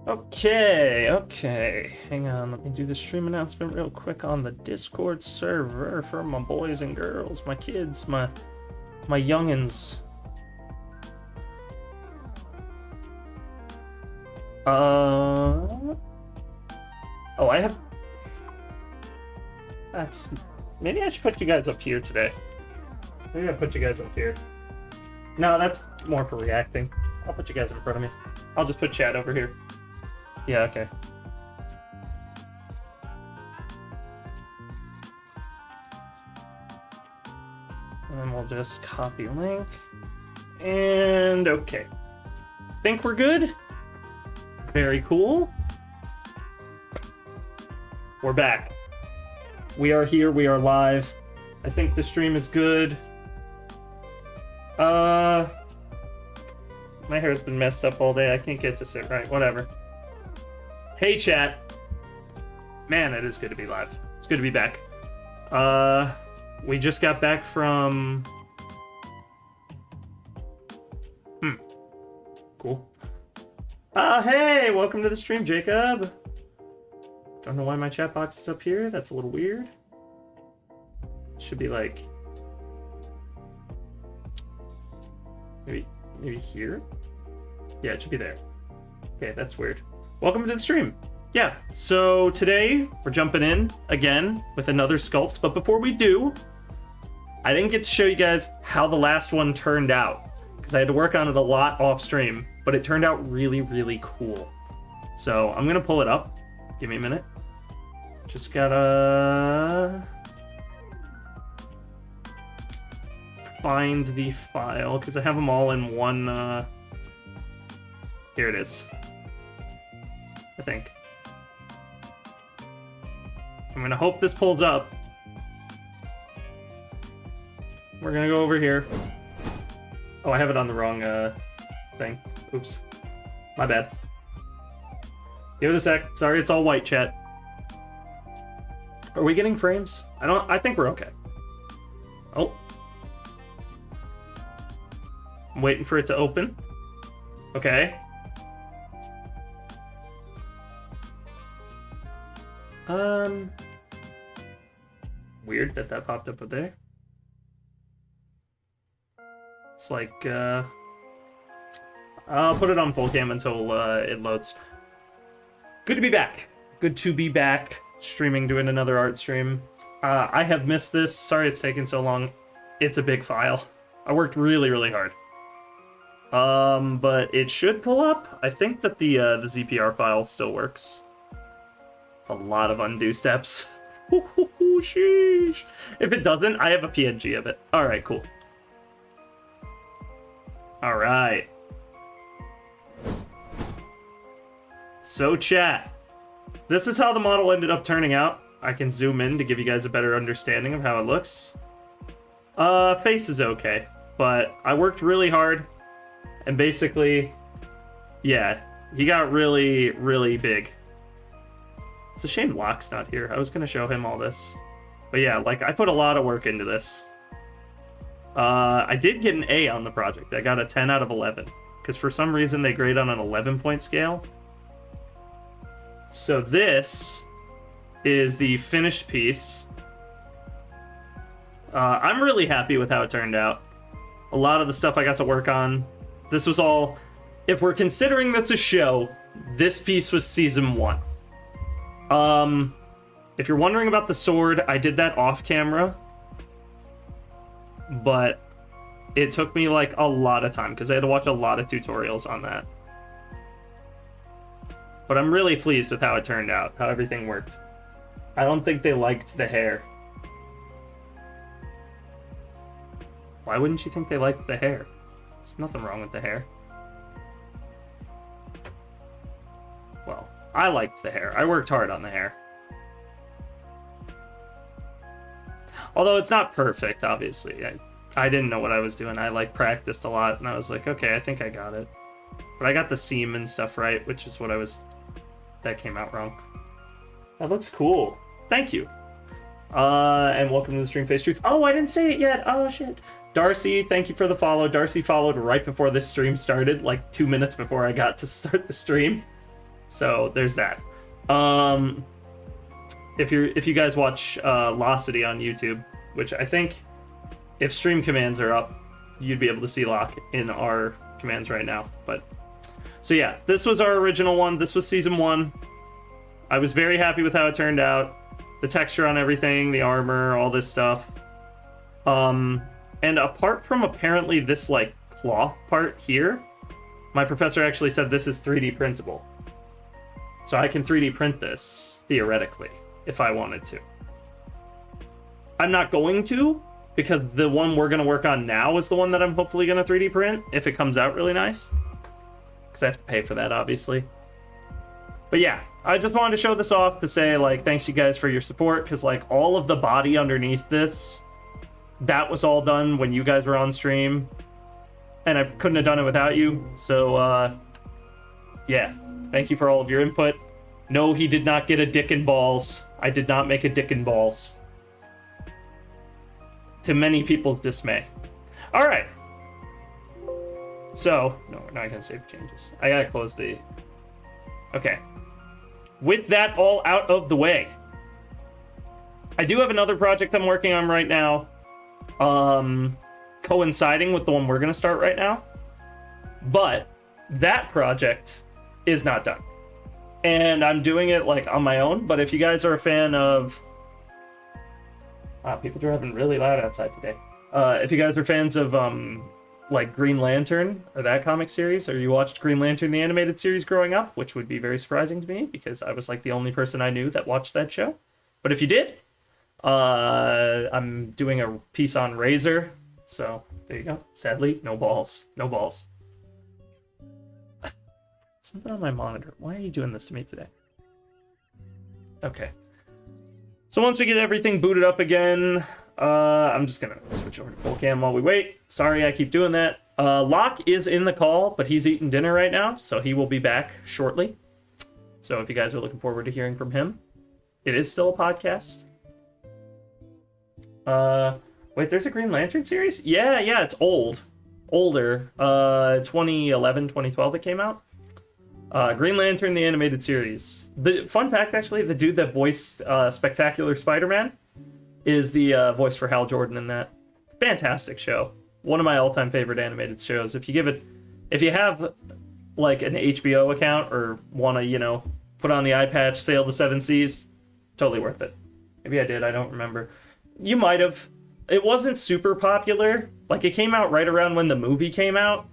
Okay. Hang on, let me do the stream announcement real quick on the Discord server for my boys and girls, my kids, my youngins. Oh, I have... That's... Maybe I should put you guys up here today. Maybe I'll put you guys up here. No, that's more for reacting. I'll put you guys in front of me. I'll just put chat over here. Yeah, okay. And then we'll just copy link. And okay. Think we're good? Very cool. We're back. We are here, we are live. I think the stream is good. My hair's been messed up all day. I can't get to sit right. Whatever. Hey, chat. Man, it is good to be live. It's good to be back. We just got back from... Cool. Hey, welcome to the stream, Jacob. Don't know why my chat box is up here. That's a little weird. Should be like... Maybe here? Yeah, it should be there. Okay, that's weird. Welcome to the stream. Yeah, so today we're jumping in again with another sculpt, but before we do, I didn't get to show you guys how the last one turned out, because I had to work on it a lot off stream, but it turned out really, really cool. So I'm gonna pull it up. Give me a minute. Just gotta find the file, because I have them all in one, here it is. I think. I'm gonna hope this pulls up. We're gonna go over here. Oh, I have it on the wrong, thing. Oops. My bad. Give it a sec. Sorry, it's all white, chat. Are we getting frames? I think we're okay. Oh. I'm waiting for it to open. Okay. Weird that popped up there. It's like, I'll put it on full cam until, it loads. Good to be back. Good to be back. Streaming, doing another art stream. I have missed this. Sorry it's taken so long. It's a big file. I worked really, really hard. But it should pull up. I think that the ZPR file still works. It's a lot of undo steps. Sheesh. If it doesn't, I have a PNG of it. Alright, cool. Alright. So chat. This is how the model ended up turning out. I can zoom in to give you guys a better understanding of how it looks. Face is okay. But I worked really hard. And basically, yeah, he got really, really big. It's a shame Locke's not here. I was going to show him all this. But yeah, like, I put a lot of work into this. I did get an A on the project. I got a 10 out of 11. Because for some reason, they grade on an 11-point scale. So this is the finished piece. I'm really happy with how it turned out. A lot of the stuff I got to work on. This was all... If we're considering this a show, this piece was season 1. If you're wondering about the sword, I did that off camera. But it took me like a lot of time because I had to watch a lot of tutorials on that. But I'm really pleased with how it turned out, how everything worked. I don't think they liked the hair. Why wouldn't you think they liked the hair? There's nothing wrong with the hair. Well, I liked the hair. I worked hard on the hair. Although it's not perfect, obviously. I didn't know what I was doing. I like practiced a lot, and I was like, okay, I think I got it. But I got the seam and stuff right, which is what I was... That came out wrong. That looks cool. Thank you. And welcome to the stream, Face Truth. Oh, I didn't say it yet. Oh, shit. Darcy, thank you for the follow. Darcy followed right before this stream started, like 2 minutes before I got to start the stream. So there's that. If you guys watch Locity on YouTube, which I think if stream commands are up, you'd be able to see Locke in our commands right now. But so yeah, this was our original one. This was season 1. I was very happy with how it turned out. The texture on everything, the armor, all this stuff. And apart from apparently this like cloth part here, my professor actually said this is 3D printable. So I can 3D print this, theoretically, if I wanted to. I'm not going to, because the one we're going to work on now is the one that I'm hopefully going to 3D print, if it comes out really nice. Because I have to pay for that, obviously. But yeah, I just wanted to show this off to say, like, thanks you guys for your support, because, like, all of the body underneath this, that was all done when you guys were on stream, and I couldn't have done it without you. So, yeah, thank you for all of your input. No, he did not get a dick and balls. I did not make a dick and balls. To many people's dismay. All right. So, no, we're not going to save changes. I got to close the... Okay. With that all out of the way, I do have another project I'm working on right now, coinciding with the one we're going to start right now. But that project is not done. And I'm doing it, like, on my own. But if you guys are a fan of... Wow, people are driving really loud outside today. If you guys are fans of, like, Green Lantern, or that comic series, or you watched Green Lantern, the animated series growing up, which would be very surprising to me, because I was, like, the only person I knew that watched that show. But if you did, I'm doing a piece on Razor. So, there you go. Sadly, no balls. No balls. Something on my monitor. Why are you doing this to me today? Okay. So once we get everything booted up again, I'm just gonna switch over to full cam while we wait. Sorry, I keep doing that. Locke is in the call, but he's eating dinner right now, so he will be back shortly. So if you guys are looking forward to hearing from him, it is still a podcast. Wait, there's a Green Lantern series? Yeah, it's older. 2011, 2012 it came out. Green Lantern, the animated series. The fun fact, actually, the dude that voiced Spectacular Spider-Man is the voice for Hal Jordan in that. Fantastic show. One of my all-time favorite animated shows. If you have like an HBO account or want to, you know, put on the eye patch, sail the seven seas, totally worth it. Maybe I did, I don't remember. You might have. It wasn't super popular. Like, it came out right around when the movie came out,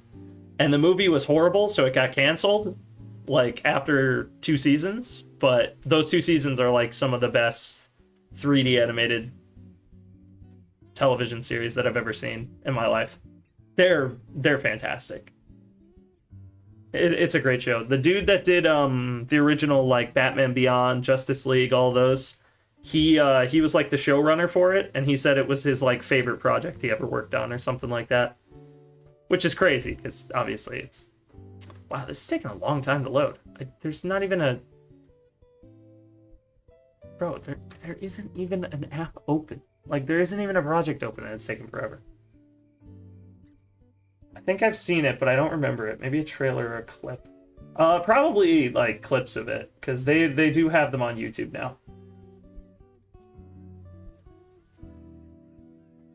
and the movie was horrible, so it got canceled, like, after 2 seasons. But those 2 seasons are, like, some of the best 3D animated television series that I've ever seen in my life. They're fantastic. It's a great show. The dude that did the original, like, Batman Beyond, Justice League, all those, he was like the showrunner for it, and he said it was his like favorite project he ever worked on or something like that, which is crazy because obviously it's... Wow, this is taking a long time to load. There's not even a... Bro, there isn't even an app open. Like, there isn't even a project open, and it's taking forever. I think I've seen it, but I don't remember it. Maybe a trailer or a clip. Probably, like, clips of it, because they do have them on YouTube now.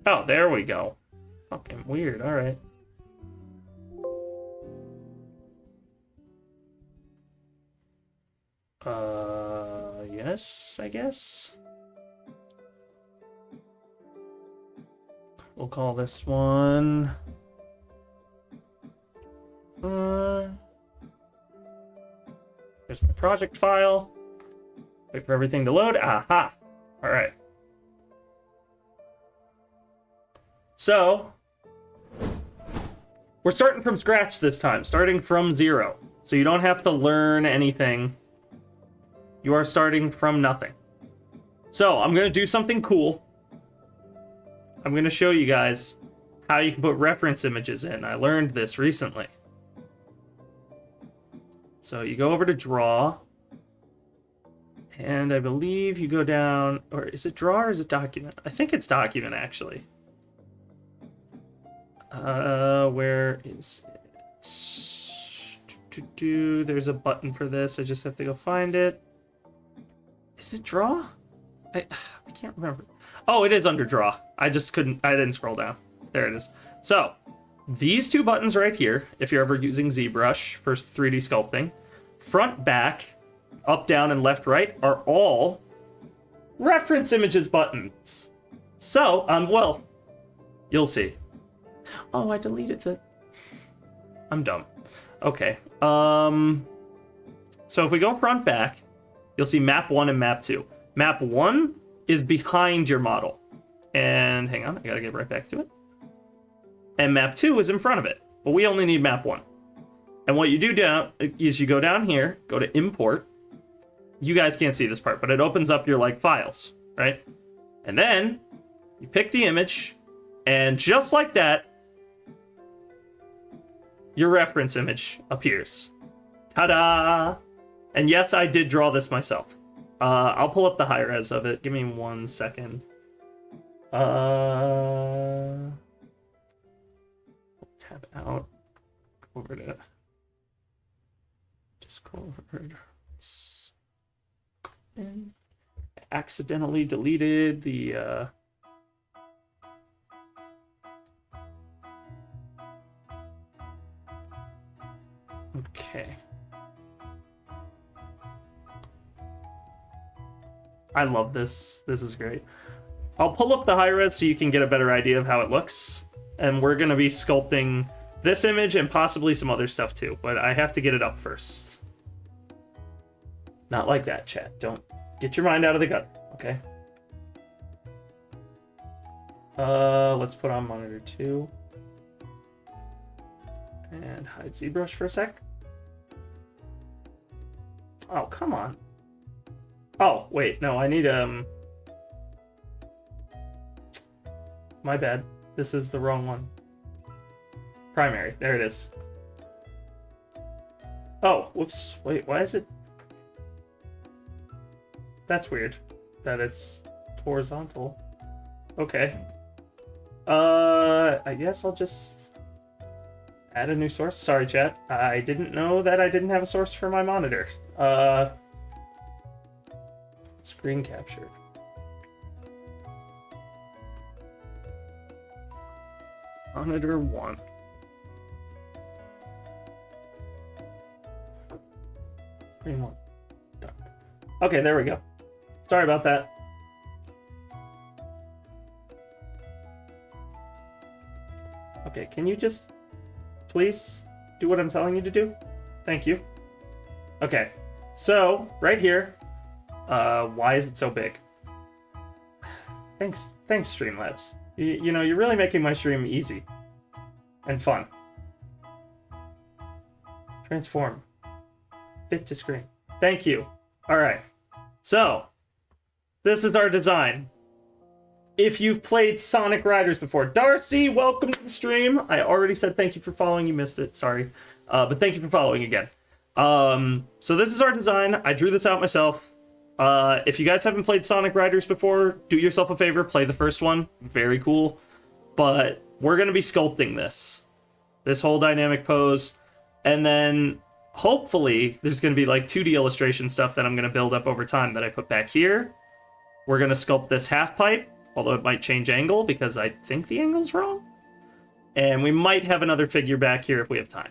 Oh, there we go. Fucking weird, alright. Yes, I guess. We'll call this one... There's my project file. Wait for everything to load. Aha! Alright. So, we're starting from scratch this time, starting from 0. So you don't have to learn anything. You are starting from nothing. So, I'm going to do something cool. I'm going to show you guys how you can put reference images in. I learned this recently. So you go over to Draw, and I believe you go down, or is it Draw or is it Document? I think it's Document, actually. Where is it? There's a button for this. I just have to go find it. Is it draw? I can't remember. Oh, it is under draw. I didn't scroll down. There it is. So, these two buttons right here, if you're ever using ZBrush for 3D sculpting, front, back, up, down, and left, right, are all reference images buttons. So, well, you'll see. Oh, I deleted the... I'm dumb. Okay. So if we go front, back, you'll see map 1 and map 2. Map 1 is behind your model. And hang on, I gotta get right back to it. And map 2 is in front of it. But we only need map 1. And what you do down is you go down here, go to import. You guys can't see this part, but it opens up your like files, right? And then you pick the image, and just like that, your reference image appears. Ta-da! And yes, I did draw this myself. I'll pull up the high res of it. Give me 1 second. Tab out. Go over to Discord. And accidentally deleted the okay. I love this. This is great. I'll pull up the high res so you can get a better idea of how it looks. And we're going to be sculpting this image and possibly some other stuff too. But I have to get it up first. Not like that, chat. Don't get your mind out of the gut, okay? Let's put on monitor 2. And hide ZBrush for a sec. Oh, come on. Oh, wait, no, I need, my bad. This is the wrong one. Primary, there it is. Oh, whoops, wait, why is it? That's weird, that it's horizontal. Okay. I guess I'll just add a new source. Sorry, chat. I didn't know that I didn't have a source for my monitor. Screen capture. Monitor 1. Screen 1. Done. Okay, there we go. Sorry about that. Okay, can you just please do what I'm telling you to do? Thank you. Okay, so right here, why is it so big? Thanks, Streamlabs. You know, you're really making my stream easy and fun. Transform. Fit to screen. Thank you. All right. So, this is our design. If you've played Sonic Riders before, Darcy, welcome to the stream. I already said thank you for following. You missed it. Sorry. But thank you for following again. So this is our design. I drew this out myself. If you guys haven't played Sonic Riders before, do yourself a favor, play the first one. Very cool. But we're going to be sculpting this whole dynamic pose. And then hopefully there's going to be like 2D illustration stuff that I'm going to build up over time that I put back here. We're going to sculpt this half pipe, although it might change angle because I think the angle's wrong. And we might have another figure back here if we have time.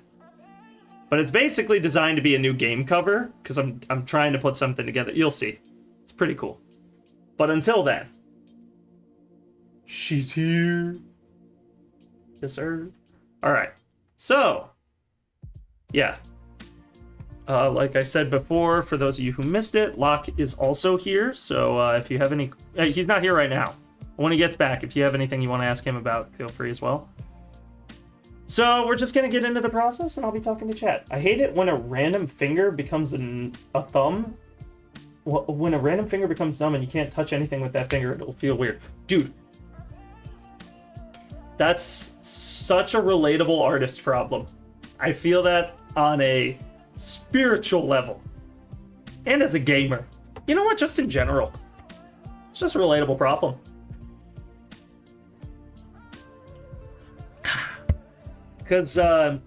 But it's basically designed to be a new game cover, because I'm trying to put something together. You'll see. It's pretty cool. But until then, she's here. Yes, sir. All right. So, yeah. Like I said before, for those of you who missed it, Locke is also here. So if you have any... he's not here right now. When he gets back, if you have anything you want to ask him about, feel free as well. So we're just going to get into the process, and I'll be talking to chat. I hate it when a random finger becomes a thumb. When a random finger becomes numb and you can't touch anything with that finger, it'll feel weird. Dude, that's such a relatable artist problem. I feel that on a spiritual level. And as a gamer. You know what? Just in general. It's just a relatable problem. Because I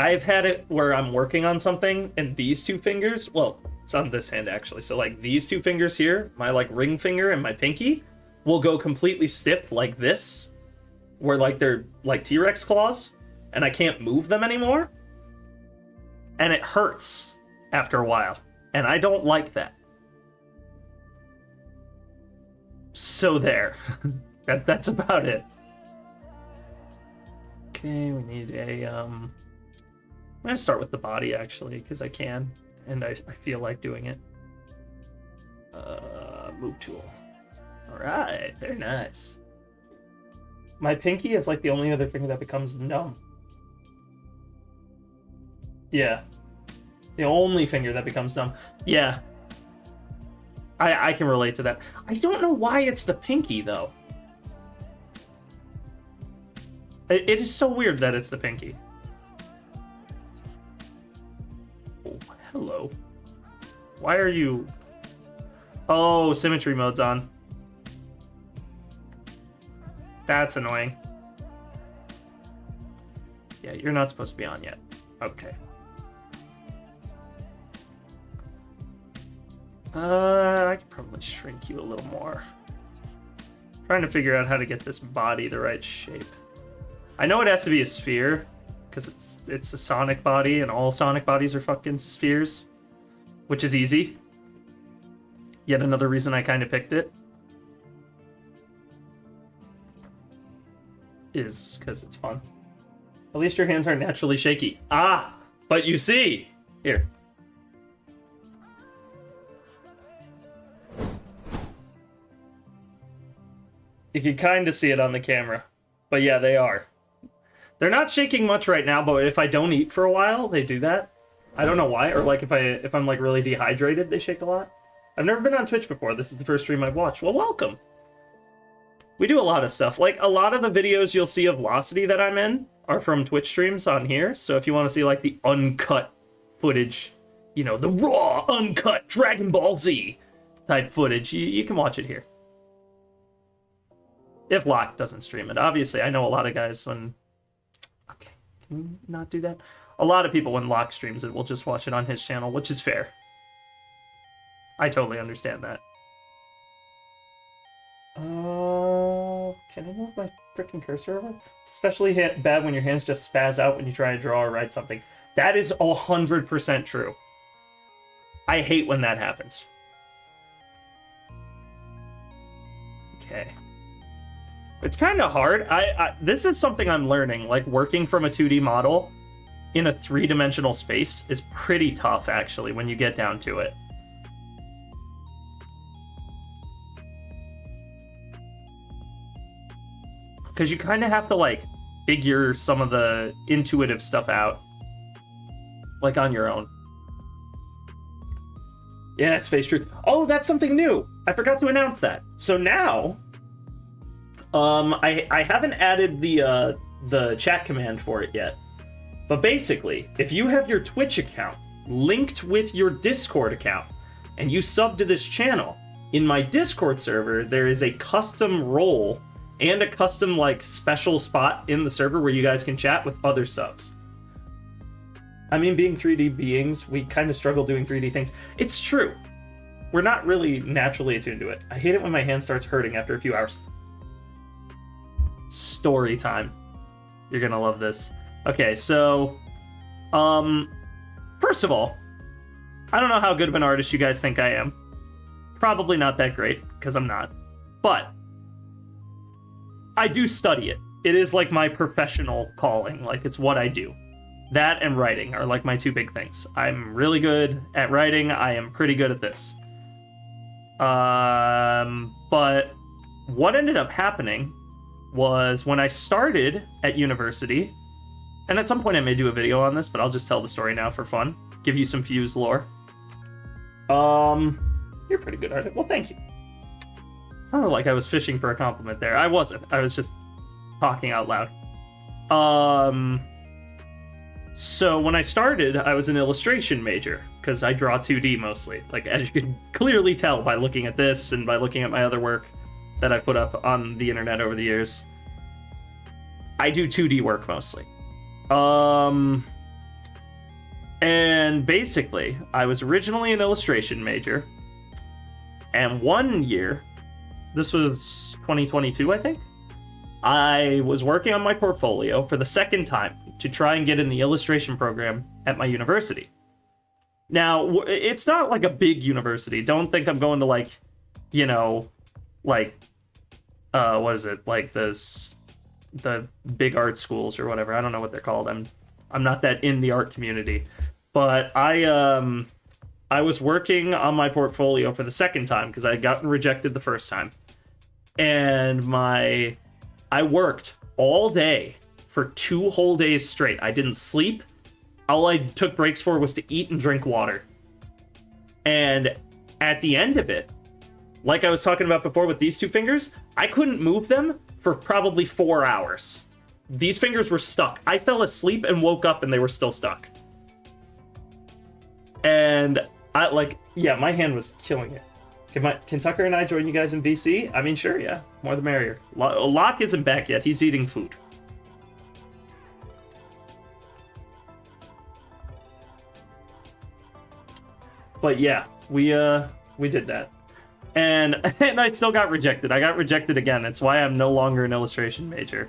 I've had it where I'm working on something and these two fingers, well, it's on this hand actually. So like these two fingers here, my like ring finger and my pinky will go completely stiff like this, where like they're like T-Rex claws and I can't move them anymore. And it hurts after a while. And I don't like that. So there. That's about it. Okay, we need a I'm gonna start with the body actually, because I can, and I feel like doing it. Move tool. Alright, very nice. My pinky is like the only other finger that becomes numb. Yeah. The only finger that becomes numb. Yeah. I can relate to that. I don't know why it's the pinky though. It is so weird that it's the pinky. Oh, hello. Why are you... Oh, symmetry mode's on. That's annoying. Yeah, you're not supposed to be on yet. Okay. I could probably shrink you a little more. Trying to figure out how to get this body the right shape. I know it has to be a sphere, because it's a sonic body, and all sonic bodies are fucking spheres, which is easy. Yet another reason I kind of picked it is because it's fun. At least your hands aren't naturally shaky. Ah, but you see, here. You can kind of see it on the camera, but yeah, they are. They're not shaking much right now, but if I don't eat for a while, they do that. I don't know why, or like if I'm like really dehydrated, they shake a lot. I've never been on Twitch before. This is the first stream I've watched. Well, welcome. We do a lot of stuff. Like a lot of the videos you'll see of Velocity that I'm in are from Twitch streams on here. So if you want to see like the uncut footage, you know, the raw, uncut Dragon Ball Z type footage, you can watch it here. If Locke doesn't stream it. Obviously, I know a lot of guys when... Okay, can we not do that? A lot of people when Locke streams it will just watch it on his channel, which is fair. I totally understand that. Can I move my freaking cursor over? It's especially bad when your hands just spaz out when you try to draw or write something. That is 100% true. I hate when that happens. Okay. It's kind of hard. This is something I'm learning. Like, working from a 2D model in a 3-dimensional space is pretty tough, actually, when you get down to it. Because you kind of have to, like, figure some of the intuitive stuff out. Like, on your own. Yes, face truth. Oh, that's something new! I forgot to announce that. So now... I haven't added the chat command for it yet. But basically, if you have your Twitch account linked with your Discord account, and you sub to this channel, in my Discord server, there is a custom role and a custom, like, special spot in the server where you guys can chat with other subs. I mean, being 3D beings, we kind of struggle doing 3D things. It's true. We're not really naturally attuned to it. I hate it when my hand starts hurting after a few hours. Story time. You're gonna love this. Okay, so, first of all, I don't know how good of an artist you guys think I am. Probably not that great, because I'm not. But I do study it. It is like my professional calling. Like, it's what I do. That and writing are like my two big things. I'm really good at writing. I am pretty good at this. But what ended up happening was when I started at university, and at some point I may do a video on this, but I'll just tell the story now for fun. Give you some Fuse lore. You're pretty good at it. Well, thank you. It sounded like I was fishing for a compliment there. I wasn't. I was just talking out loud. So when I started, I was an illustration major, because I draw 2D mostly. Like, as you can clearly tell by looking at this and by looking at my other work that I've put up on the internet over the years. I do 2D work mostly. And basically, I was originally an illustration major. And one year, this was 2022, I think, I was working on my portfolio for the second time to try and get in the illustration program at my university. Now, it's not like a big university. Don't think I'm going to like, you know, like, what is it? Like the big art schools or whatever. I don't know what they're called. I'm not that in the art community. But I was working on my portfolio for the second time because I had gotten rejected the first time. And I worked all day for 2 whole days straight. I didn't sleep. All I took breaks for was to eat and drink water. And at the end of it, like I was talking about before with these 2 fingers, I couldn't move them for probably 4 hours. These fingers were stuck. I fell asleep and woke up and they were still stuck. And my hand was killing it. Can Tucker and I join you guys in VC? I mean, sure, yeah. More the merrier. Locke isn't back yet. He's eating food. But yeah, we did that. And I still got rejected. I got rejected again. That's why I'm no longer an illustration major.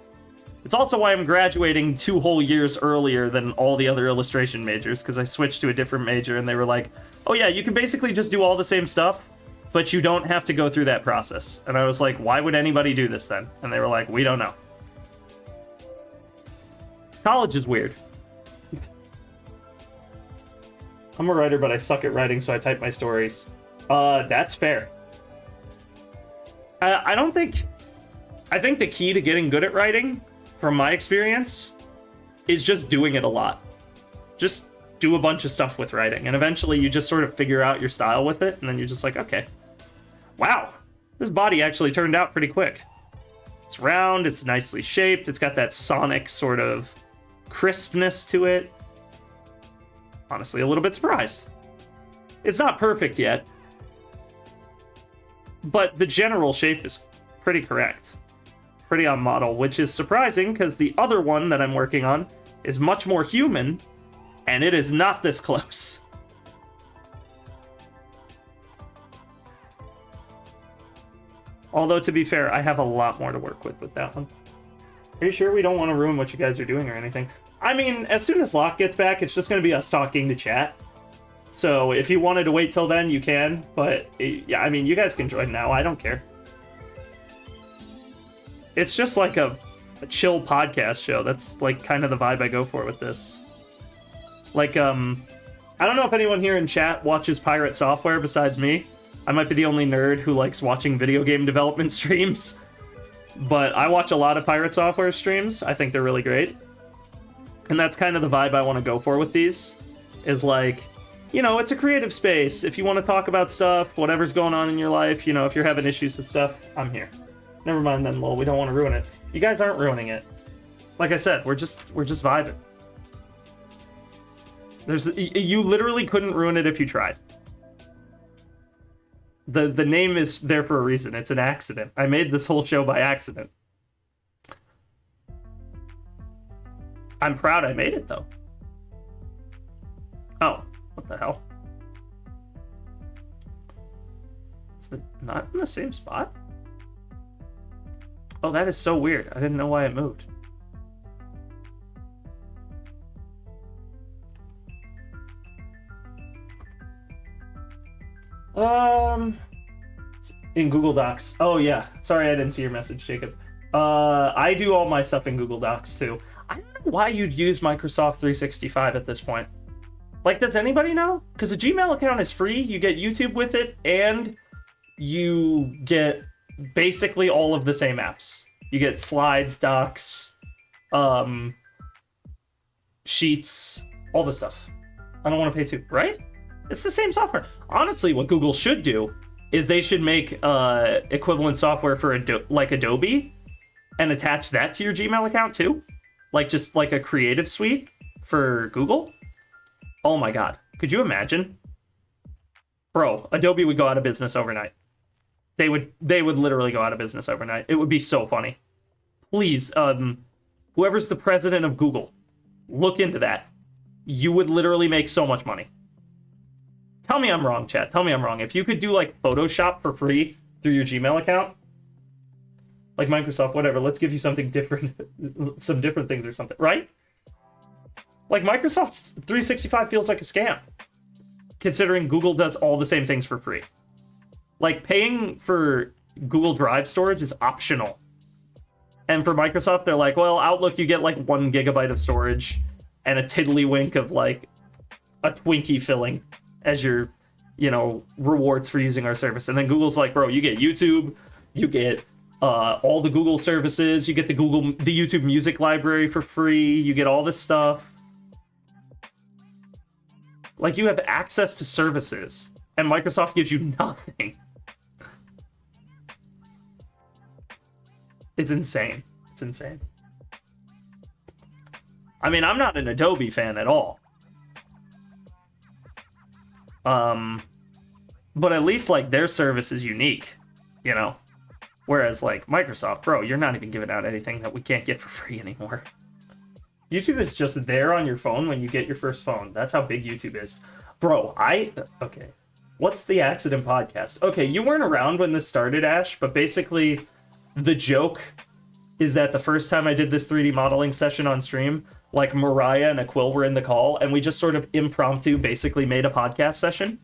It's also why I'm graduating 2 whole years earlier than all the other illustration majors, because I switched to a different major and they were like, oh yeah, you can basically just do all the same stuff, but you don't have to go through that process. And I was like, why would anybody do this then? And they were like, we don't know. College is weird. I'm a writer, but I suck at writing, so I type my stories. That's fair. I think the key to getting good at writing, from my experience, is just doing it a lot. Just do a bunch of stuff with writing, and eventually you just sort of figure out your style with it, and then you're just like, okay. Wow, this body actually turned out pretty quick. It's round, it's nicely shaped, it's got that sonic sort of crispness to it. Honestly, a little bit surprised. It's not perfect yet, but the general shape is pretty correct. Pretty on model, which is surprising because the other one that I'm working on is much more human, and it is not this close. Although, to be fair, I have a lot more to work with that one. Are you sure we don't want to ruin what you guys are doing or anything? I mean, as soon as Locke gets back, it's just going to be us talking to chat. So if you wanted to wait till then, you can. But, yeah, I mean, you guys can join now. I don't care. It's just like a chill podcast show. That's, like, kind of the vibe I go for with this. Like, I don't know if anyone here in chat watches Pirate Software besides me. I might be the only nerd who likes watching video game development streams. But I watch a lot of Pirate Software streams. I think they're really great. And that's kind of the vibe I want to go for with these. Is like, you know, it's a creative space. If you want to talk about stuff, whatever's going on in your life, you know, if you're having issues with stuff, I'm here. Never mind then, lol, we don't want to ruin it. You guys aren't ruining it. Like I said, we're just vibing. You literally couldn't ruin it if you tried. The name is there for a reason. It's an accident. I made this whole show by accident. I'm proud I made it, though. Oh, what the hell? Is it not in the same spot? Oh, that is so weird. I didn't know why it moved. In Google Docs. Oh, yeah. Sorry, I didn't see your message, Jacob. I do all my stuff in Google Docs, too. I don't know why you'd use Microsoft 365 at this point. Like, does anybody know? Because a Gmail account is free, you get YouTube with it, and you get basically all of the same apps. You get Slides, Docs, Sheets, all the stuff. I don't want to pay too, right? It's the same software. Honestly, what Google should do is they should make equivalent software for like Adobe and attach that to your Gmail account too. Like just like a creative suite for Google. Oh my God. Could you imagine? Bro, Adobe would go out of business overnight. They would literally go out of business overnight. It would be so funny. Please, whoever's the president of Google, look into that. you would literally make so much money. Tell me I'm wrong, chat. Tell me I'm wrong. If you could do like Photoshop for free through your Gmail account, like Microsoft, whatever, let's give you something different, some different things or something, right? Like Microsoft's 365 feels like a scam, considering Google does all the same things for free. Like paying for Google Drive storage is optional. And for Microsoft, they're like, well, Outlook, you get like 1 gigabyte of storage and a tiddlywink of like a Twinkie filling as your, you know, rewards for using our service. And then Google's like, bro, you get YouTube, you get all the Google services, you get the YouTube Music library for free, you get all this stuff. Like, you have access to services, and Microsoft gives you nothing. It's insane. It's insane. I mean, I'm not an Adobe fan at all. But at least, like, their service is unique, you know? Whereas, like, Microsoft, bro, you're not even giving out anything that we can't get for free anymore. YouTube is just there on your phone when you get your first phone. That's how big YouTube is. Bro, okay. What's the Accident Podcast? Okay, you weren't around when this started, Ash, but basically the joke is that the first time I did this 3D modeling session on stream, like Mariah and Aquil were in the call, and we just sort of impromptu basically made a podcast session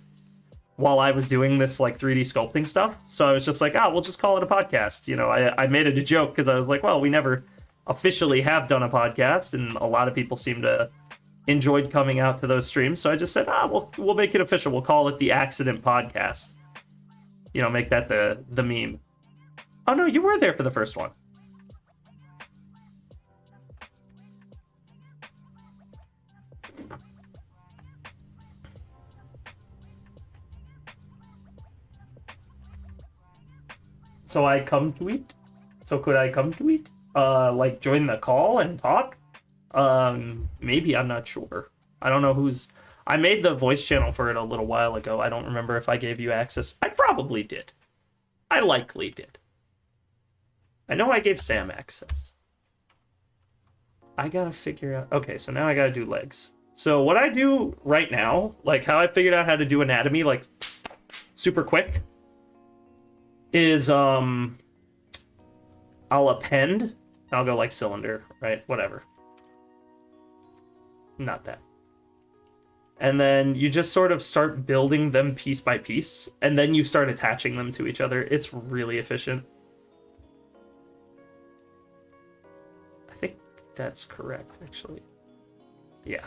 while I was doing this like 3D sculpting stuff. So I was just like, we'll just call it a podcast. You know, I made it a joke because I was like, well, we never officially have done a podcast, and a lot of people seem to enjoyed coming out to those streams. So I just said, we'll make it official. We'll call it the Accident Podcast. You know, make that the meme. Oh no, you were there for the first one. So I come to it? So could I come to it? Like join the call and talk? Maybe, I'm not sure. I don't know who's... I made the voice channel for it a little while ago. I don't remember if I gave you access. I probably did. I likely did. I know I gave Sam access. I gotta figure out... Okay, so now I gotta do legs. So what I do right now, like how I figured out how to do anatomy, like super quick, is I'll append. I'll go like cylinder, right? Whatever. Not that. And then you just sort of start building them piece by piece, and then you start attaching them to each other. It's really efficient. I think that's correct, actually. Yeah.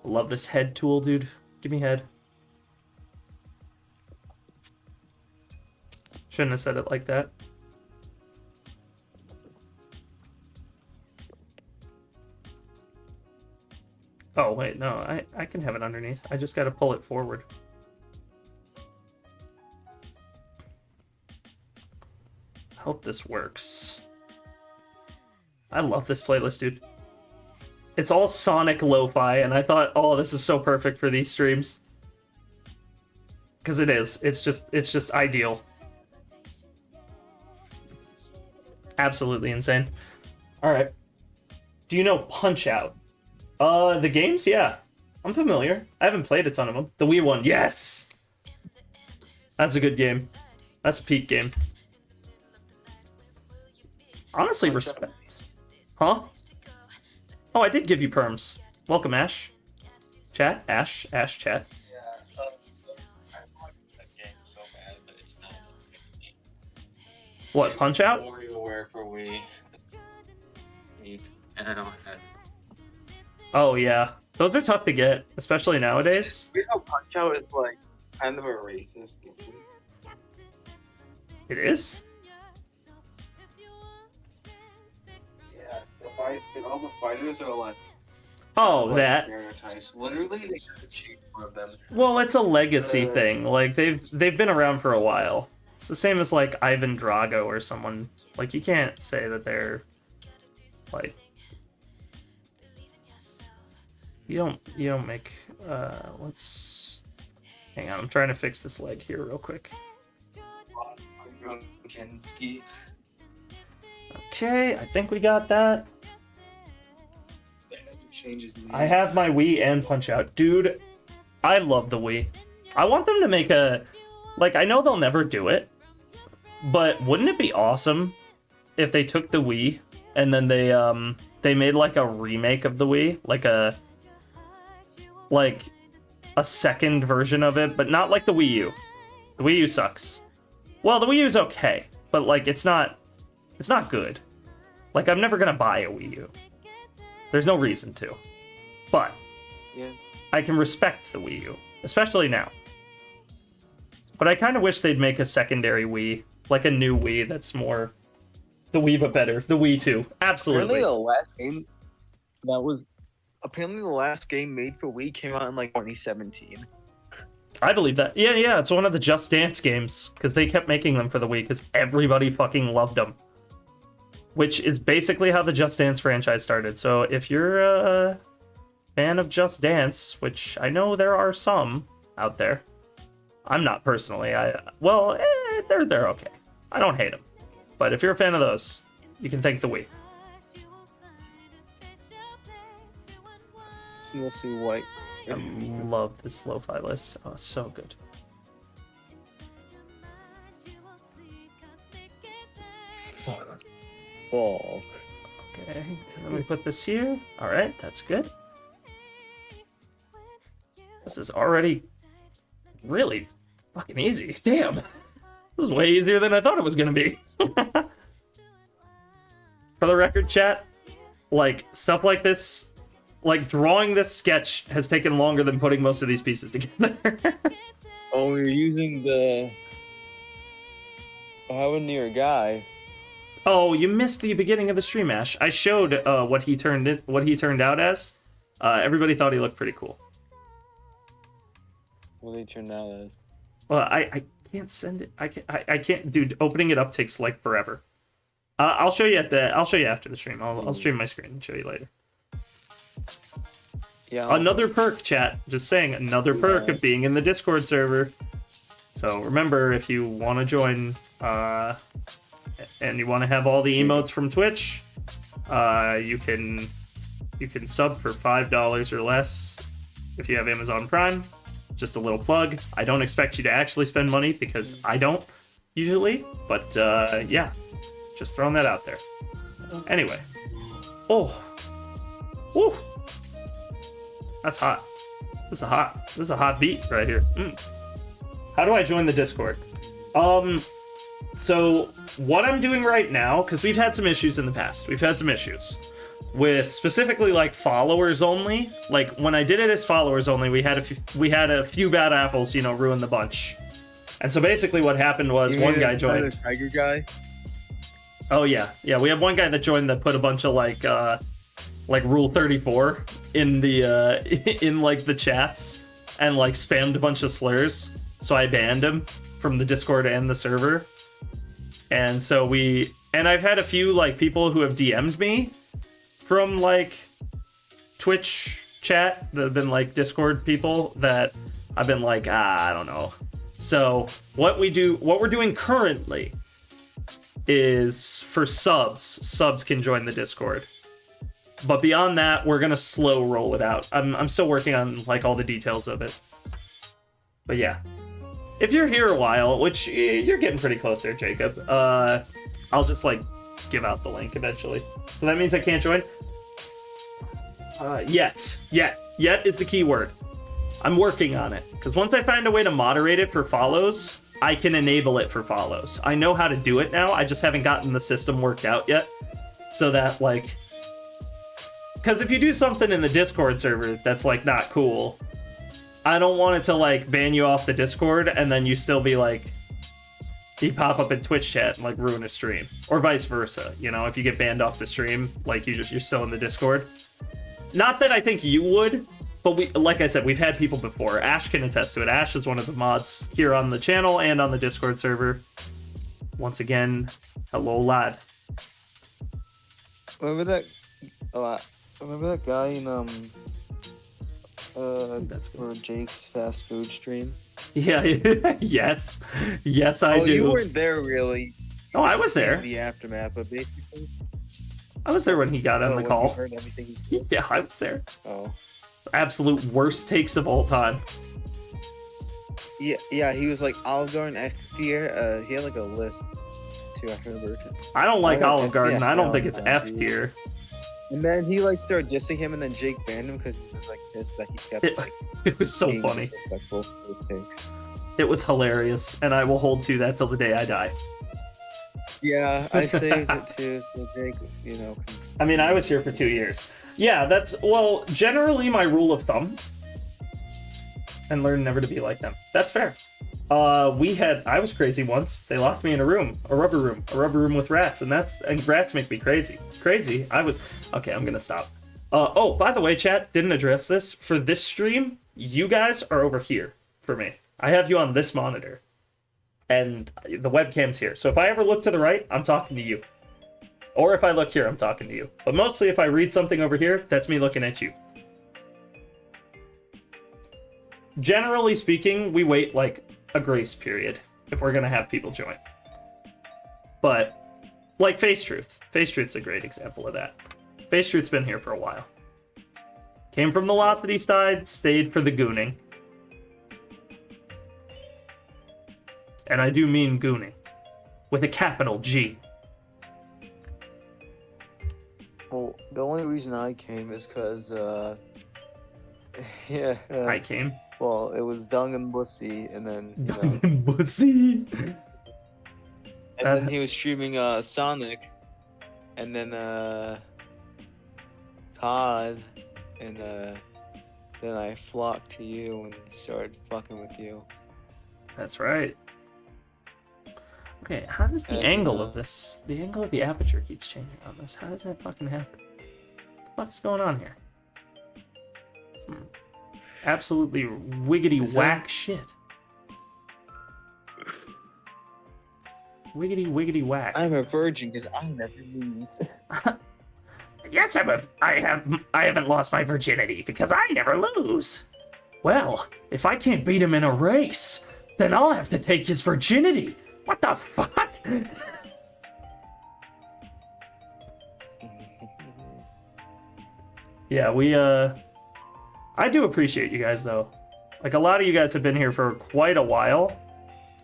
Love this head tool, dude. Give me head. Shouldn't have said it like that. Oh, wait, no, I can have it underneath. I just gotta pull it forward. I hope this works. I love this playlist, dude. It's all Sonic lo-fi, and I thought, oh, this is so perfect for these streams. Because it is. It's just ideal. Absolutely insane. Alright. Do you know Punch-Out? The games? Yeah. I'm familiar. I haven't played a ton of them. The Wii one. Yes! That's a good game. That's a peak game. Honestly, respect. Huh? Oh, I did give you perms. Welcome, Ash. Chat? Ash, chat. Yeah, I want that game so bad, but it's not. What, Punch-Out? WarioWare for Wii. And I don't have. Oh, yeah. Those are tough to get, especially nowadays. You know, Punch-Out is like kind of a racist game. It is? Yeah, all the fighters are like. Oh, like that. Stereotypes. Literally, they could cheat one of them. Well, it's a legacy thing. Like, they've been around for a while. It's the same as, like, Ivan Drago or someone. Like, you can't say that they're, like... You don't make, let's... Hang on, I'm trying to fix this leg here real quick. Okay, I think we got that. changes. I have my Wii and Punch Out. Dude, I love the Wii. I want them to make a... Like, I know they'll never do it, but wouldn't it be awesome if they took the Wii and then they made, like, a remake of the Wii? Like a second version of it, but not like the Wii U. The Wii U sucks. Well, the Wii U's okay, but, like, it's not good. Like, I'm never gonna buy a Wii U. There's no reason to. But Yeah. I can respect the Wii U, especially now. But I kind of wish they'd make a secondary Wii, like a new Wii that's more the Wii but better. The Wii 2. Absolutely. Apparently the last game made for Wii came out in like 2017. I believe that. Yeah, it's one of the Just Dance games, because they kept making them for the Wii, because everybody fucking loved them. Which is basically how the Just Dance franchise started. So if you're a fan of Just Dance, which I know there are some out there, I'm not personally. They're okay. I don't hate them. But if you're a fan of those, you can thank the Wii. It's mostly white. I love this lo-fi list. Oh, it's so good. Fall. Okay, let me put this here. All right, that's good. This is already really fucking easy. Damn. This is way easier than I thought it was going to be. For the record, chat, like, stuff like this, like, drawing this sketch has taken longer than putting most of these pieces together. Oh, you're using the... Oh, I wasn't near a guy. Oh, you missed the beginning of the stream, Ash. I showed what he turned out as. Everybody thought he looked pretty cool. What did he turn out as? Well, I can't send it. I can't. Dude, opening it up takes like forever. I'll show you after the stream. I'll stream my screen and show you later. Yeah. Another perk, chat. Just saying, another perk of being in the Discord server. So remember, if you want to join, and you want to have all the emotes from Twitch, you can sub for $5 or less if you have Amazon Prime. Just a little plug. I don't expect you to actually spend money because I don't usually, but yeah, just throwing that out there. Anyway, woo, that's hot. This is a hot beat right here. How do I join the Discord? So what I'm doing right now, because we've had some issues in the past. We've had some issues with specifically like followers only. Like when I did it as followers only, we had a few bad apples, ruin the bunch. And so basically what happened was one guy joined. The tiger guy. Oh yeah, we have one guy that joined that put a bunch of like Rule 34 in the in like the chats and like spammed a bunch of slurs. So I banned him from the Discord and the server. And so I've had a few like people who have DM'd me from like Twitch chat that have been like Discord people that I've been like, I don't know. So what we're doing currently is for subs can join the Discord. But beyond that, we're gonna slow roll it out. I'm still working on like all the details of it. But yeah. If you're here a while, which you're getting pretty close there, Jacob, I'll just like give out the link eventually. So that means I can't join? Yet is the key word. I'm working on it. Because once I find a way to moderate it for follows, I can enable it for follows. I know how to do it now. I just haven't gotten the system worked out yet. So that like... Because if you do something in the Discord server that's like not cool, I don't want it to like ban you off the Discord and then you still be like... You pop up in Twitch chat and like ruin a stream. Or vice versa. If you get banned off the stream, like you're still in the Discord. Not that I think you would, but like I said, we've had people before. Ash can attest to it. Ash is one of the mods here on the channel and on the Discord server. Once again, hello, lad. Remember that guy in That's for Jake's fast food stream? Yeah, yes, I do. You weren't there really. Oh, I was there. The aftermath, but basically, I was there when he got on the when you call. heard everything he said? Yeah, I was there. Oh. Absolute worst takes of all time. Yeah, he was like Olive Garden F tier. He had like a list too. I remember. I don't like I like Olive F Garden. tier I don't all think the it's time, F dude. tier. And then he like started dissing him, and then Jake banned him because he was like pissed that he kept It, like it was so being funny. disrespectful to his take. It was hilarious, and I will hold to that till the day I die. Yeah, I saved it too, so Jake, you know. I mean, I was here for 2 years. Yeah, that's, well, generally my rule of thumb. And learn never to be like them. That's fair. I was crazy once. They locked me in a rubber room with rats, and rats make me crazy. Crazy. Okay, I'm gonna stop. Oh, by the way, chat, didn't address this. For this stream, you guys are over here for me. I have you on this monitor. And the webcam's here. So if I ever look to the right, I'm talking to you. Or if I look here, I'm talking to you. But mostly if I read something over here, that's me looking at you. Generally speaking, we wait like a grace period if we're going to have people join. But like Face Truth. Face Truth's a great example of that. Face Truth's been here for a while. Came from the Velocity side, stayed for the gooning. And I do mean gooning. With a capital G. Well, the only reason I came is because, yeah. I came. Well, it was Dung and Bussy, and then, you know. Bussy. And then he was streaming Sonic, and then COD, and then I flocked to you and started fucking with you. That's right. Okay, how does the angle of this, the angle of the aperture keeps changing on this? How does that fucking happen? What the fuck is going on here? Some absolutely wiggity whack shit. Wiggity whack. I'm a virgin because I never lose. Yes, I haven't lost my virginity because I never lose. Well, if I can't beat him in a race, then I'll have to take his virginity. What the fuck? Yeah, I do appreciate you guys though. Like a lot of you guys have been here for quite a while,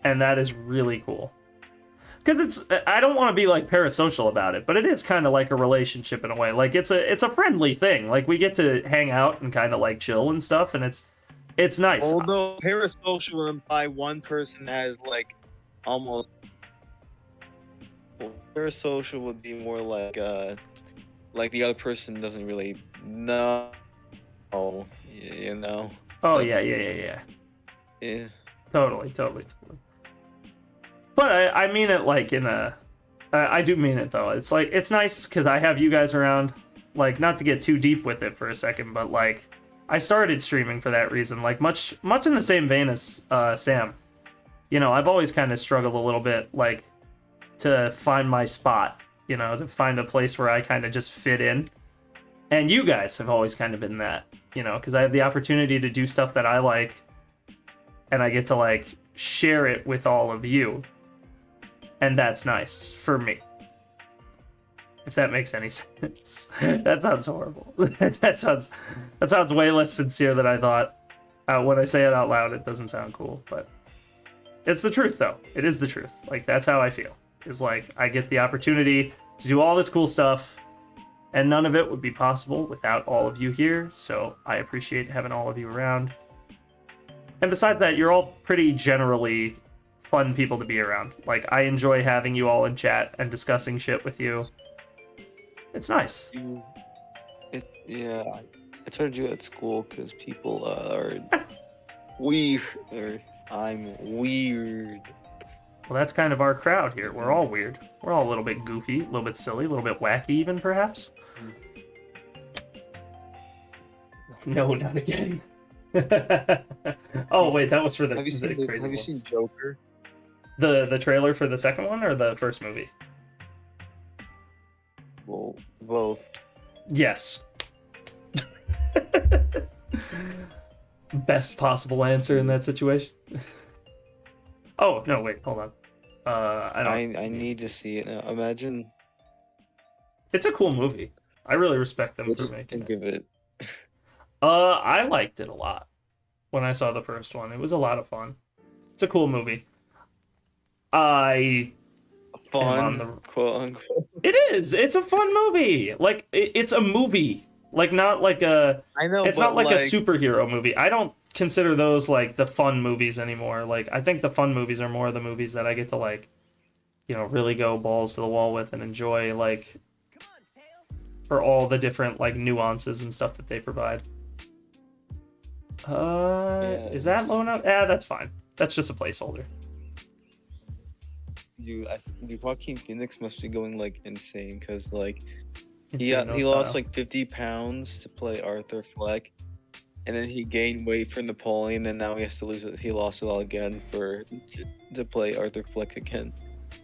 and that is really cool. Because I don't want to be like parasocial about it, but it is kind of like a relationship in a way. Like it's a friendly thing. Like we get to hang out and kind of like chill and stuff, and it's nice. Although parasocial would imply one person has like almost. Well, parasocial would be more like the other person doesn't really know. Oh, you know. Oh yeah. Yeah. Totally. But I mean it like in a... I do mean it though. It's like, it's nice because I have you guys around. Like, not to get too deep with it for a second, but like, I started streaming for that reason. Like, much in the same vein as Sam. You know, I've always kind of struggled a little bit, like, to find my spot. You know, to find a place where I kind of just fit in. And you guys have always kind of been that. You know, because I have the opportunity to do stuff that I like. And I get to, like, share it with all of you. And that's nice for me. If that makes any sense. That sounds horrible. that sounds way less sincere than I thought. When I say it out loud, it doesn't sound cool, but it's the truth though. It is the truth. Like that's how I feel. Is like I get the opportunity to do all this cool stuff, and none of it would be possible without all of you here. So I appreciate having all of you around. And besides that, you're all pretty generally fun people to be around. Like, I enjoy having you all in chat and discussing shit with you. It's nice. Yeah, I try to do it at school because people are weird. I'm weird. Well, that's kind of our crowd here. We're all weird. We're all a little bit goofy, a little bit silly, a little bit wacky even, perhaps. No, not again. Oh, wait, that was for the, Have you seen, crazy have you ones. seen Joker? The trailer for the second one or the first movie? Well, both. Yes. Best possible answer in that situation. Oh, no, wait, hold on. I I need to see it now. Imagine It's a cool movie. I really respect them What for did you making think it. of it? I liked it a lot when I saw the first one. It was a lot of fun. It's a cool movie. I am on the. Fun, quote unquote. It is. It's a fun movie. Like it's a movie. Like not like a. I know, It's but not like a like, superhero movie. I don't consider those like the fun movies anymore. Like I think the fun movies are more the movies that I get to like, really go balls to the wall with and enjoy like for all the different like nuances and stuff that they provide. Is that low enough? That's fine. That's just a placeholder. dude, Joaquin Phoenix must be going like insane because like Insano he style. lost like 50 pounds to play Arthur Fleck, and then he gained weight for Napoleon, and now he has to lose it. He lost it all again to play Arthur Fleck again.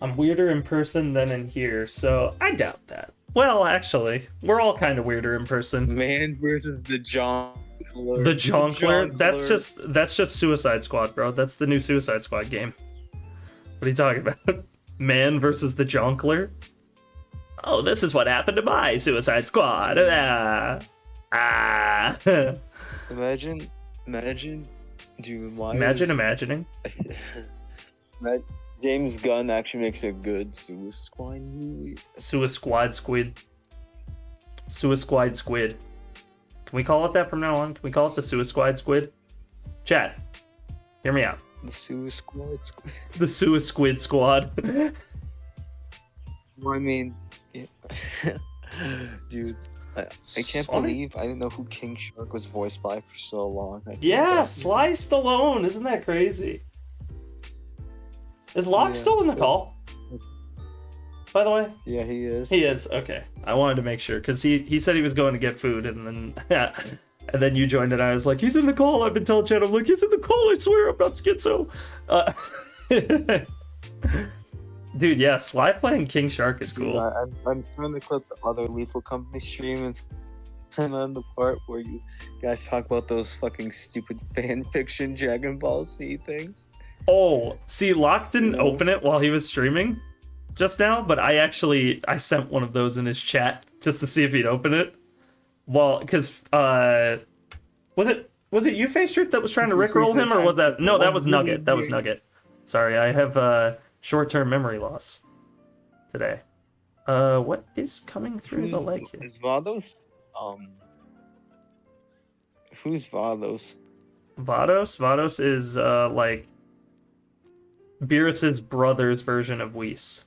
I'm weirder in person than in here, so I doubt that. Well, actually, we're all kind of weirder in person. Man versus the Jonkler. The Jonkler? That's just Suicide Squad, bro. That's the new Suicide Squad game. What are you talking about? Man versus the Jonkler? Oh, this is what happened to my Suicide Squad. Imagine, dude. Why? Imagining. James Gunn actually makes a good Suicide Squad movie. Suicide Squid. Suicide Squid. Can we call it that from now on? Can we call it the Suicide Squid? Chat, hear me out. The Suicide Squad. The Suicide Squad. Well, I mean, yeah. Dude, I can't believe I didn't know who King Shark was voiced by for so long. Yeah, Sly Stallone. Isn't that crazy? Is Locke still in the call? By the way? Yeah, he is. He is. Okay. I wanted to make sure because he said he was going to get food and then you joined and I was like, he's in the call. I've been telling Chad, I'm like, he's in the call. I swear I'm not schizo. Dude, yeah, Sly playing King Shark is cool. I'm trying to clip the other Lethal Company stream and turn on the part where you guys talk about those fucking stupid fan fiction Dragon Ball Z things. Oh, see, Locke didn't open it while he was streaming just now, but I sent one of those in his chat just to see if he'd open it. Well, because was it you, Face Truth, that was trying to rickroll him, or was that no? That was Nugget. That was Nugget. Sorry, I have short-term memory loss today. What is coming through the leg here? Is Vados? Who's Vados? Vados is like Beerus's brother's version of Whis.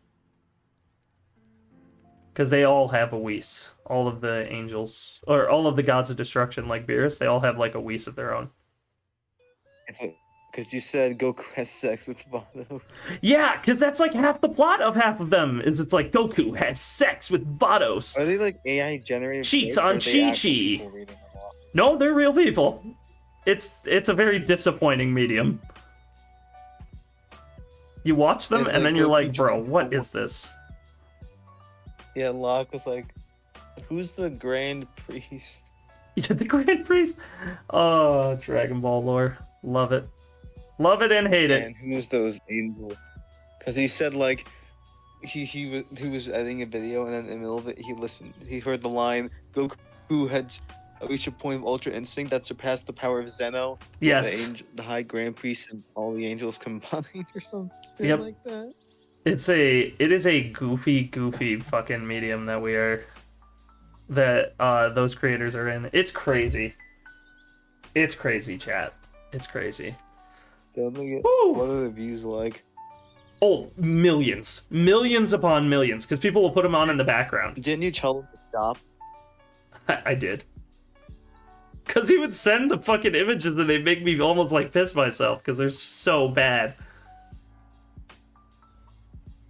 Because they all have a Whis. All of the angels, or all of the gods of destruction, like Beerus, they all have like a Whis of their own. Because you said Goku has sex with Vados. Yeah, because that's like half the plot of half of them. Is it's like Goku has sex with Vados. Are they like AI generated? Cheats on Chi-Chi. No, they're real people. It's a very disappointing medium. You watch them and then you're like, bro, what is this? Yeah, Locke was like, who's the Grand Priest? Yeah, the Grand Priest. Oh, Dragon Ball lore. Love it. Love it and hate it. And who's those angels? Because he said like, he was editing a video and then in the middle of it he heard the line, Goku had reached a point of ultra instinct that surpassed the power of Zeno. Yes. The High Grand Priest and all the angels combined or something like that. It is a goofy fucking medium that those creators are in. It's crazy. It's crazy, chat. It's crazy. What are the views like? Oh, millions upon millions, because people will put them on in the background. Didn't you tell them to stop? I did. Because he would send the fucking images and they make me almost like piss myself because they're so bad.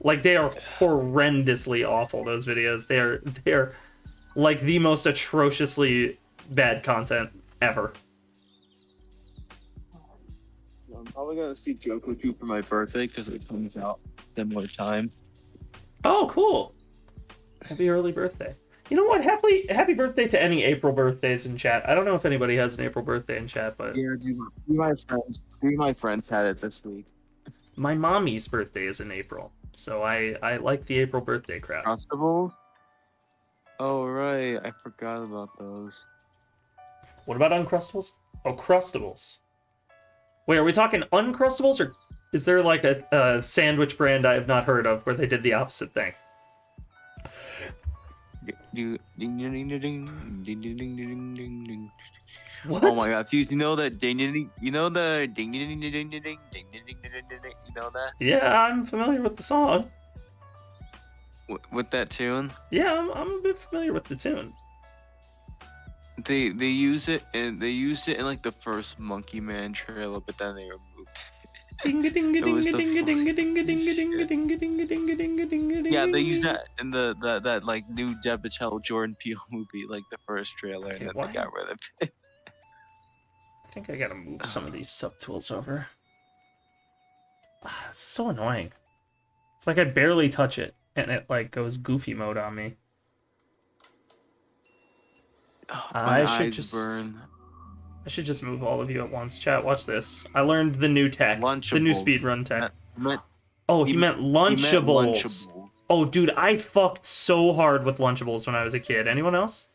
Like, they are horrendously awful, those videos. They're like the most atrociously bad content ever. I'm probably gonna see Joker 2 for my birthday because it comes out similar time. Oh, cool. Happy early birthday. You know what? Happy birthday to any April birthdays in chat. I don't know if anybody has an April birthday in chat, but Yeah, my friends had it this week. my mommy's birthday is in April. So I like the April birthday crowd. Festivals? Oh right, I forgot about those. What about Uncrustables? Oh, Crustables. Wait, are we talking Uncrustables, or is there like a sandwich brand I have not heard of where they did the opposite thing? Ding ding ding ding ding ding ding ding ding ding ding. What? Oh my god, you know that ding ding ding, you know the ding ding ding ding ding ding ding ding ding ding ding ding, you know that? Yeah, I'm familiar with the song. With that tune? Yeah, I'm a bit familiar with the tune. They use it and they used it in like the first Monkey Man trailer, but then they removed it. Dinga dinga It was dinga the dinga dinga dinga dinga funniest dinga shit. dinga dinga dinga dinga dinga dinga. Yeah, they used that in the that like new Deb Patel Jordan Peele movie, like the first trailer, Okay, and then why? they got rid of it. I think I gotta move some of these subtools over. It's so annoying. It's like I barely touch it, and it like goes goofy mode on me. My I should eyes just burn. I should just move all of you at once. Chat, watch this. I learned the new tech, the new Lunchables. speedrun tech. Meant- Oh, he meant Lunchables. Lunchables. Oh, dude, I fucked so hard with Lunchables when I was a kid. Anyone else?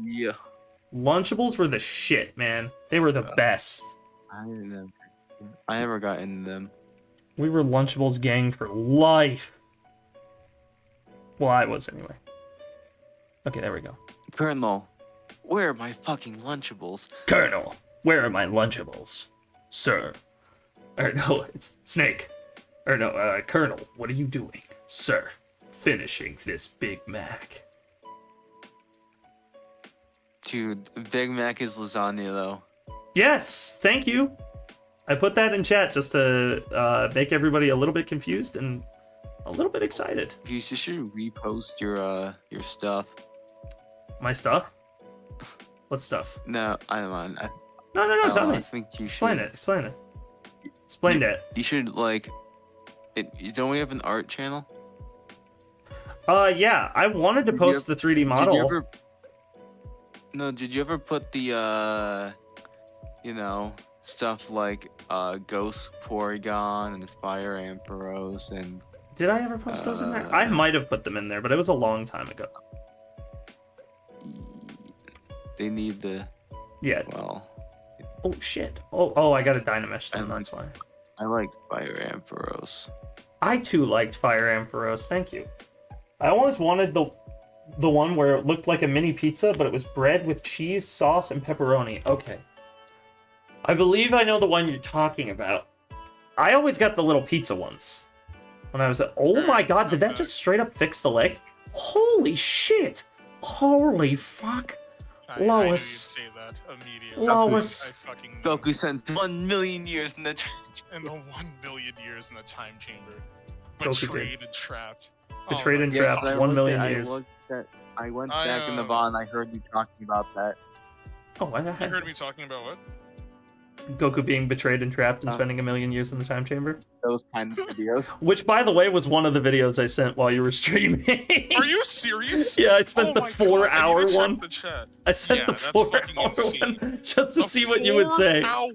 Yeah. Lunchables were the shit, man. They were the best. I never got into them. We were Lunchables gang for life. Well, I was anyway. Okay, there we go. Colonel, where are my fucking Lunchables? Colonel, where are my Lunchables? Sir. Or no, it's Snake. Or no, Colonel, what are you doing? Sir, finishing this Big Mac. Dude, Big Mac is lasagna though. Yes, thank you. I put that in chat just to make everybody a little bit confused and a little bit excited. You should repost your stuff. My stuff? What stuff? No, I don't mind. No, tell I me. think you Explain should. it, explain it. Explain it. You should like. Don't we have an art channel? Yeah, I wanted to post the 3D model. Did you ever put the stuff like Ghost Porygon and Fire Ampharos and Did I ever post those in there? I might have put them in there, but it was a long time ago. they need the Yeah. well. Oh shit. Oh, I got a Dynamesh then, that's why. I like Fire Ampharos. I too liked Fire Ampharos, thank you. I always wanted the one where it looked like a mini pizza, but it was bread with cheese, sauce, and pepperoni. Okay. I believe I know the one you're talking about. I always got the little pizza ones. When I was at... Oh my god, did that just straight up fix the leg? Holy shit! Holy fuck! I knew you'd Lois. say that immediately. Lois. I fucking knew. Goku sent 1 million years in the In the 1 billion years in the time chamber. Goku did. Betrayed and trapped. Betrayed my and God. trapped. I 1 looked million at- years. I went I, back in the VOD and I heard you talking about that. Oh, I You heard me talking about what? Goku being betrayed and trapped and Uh. spending 1 million years in the time chamber. Those kind of videos. Which, by the way, was one of the videos I sent while you were streaming. Are you serious? Yeah, I spent the my 4 God, I hour need to check one. the chat. I sent Yeah, the that's 4 fucking hour insane. one just to The see what you would say. 4 hour...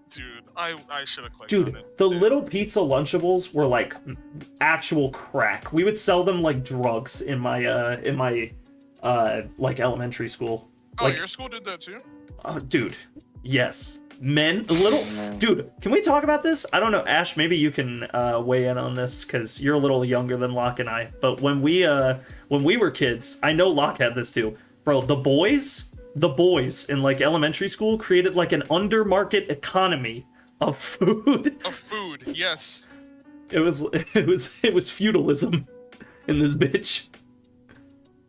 Dude, I should have clicked on Dude, it. the Dude. little pizza Lunchables were like actual crack. We would sell them like drugs in my like elementary school. Oh, Like, your school did that too? dude, yes. Men, little dude. Can we talk about this? I don't know, Ash. Maybe you can weigh in on this because you're a little younger than Locke and I. But when we were kids, I know Locke had this too, bro. The boys in like elementary school created like an undermarket economy of food. Of food, yes. It was feudalism in this bitch.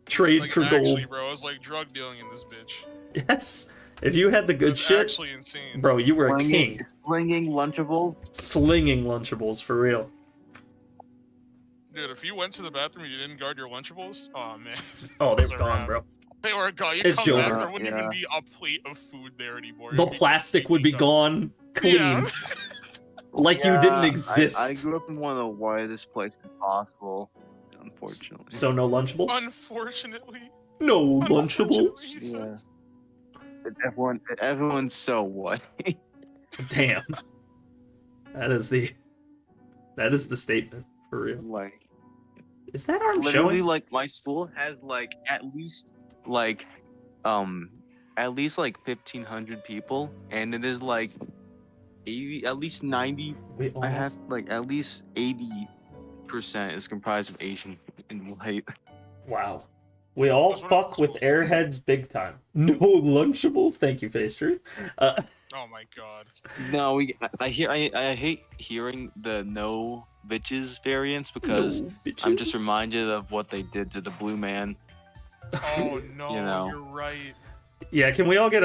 Trade Like, for actually, gold. bro, I was like drug dealing in this bitch. Yes. If you had the good It's shit, actually insane. bro, you were a king. Slinging Lunchables. Slinging Lunchables for real. Dude, if you went to the bathroom and you didn't guard your Lunchables, oh man. Oh, they Those were are gone, rad. bro. They were gone. You It's come back, Joker. there wouldn't even Yeah. be a plate of food there anymore. The It'd be plastic would be completely gone clean. Yeah. Like you didn't I exist. grew up in one of the widest places possible, unfortunately. So no Lunchables? Unfortunately. No Unfortunately, Lunchables? he says. Everyone's so what? Damn. That is the statement for real. Like, Is that arm Literally, showing? like my school has like at least like 1,500 people, and it is like 80, at least 90. We I almost... have like at least 80% is comprised of Asian and white. Wow. We all That's what I'm fuck with supposed- airheads big time. No Lunchables. Thank you, Face Truth. Oh my god. No, I hate hearing the no bitches variants because no I'm just bitches. reminded of what they did to the blue man. Oh no, You know. you're right. Yeah, can we get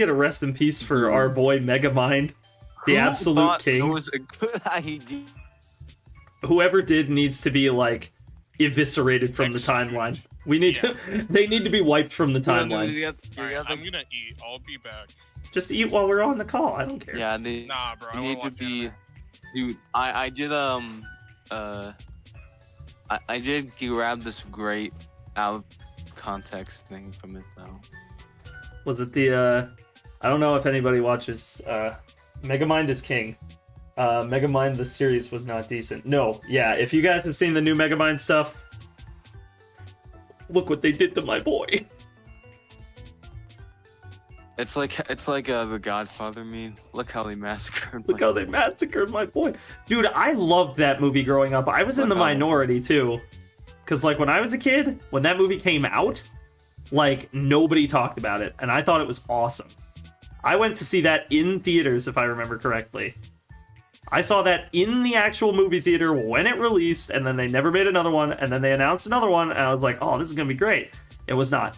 a rest in peace for our boy Megamind, the Who absolute thought king? It was a good idea. Whoever did needs to be like eviscerated from the Executed. timeline. We need to. They need to be wiped from the timeline. Alright, I'm gonna eat. I'll be back. Just eat while we're on the call. I don't care. Yeah, they Nah, bro. I need wanna to watch be. anime. Dude, I did I did grab this great out of context thing from it though. Was it the? I don't know if anybody watches. Megamind is king. Megamind the series was not decent. No, yeah. If you guys have seen the new Megamind stuff, look what they did to my boy. It's like the Godfather meme. Look how they massacred. Look how they massacred my boy. Dude, I loved that movie growing up. I was in the minority too. Cause like when I was a kid, when that movie came out, like nobody talked about it. And I thought it was awesome. I went to see that in theaters, if I remember correctly. I saw that in the actual movie theater when it released, and then they never made another one, and then they announced another one, and I was like, oh, this is gonna be great. It was not.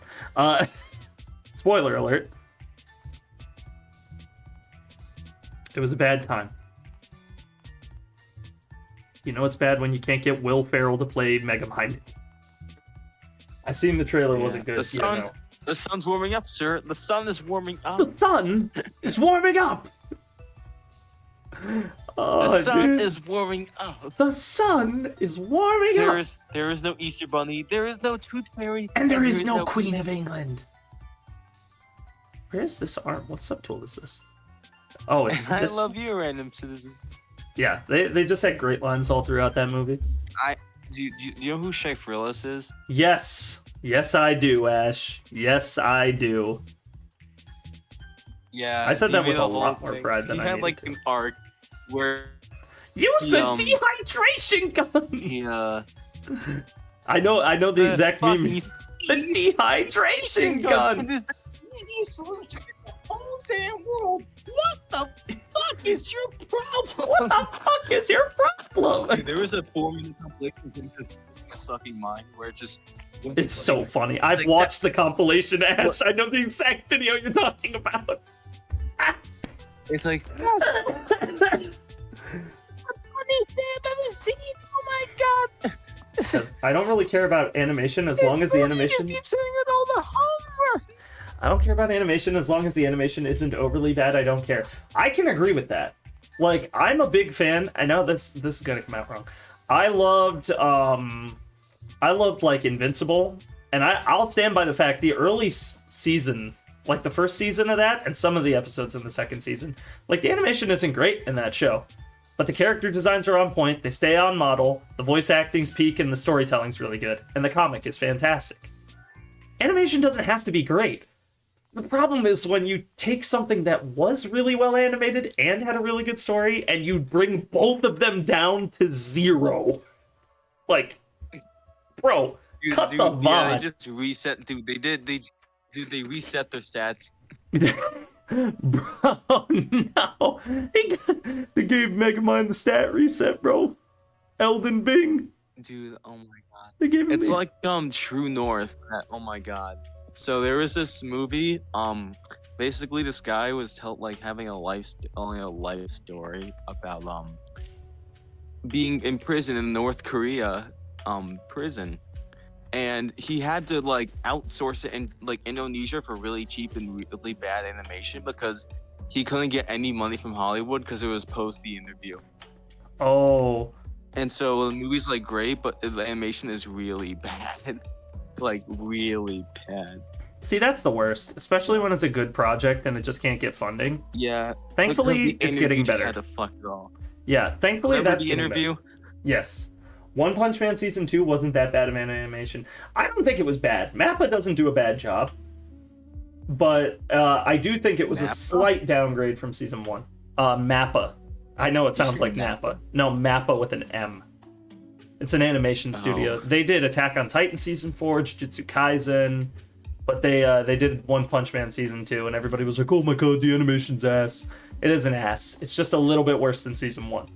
Spoiler alert. It was a bad time. You know it's bad when you can't get Will Ferrell to play Megamind. I seen the trailer, wasn't good. The sun, Yeah, no. the sun's warming up, sir. The sun is warming up. The sun is warming up. Oh, The sun dude. is warming up. The sun is warming up. There is no Easter Bunny. There is no Tooth Fairy. And there is no Queen of England. Where is this arm? What subtool is this? Oh, it's I this. love you, random citizen. Yeah, they just had great lines all throughout that movie. Do you know who Shay Frillis is? Yes. Yes, I do, Ash. Yes, I do. Yeah. I said he that made with a whole lot more thing. pride than he I had needed like to. an arc where Use the Yum. dehydration gun! he I know the exact meme. fucking The dehydration gun! It is the easiest solution in the whole damn world. What the fuck is your problem? What the fuck is your problem? Dude, there was a 4-minute compilation of him just sucking mine where it just. It's so funny. I've Like watched the compilation, Ash. I know the exact video you're talking about. It's like. Oh my god! Because I don't really care about animation as long as the animation. Keep saying it all the homework. I don't care about animation as long as the animation isn't overly bad. I don't care. I can agree with that. Like, I'm a big fan. I know this is gonna come out wrong. I loved like Invincible, and I'll stand by the fact the early season, like the first season of that, and some of the episodes in the second season, like the animation isn't great in that show, but the character designs are on point. They stay on model. The voice acting's peak, and the storytelling's really good, and the comic is fantastic. Animation doesn't have to be great. The problem is when you take something that was really well animated and had a really good story, and you bring both of them down to zero. Like, bro, cut the Yeah, VOD. they just reset. Dude, they reset their stats. Bro, no. They gave Megamind the stat reset, bro. Elden Bing. Dude, oh my god. They gave him It's the... like True North. Oh my god. So there was this movie. Basically this guy was having a life story about being in prison in North Korea prison, and he had to outsource it in Indonesia for really cheap and really bad animation because he couldn't get any money from Hollywood because it was post the interview. Oh. And so the movie's great, but the animation is really bad. Really bad. See, that's the worst, especially when it's a good project and it just can't get funding. Yeah. Thankfully, because the it's getting interview just better. had to fuck it all. Yeah, thankfully Remember that's the getting interview? better. Yes. One Punch Man season 2 wasn't that bad of an animation. I don't think it was bad. Mappa doesn't do a bad job, but I do think it was a slight downgrade from season 1. Mappa. I know it sounds like Nappa. No, Mappa with an M. It's an animation studio. They did Attack on Titan season 4, Jujutsu Kaisen, but they did One Punch Man season 2, and everybody was like, "Oh my god, the animation's ass." It is an ass. It's just a little bit worse than season 1.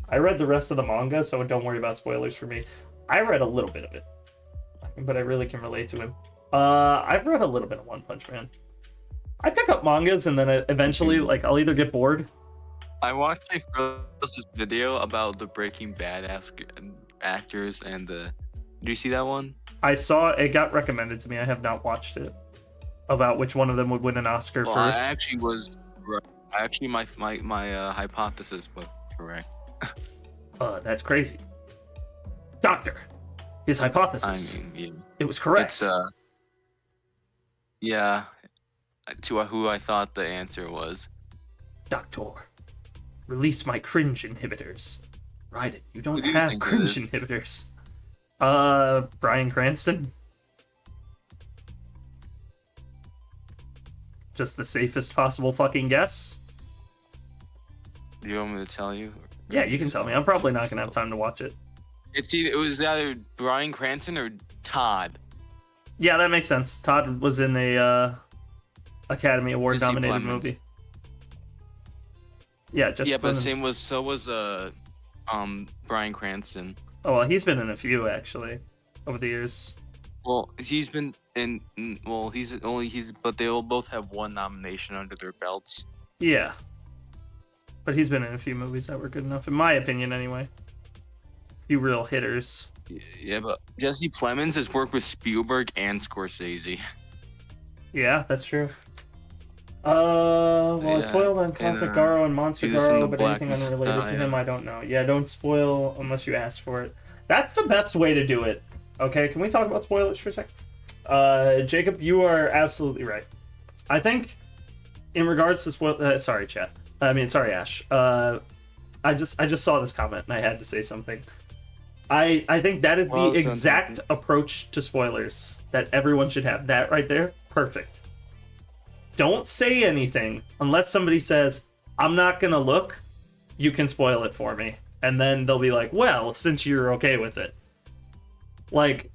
I read the rest of the manga, so don't worry about spoilers for me. I read a little bit of it, but I really can relate to him. I've read a little bit of One Punch Man. I pick up mangas, and then eventually, like, I'll either get bored. I watched this video about the Breaking Bad actors and the. Did you see that one? I saw it got recommended to me. I have not watched it. About which one of them would win an Oscar first. I actually was. Actually, my hypothesis was correct. That's crazy. Doctor, his hypothesis. I mean, yeah. It was correct. It's, yeah, to who I thought the answer was. Doctor, release my cringe inhibitors. Right, you don't Who do you have think it cringe is? inhibitors. Bryan Cranston. Just the safest possible fucking guess. Do you want me to tell you? Yeah, you can tell me. I'm probably not gonna have time to watch it. It was either Bryan Cranston or Todd. Yeah, that makes sense. Todd was in a Academy Award Jesse nominated Plemons. movie. Yeah, just Yeah, but so was Bryan Cranston. Oh well, he's been in a few actually over the years. Well, he's been in. Well, but they all both have one nomination under their belts. Yeah, but he's been in a few movies that were good enough, in my opinion, anyway. A few real hitters. Yeah, but Jesse Plemons has worked with Spielberg and Scorsese. Yeah, that's true. Well, I Yeah, spoiled on Cosmic and, Garo and Monster he was in the Garo, but Black anything unrelated to Messiah. him, I don't know. Yeah, don't spoil unless you ask for it. That's the best way to do it. Okay, can we talk about spoilers for a sec? Jacob, you are absolutely right. I think, in regards to sorry, chat. Sorry, Ash. I just saw this comment and I had to say something. I think that is the exact approach to spoilers that everyone should have. That right there, perfect. Don't say anything unless somebody says, "I'm not gonna look, you can spoil it for me." And then they'll be like, "Well, since you're okay with it." Like,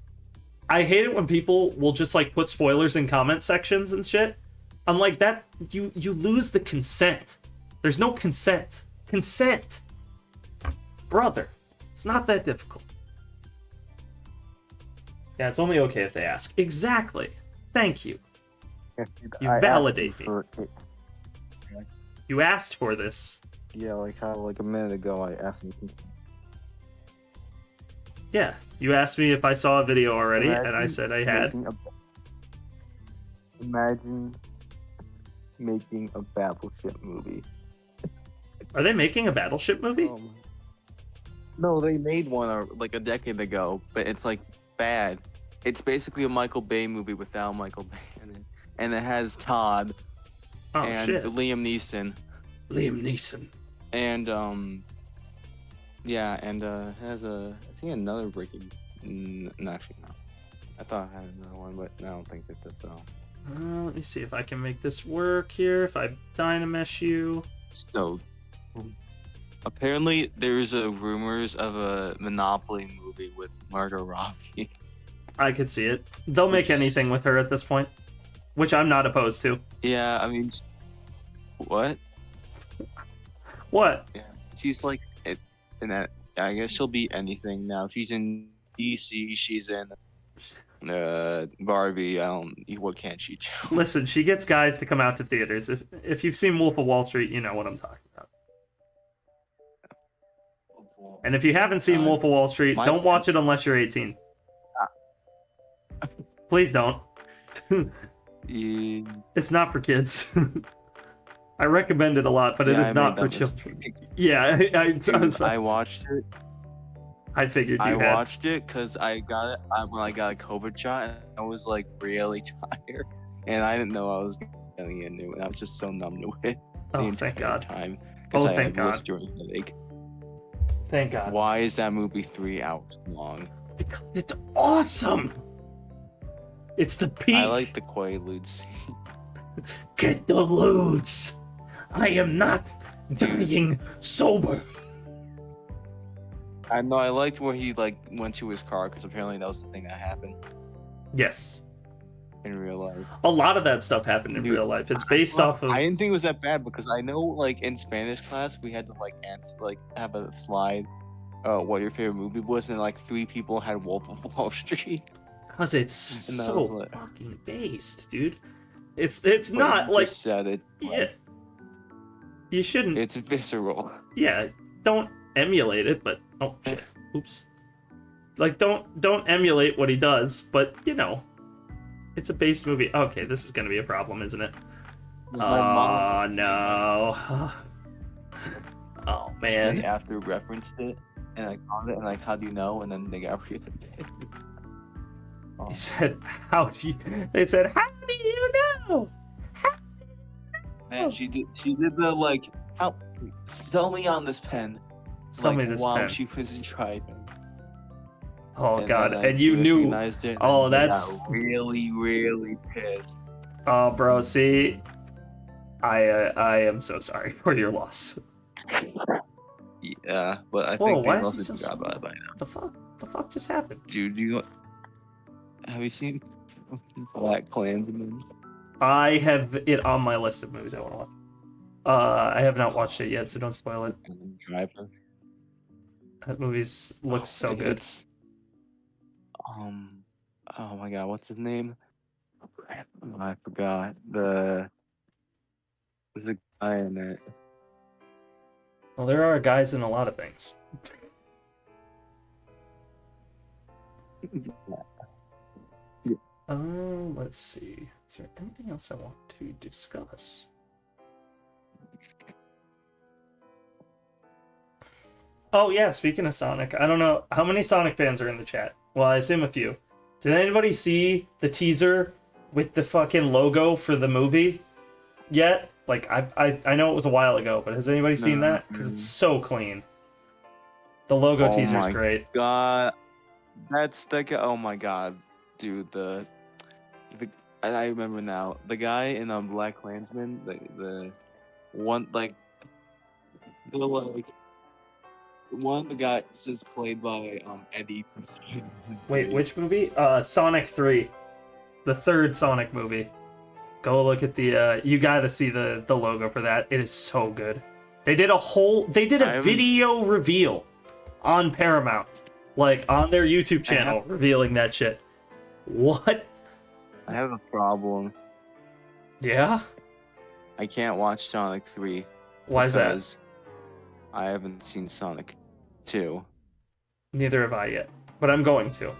I hate it when people will just like put spoilers in comment sections and shit. I'm like, that you lose the consent. There's no consent. Consent. Brother, it's not that difficult. Yeah, it's only okay if they ask. Exactly. Thank you. You validate me. You asked for this. Yeah, like a minute ago I asked you. Yeah, you asked me if I saw a video already, and I said I had. Imagine making a Battleship movie. Are they making a Battleship movie? No, they made one like a decade ago, but it's like bad. It's basically a Michael Bay movie without Michael Bay in it, and it has Todd and shit. Liam Neeson. Liam Neeson. And yeah, and has I think another breaking. No, actually no. I thought I had another one, but I don't think that that's all. Let me see if I can make this work here. If I dynamesh you. So apparently there's rumors of a Monopoly movie with Margot Robbie. I could see it. They'll make anything with her at this point, which I'm not opposed to. Yeah, I mean, what? What? Yeah, she's like, in that. I guess she'll be anything now. She's in DC. She's in Barbie. What can't she do? Listen, she gets guys to come out to theaters. If you've seen Wolf of Wall Street, you know what I'm talking about. And if you haven't seen Wolf of Wall Street, don't watch it unless you're 18. Please don't. It's not for kids. I recommend it a lot, but it is not for children. Yeah, I watched it. I figured you had. I watched it because I got it when I got a COVID shot, and I was like really tired, and I didn't know I was getting into it. I was just so numb to it. Oh, thank God. Time Oh, I thank had God. during headache. Thank God. Why is that movie 3 hours long? Because it's awesome. It's the peak. I like the Quaaludes. Get the lewds. I am not dying sober. I know. I liked where he like went to his car because apparently that was the thing that happened Yes. in real life. A lot of that stuff happened in Dude, real life. It's based off of. I didn't think it was that bad because I know like in Spanish class we had to like answer like have a slide. What your favorite movie was, and like 3 people had Wolf of Wall Street. Because it's And that so was lit. fucking based, dude. It's But not you like just said it. yeah. You shouldn't. It's visceral. Yeah, don't emulate it, but oh shit. Oops. Like don't emulate what he does, but you know, it's a based movie. Okay, this is gonna be a problem, isn't it? My mom No. Oh man. after referenced it, and I caught it, and like, how do you know? And then they got really pissed. He said, "How do you?" They said, "How do you know?" Man, she did the like, how? Sell me on this pen. Sell me like, this while pen. she was driving. Oh god, then, like, and you she knew. recognized it, Oh, and they that's- got really pissed. Oh, bro, see, I am so sorry for your loss. Yeah, but I Whoa, think they why is he mostly so forgot about it by now. The fuck? The fuck just happened? Dude, have you seen Black Klansman? I have it on my list of movies I want to watch. I have not watched it yet, so don't spoil it. Driver. That movie looks so good. Oh my god, what's his name? I forgot. There's a guy in it. Well, there are guys in a lot of things. Let's see. Is there anything else I want to discuss? Oh yeah, speaking of Sonic, I don't know how many Sonic fans are in the chat. Well, I assume a few. Did anybody see the teaser with the fucking logo for the movie yet? Like, I know it was a while ago, but has anybody seen that? Because it's so clean. The logo teaser's my great. God, that's the guy. Oh my god, dude, I remember now. The guy in Black Klansman, the one like the like one of the guys is played by Eddie from Spider-Man. Wait, which movie? Sonic 3. The third Sonic movie. Go look at the you gotta see the logo for that. It is so good. They did a video reveal on Paramount. Like on their YouTube channel revealing that shit. What? I have a problem. Yeah? I can't watch Sonic 3. Why is that? because I haven't seen Sonic 2. Neither have I yet. But I'm going to.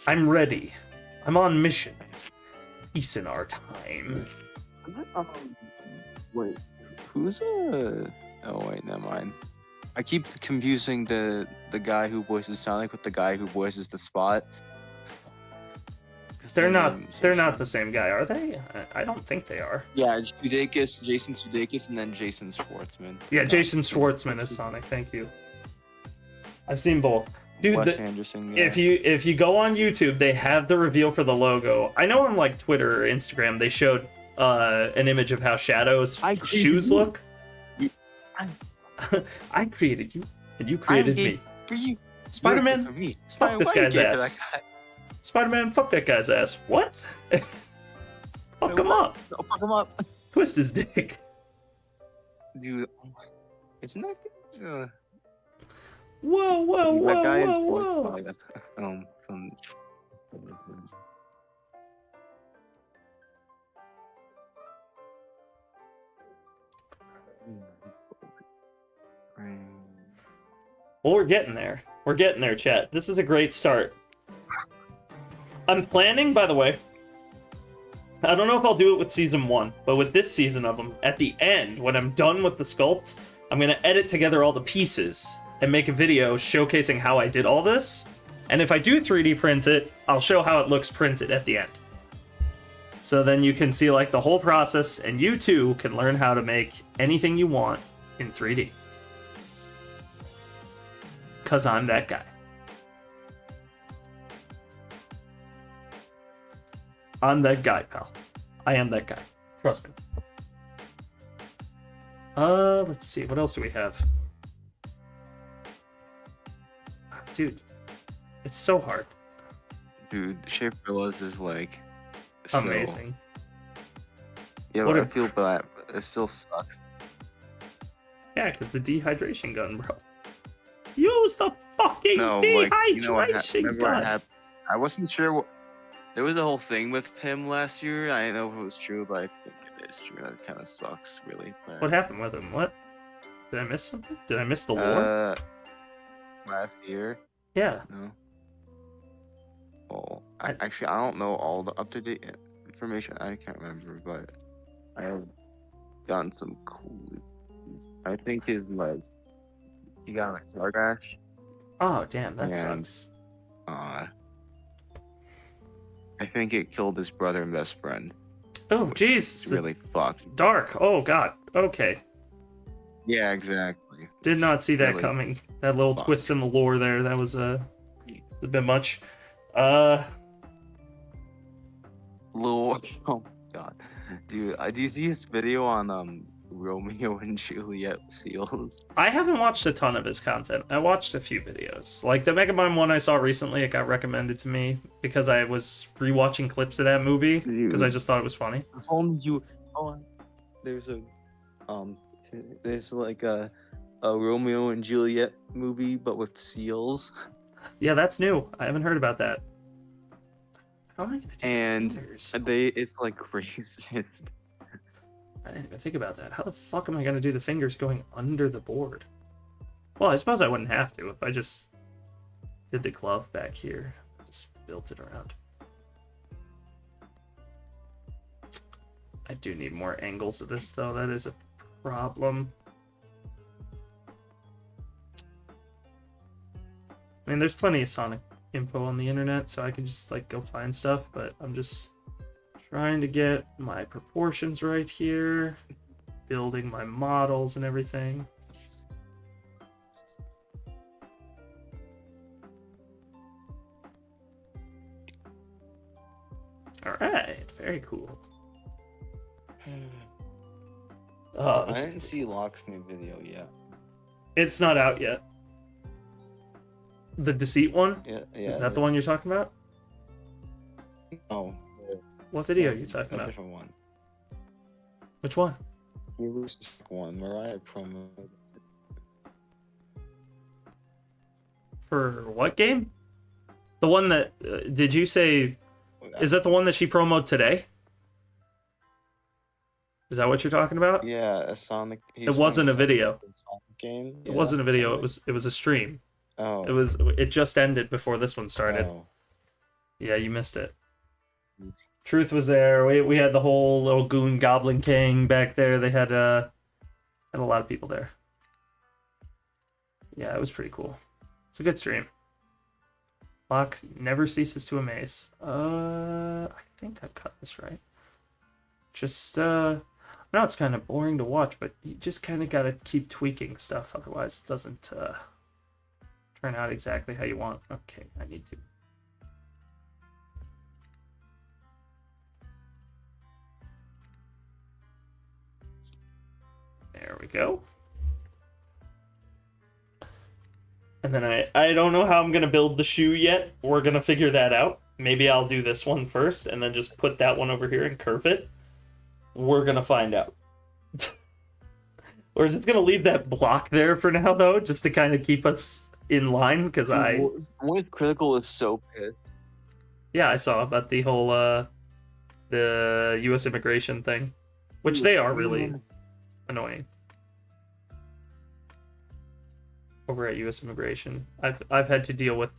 I'm ready. I'm on mission. Peace in our time. Wait, who's Oh wait, never mind. I keep confusing the guy who voices Sonic with the guy who voices the Spot. 'Cause They're their not names are they're not so- the same guy, are they? I don't think they are. Yeah, it's Jason Sudeikis, and then Jason Schwartzman. Yeah, No, Jason it's- Schwartzman is Sonic. Thank you. I've seen both. Dude, Wes the- Anderson. if you go on YouTube, they have the reveal for the logo. I know on like Twitter or Instagram they showed an image of how Shadow's I created shoes you. look. You- I created you, and you created me. for you, Spider-Man, for me. fuck this Why you guy's gave for ass. that guy? Spider-Man, fuck that guy's ass. What? Fuck him up. No, fuck him up, Twist his dick. dude. Isn't that Whoa, whoa, that whoa, guy is whoa, voiced whoa. by some. Well, we're getting there. We're getting there, chat. This is a great start. I'm planning, by the way, I don't know if I'll do it with season 1, but with this season of them, at the end, when I'm done with the sculpt, I'm going to edit together all the pieces and make a video showcasing how I did all this. And if I do 3D print it, I'll show how it looks printed at the end. So then you can see like the whole process, and you too can learn how to make anything you want in 3D. Because I'm that guy. I'm that guy, pal. I am that guy. Trust me. Let's see. What else do we have? Dude, it's so hard. Dude, Shape Villas is like so... Amazing. Yeah, What but a- I feel bad. But it still sucks. Yeah, because the dehydration gun, bro. Use the fucking No, dehydration like you know what? Remember what gun. happened? I wasn't sure what. There was a whole thing with him last year. I didn't know if it was true, but I think it is true. That kind of sucks, really. But, What happened with him? What? Did I miss something? Did I miss the lore? Last year? Yeah. No. Well, actually, I don't know all the up-to-date information. I can't remember, but I have gotten some cool. I think his like he got like car crash. Oh, damn, that And- sucks. I think it killed his brother and best friend. Oh, Which jeez. is really fucked. Dark. Oh, God. Okay. Yeah, exactly. Did not see that Really coming. That little fucked. twist in the lore there. That was a bit much. Lord, oh god, dude, do you see his video on Romeo and Juliet seals? I haven't watched a ton of his content. I watched a few videos. Like the Megamind one I saw recently, it got recommended to me because I was rewatching clips of that movie because I just thought it was funny. If only you, there's like a Romeo and Juliet movie but with seals, Yeah, that's new. I haven't heard about that. How am I gonna do and fingers? it's like racist. I didn't even think about that. How the fuck am I gonna do the fingers going under the board? Well, I suppose I wouldn't have to if I just did the glove back here. Just built it around. I do need more angles of this though. That is a problem. I mean, there's plenty of Sonic info on the internet, so I can just like go find stuff, but I'm just trying to get my proportions right here, building my models and everything. All right, very cool. Oh, I didn't see Locke's new video yet. it's not out yet. The Deceit one? Yeah, Is that the one you're talking about? Oh, What video are you talking a about? different one. Which one? You lose this one. Mariah promo. For what game? The one that did you say? Is that the one that she promoted today? Is that what you're talking about? Yeah, a Sonic. It wasn't a video. Sonic game. It wasn't a video. It was a stream. Oh. It just ended before this one started. Oh. Yeah, you missed it. Truth was there. We had the whole little goon Goblin King back there. They had a lot of people there. Yeah, it was pretty cool. It's a good stream. Locke never ceases to amaze. I think I cut this right. Just now it's kind of boring to watch, but you just kind of gotta keep tweaking stuff, otherwise it doesn't turn out exactly how you want. Okay, I need to. There we go. And then I don't know how I'm going to build the shoe yet. We're going to figure that out. Maybe I'll do this one first and then just put that one over here and curve it. We're going to find out. We're just going to leave that block there for now, though, just to kind of keep us in line, because Voice Critical is so pissed. Yeah, I saw about the whole, the U.S. immigration thing, which they are really annoying. Over at U.S. immigration, I've had to deal with,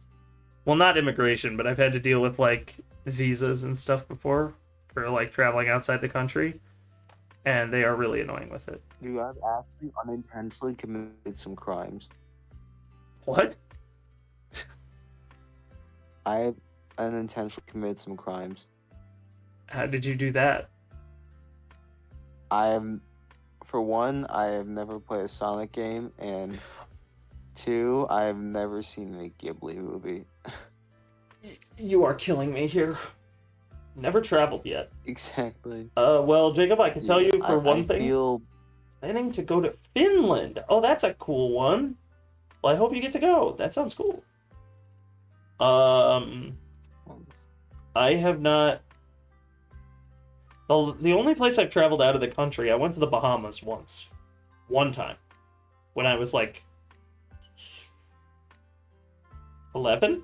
well, not immigration, but I've had to deal with like visas and stuff before for like traveling outside the country, and they are really annoying with it. Dude, I've actually unintentionally committed some crimes. What? I have unintentionally committed some crimes. How did you do that? For one, I have never played a Sonic game, and 2. I've never seen a Ghibli movie. You are killing me here. Never traveled yet. Exactly. Well, Jacob, I can tell you for one I thing. feel Planning to go to Finland. Oh, that's a cool one. Well, I hope you get to go. That sounds cool. I have not. The only place I've traveled out of the country, I went to the Bahamas once. One time. When I was like 11?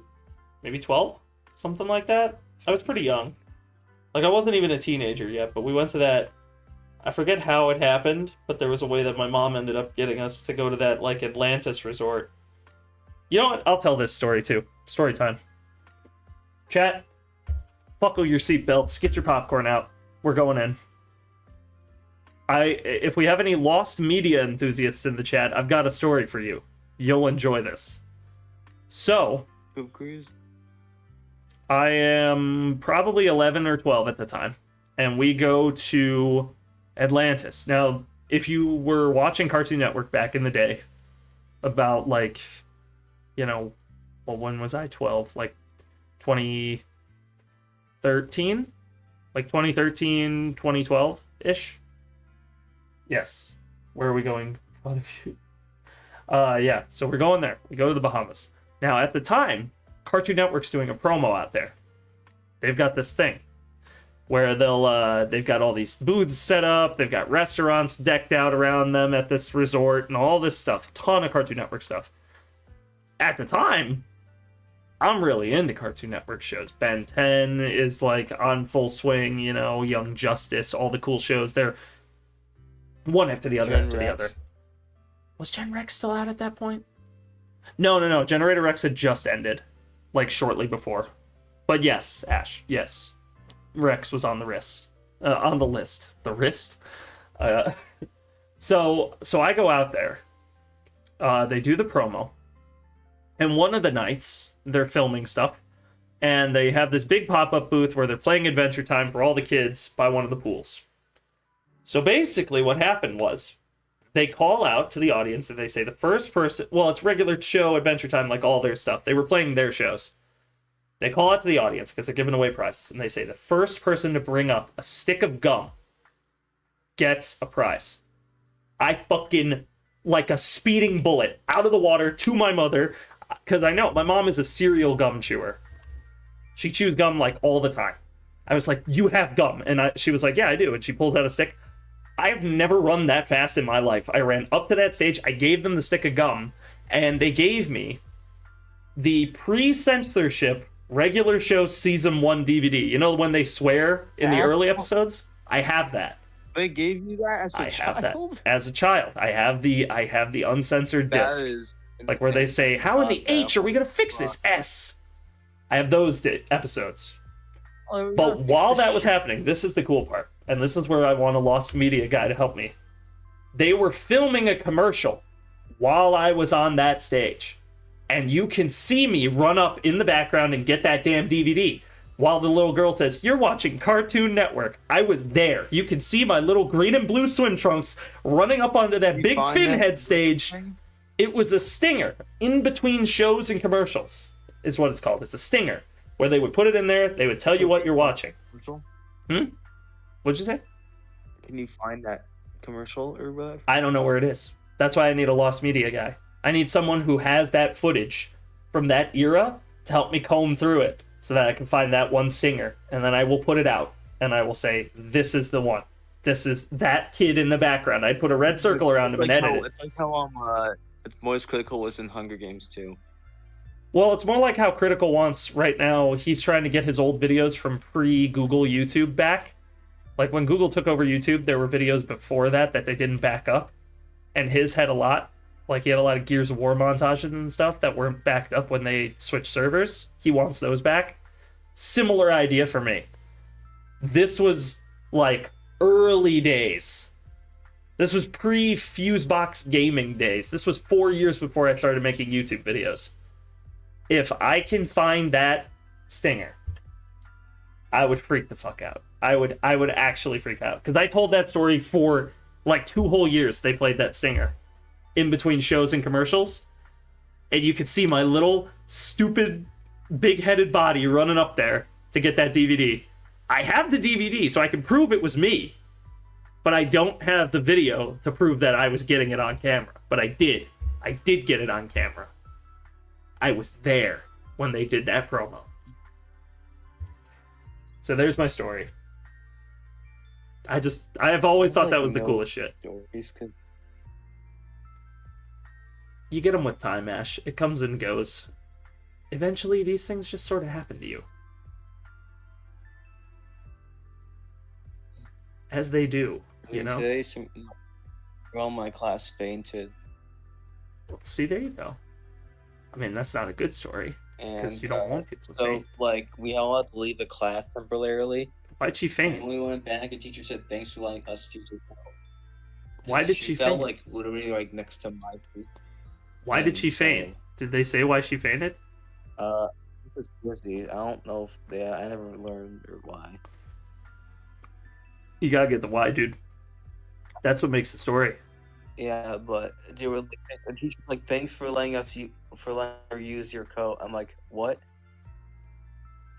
Maybe 12? Something like that. I was pretty young. Like, I wasn't even a teenager yet, but we went to that. I forget how it happened, but there was a way that my mom ended up getting us to go to that, like, Atlantis resort. You know what? I'll tell this story, too. Story time. Chat, buckle your seatbelts, get your popcorn out. We're going in. If we have any lost media enthusiasts in the chat, I've got a story for you. You'll enjoy this. So, Poop Cruise. I am probably 11 or 12 at the time, and we go to Atlantis. Now, if you were watching Cartoon Network back in the day, about like, you know, well, when was I 12? Like 2013? Like 2013, 2012-ish? Yes. Where are we going? Yeah, so we're going there. We go to the Bahamas. Now, at the time, Cartoon Network's doing a promo out there. They've got this thing where they've got all these booths set up, they've got restaurants decked out around them at this resort, and all this stuff. A ton of Cartoon Network stuff. At the time, I'm really into Cartoon Network shows. Ben 10 is like on full swing, you know, Young Justice, all the cool shows. They're one after the other after the other. Was Gen Rex still out at that point? No. Generator Rex had just ended, like shortly before. But yes, Ash, yes. Rex was on the wrist. On the list. The wrist? So I go out there. They do the promo. And one of the nights, they're filming stuff. And they have this big pop-up booth where they're playing Adventure Time for all the kids by one of the pools. So basically what happened was, they call out to the audience and they say the first person... Well, it's regular show Adventure Time, like all their stuff. They were playing their shows. They call out to the audience because they're giving away prizes. And they say the first person to bring up a stick of gum gets a prize. I fucking, like a speeding bullet, out of the water to my mother. Because I know, my mom is a serial gum chewer. She chews gum, like, all the time. I was like, you have gum. And she was like, yeah, I do. And she pulls out a stick. I've never run that fast in my life. I ran up to that stage, I gave them the stick of gum, and they gave me the pre-censorship regular show season 1 DVD. You know when they swear in the early episodes? I have that. They gave you that as a child? I have that as a child. I have the uncensored disc. That is like where they say, how in the H are we gonna fix this S? I have those episodes. But while that was happening, this is the cool part, and this is where I want a lost media guy to help me. They were filming a commercial while I was on that stage, and you can see me run up in the background and get that damn DVD while the little girl says, you're watching Cartoon Network. I was there. You can see my little green and blue swim trunks running up onto that big fin head stage. It was a stinger in between shows and commercials, is what it's called. It's a stinger. Where they would put it in there, they would tell you what you're watching. What'd you say? Can you find that commercial or whatever? I don't know where it is. That's why I need a lost media guy. I need someone who has that footage from that era to help me comb through it so that I can find that one stinger. And then I will put it out and I will say, this is the one. This is that kid in the background. I'd put a red circle around him and edit it. It's like how it's Moist Critical was in Hunger Games too. Well, it's more like how Critical wants right now. He's trying to get his old videos from pre-Google YouTube back. Like when Google took over YouTube, there were videos before that they didn't back up. And his had a lot. Like he had a lot of Gears of War montages and stuff that weren't backed up when they switched servers. He wants those back. Similar idea for me. This was like early days. This was pre-Fusebox gaming days. This was 4 years before I started making YouTube videos. If I can find that stinger, I would freak the fuck out. I would actually freak out. Because I told that story for like 2 whole years. They played that stinger in between shows and commercials. and you could see my little stupid big-headed body running up there to get that DVD. I have the DVD, so I can prove it was me, but I don't have the video to prove that I was getting it on camera. But I did. I did get it on camera. I was there when they did that promo. So there's my story. I've always thought that was the coolest shit. Stories, 'cause You get them with time, Ash. It comes and goes. Eventually, these things just sort of happen to you. As they do, you know? Today, some girl in my class fainted. See, there you go. I mean, that's not a good story, because And you don't want people to so, faint. like, we all had to leave the class temporarily. Why'd she And faint? when we went back, the teacher said, "Thanks for letting us use your phone." Why did she fell faint? like literally like next to my poop. Why did and she so- faint? Did they say why she fainted? It was busy. I don't know if I never learned or why. You gotta get the why, dude. That's what makes the story. Yeah, but they were like, the teacher was like, "Thanks for letting us letting her use your coat." I'm like, "What?"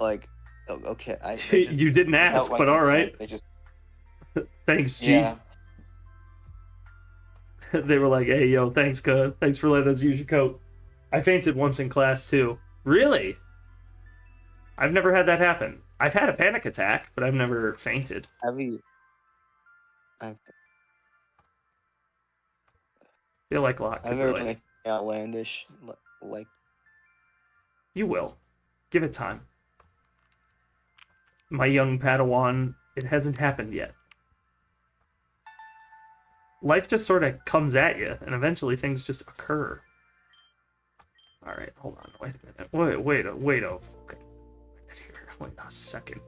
Like, okay, I just, You didn't without ask, my but all consent, right. They just Thanks, G. yeah. They were like, "Hey, yo, thanks, cuz. Thanks for letting us use your coat." I fainted once in class too. Really? I've never had that happen. I've had a panic attack, but I've never fainted. Have you? I feel like a lot I've could never relate. been anything outlandish like. You will. Give it time. My young Padawan, it hasn't happened yet. Life just sort of comes at you, and eventually things just occur. All right, hold on. Wait a minute. Wait a fucking minute here. Wait a second.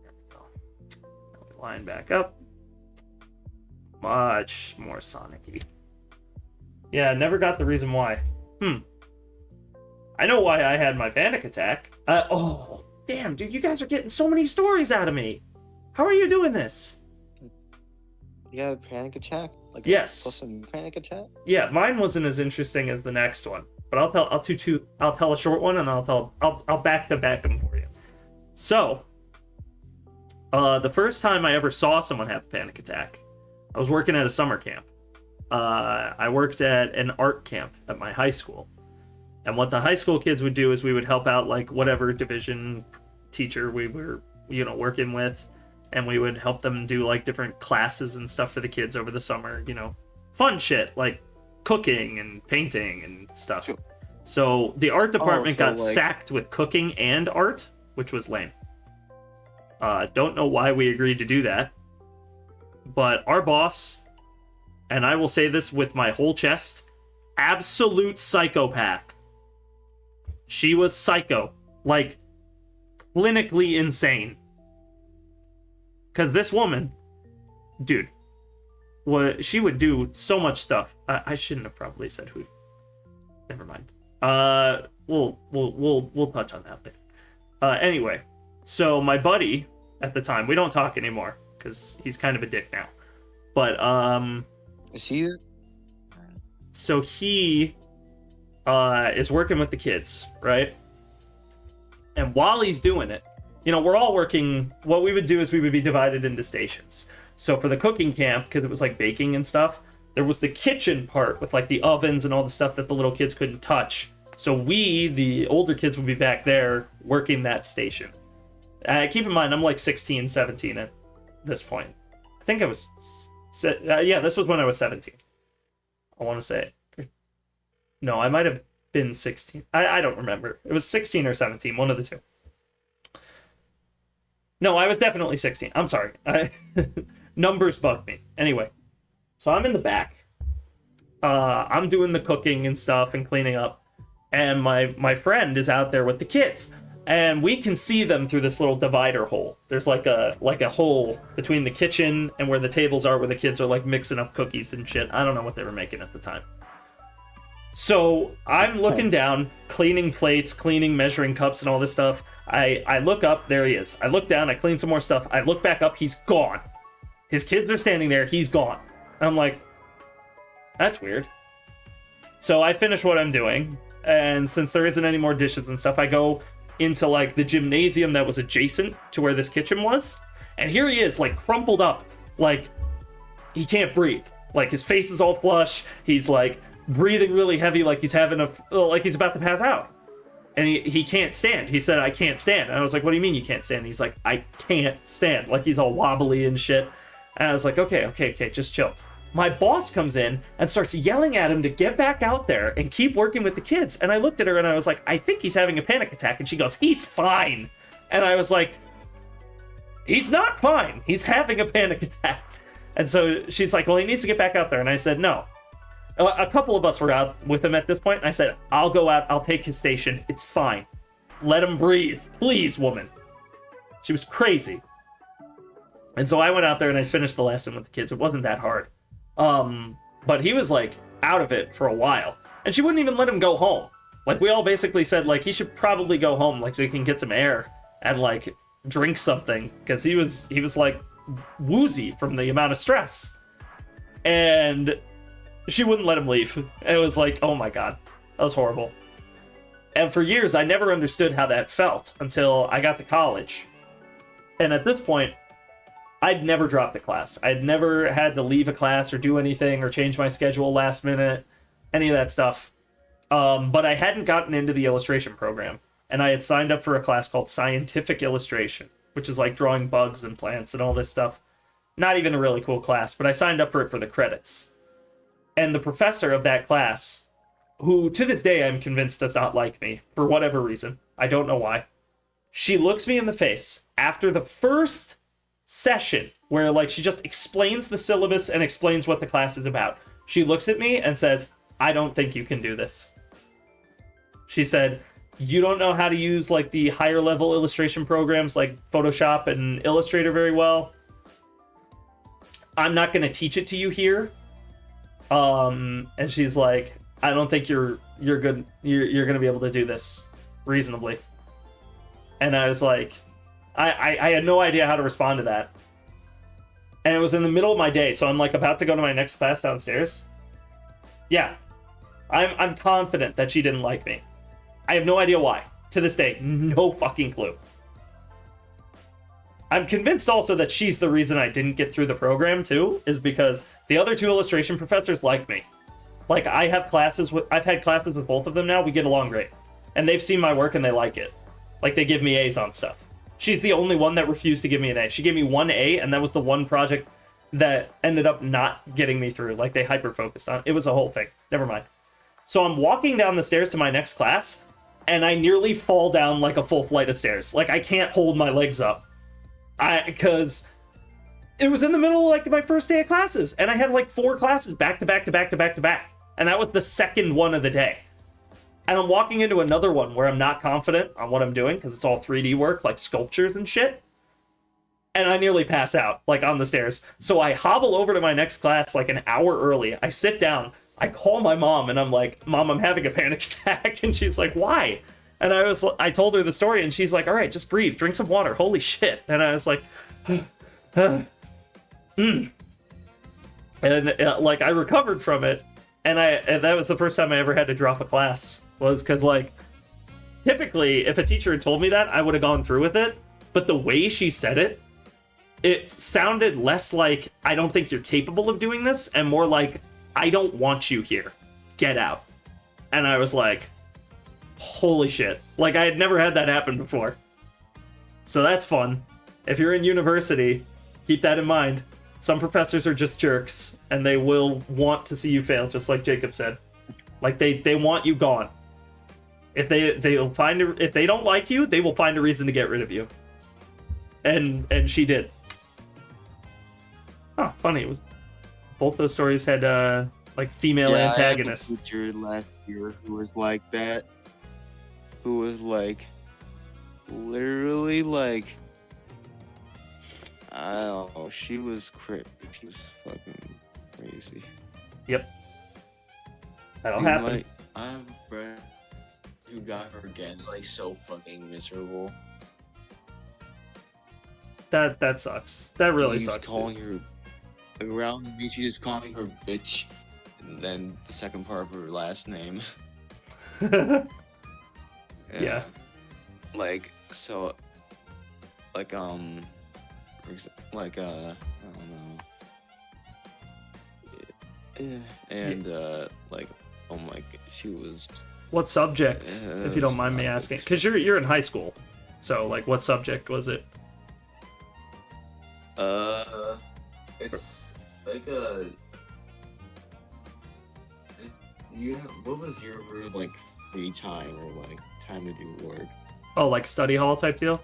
There we go. Now we line back up. Much more Sonic-y. Yeah, never got the reason why. I know why I had my panic attack. Oh, damn, dude, you guys are getting so many stories out of me. How are you doing this? You got a panic attack? Like Yes. Plus a panic attack? Yeah, mine wasn't as interesting as the next one, but I'll tell a short one, and I'll back to back them for you. So, the first time I ever saw someone have a panic attack, I was working at a summer camp. I worked at an art camp at my high school, and what the high school kids would do is we would help out like whatever division teacher we were, working with. And we would help them do like different classes and stuff for the kids over the summer, fun shit like cooking and painting and stuff. Sure. So the art department so, got like- sacked with cooking and art, which was lame. Don't know why we agreed to do that. But our boss, and I will say this with my whole chest, absolute psychopath. She was psycho, like clinically insane. Because this woman, dude, she would do so much stuff. I shouldn't have probably said who. Never mind. We'll touch on that later. Anyway, so my buddy at the time, we don't talk anymore because he's kind of a dick now. But Is he? so he is working with the kids, right? And while he's doing it, we're all working. What we would do is we would be divided into stations. So for the cooking camp, because it was like baking and stuff, there was the kitchen part with like the ovens and all the stuff that the little kids couldn't touch. So we, the older kids, would be back there working that station. Keep in mind, I'm like 16, 17 at this point. I think I was... this was when I was 17. I want to say. No, I might have been 16. I don't remember. It was 16 or 17, one of the two. No, I was definitely 16. I'm sorry. Numbers bug me. Anyway, so I'm in the back. I'm doing the cooking and stuff and cleaning up. And my friend is out there with the kids. And we can see them through this little divider hole. There's like a hole between the kitchen and where the tables are, where the kids are like mixing up cookies and shit. I don't know what they were making at the time. So I'm looking down, cleaning plates, measuring cups and all this stuff. I look up, there he is. I look down, I clean some more stuff. I look back up, he's gone. His kids are standing there, he's gone. And I'm like, that's weird. So I finish what I'm doing, and since there isn't any more dishes and stuff, I go into like the gymnasium that was adjacent to where this kitchen was, and here he is, like crumpled up, like he can't breathe, like his face is all flush, he's like breathing really heavy, like he's having like he's about to pass out, and he can't stand. He said, I can't stand. And I was like, what do you mean you can't stand? He's like, I can't stand, like he's all wobbly and shit. And I was like, okay, just chill. My boss comes in and starts yelling at him to get back out there and keep working with the kids. And I looked at her and I was like, I think he's having a panic attack. And she goes, he's fine. And I was like, he's not fine. He's having a panic attack. And so she's like, well, he needs to get back out there. And I said, no. A couple of us were out with him at this point. And I said, I'll go out. I'll take his station. It's fine. Let him breathe. Please, woman. She was crazy. And so I went out there and I finished the lesson with the kids. It wasn't that hard. But he was like out of it for a while, and she wouldn't even let him go home. Like we all basically said like he should probably go home, like so he can get some air and like drink something, because he was like woozy from the amount of stress, and she wouldn't let him leave. And it was like, oh my god, that was horrible. And for years I never understood how that felt until I got to college, and at this point I'd never dropped a class. I'd never had to leave a class or do anything or change my schedule last minute, any of that stuff. But I hadn't gotten into the illustration program, and I had signed up for a class called Scientific Illustration, which is like drawing bugs and plants and all this stuff. Not even a really cool class, but I signed up for it for the credits. And the professor of that class, who to this day I'm convinced does not like me, for whatever reason, I don't know why, she looks me in the face after the first session where like she just explains the syllabus and explains what the class is about. She looks at me and says, I don't think you can do this. She said, you don't know how to use like the higher level illustration programs like Photoshop and Illustrator very well. I'm not going to teach it to you here. And she's like, I don't think you're good. You're going to be able to do this reasonably. And I was like, I had no idea how to respond to that. And it was in the middle of my day, so I'm like about to go to my next class downstairs. Yeah. I'm confident that she didn't like me. I have no idea why. To this day, no fucking clue. I'm convinced also that she's the reason I didn't get through the program too, is because the other two illustration professors like me. Like I've had classes with both of them now. We get along great. And they've seen my work and they like it. Like they give me A's on stuff. She's the only one that refused to give me an A. She gave me one A, and that was the one project that ended up not getting me through. Like, they hyper-focused on it. It was a whole thing. Never mind. So I'm walking down the stairs to my next class, and I nearly fall down like a full flight of stairs. Like, I can't hold my legs up. Because it was in the middle of, like, my first day of classes, and I had, like, 4 classes back to back to back to back to back. And that was the second one of the day. And I'm walking into another one where I'm not confident on what I'm doing because it's all 3D work, like sculptures and shit. And I nearly pass out, like on the stairs. So I hobble over to my next class like an hour early. I sit down, I call my mom, and I'm like, Mom, I'm having a panic attack. And she's like, why? And I told her the story, and she's like, all right, just breathe, drink some water. Holy shit. And I was like, And like I recovered from it. And that was the first time I ever had to drop a class, was because, like, typically, if a teacher had told me that, I would have gone through with it. But the way she said it, it sounded less like, I don't think you're capable of doing this, and more like, I don't want you here. Get out. And I was like, holy shit. Like, I had never had that happen before. So that's fun. If you're in university, keep that in mind. Some professors are just jerks, and they will want to see you fail, just like Jacob said. Like, they want you gone. If they don't like you, they will find a reason to get rid of you. And she did. Oh, funny. It was, both those stories had like female antagonists. I had a teacher last year who was like that. Who was like, literally like, I don't know. She was She was fucking crazy. Yep. That'll happen. I have a friend who got her again. Like, so fucking miserable. That sucks. That really He's sucks. calling her around the beach. He's just calling her bitch then the second part of her last name. Yeah. Like so, like I don't know. Yeah, and like, oh my, she was. What subject, if you don't mind me asking? Because you're in high school, so like, what subject was it? It's like a. What was your like free time or like time to do work? Oh, like study hall type deal?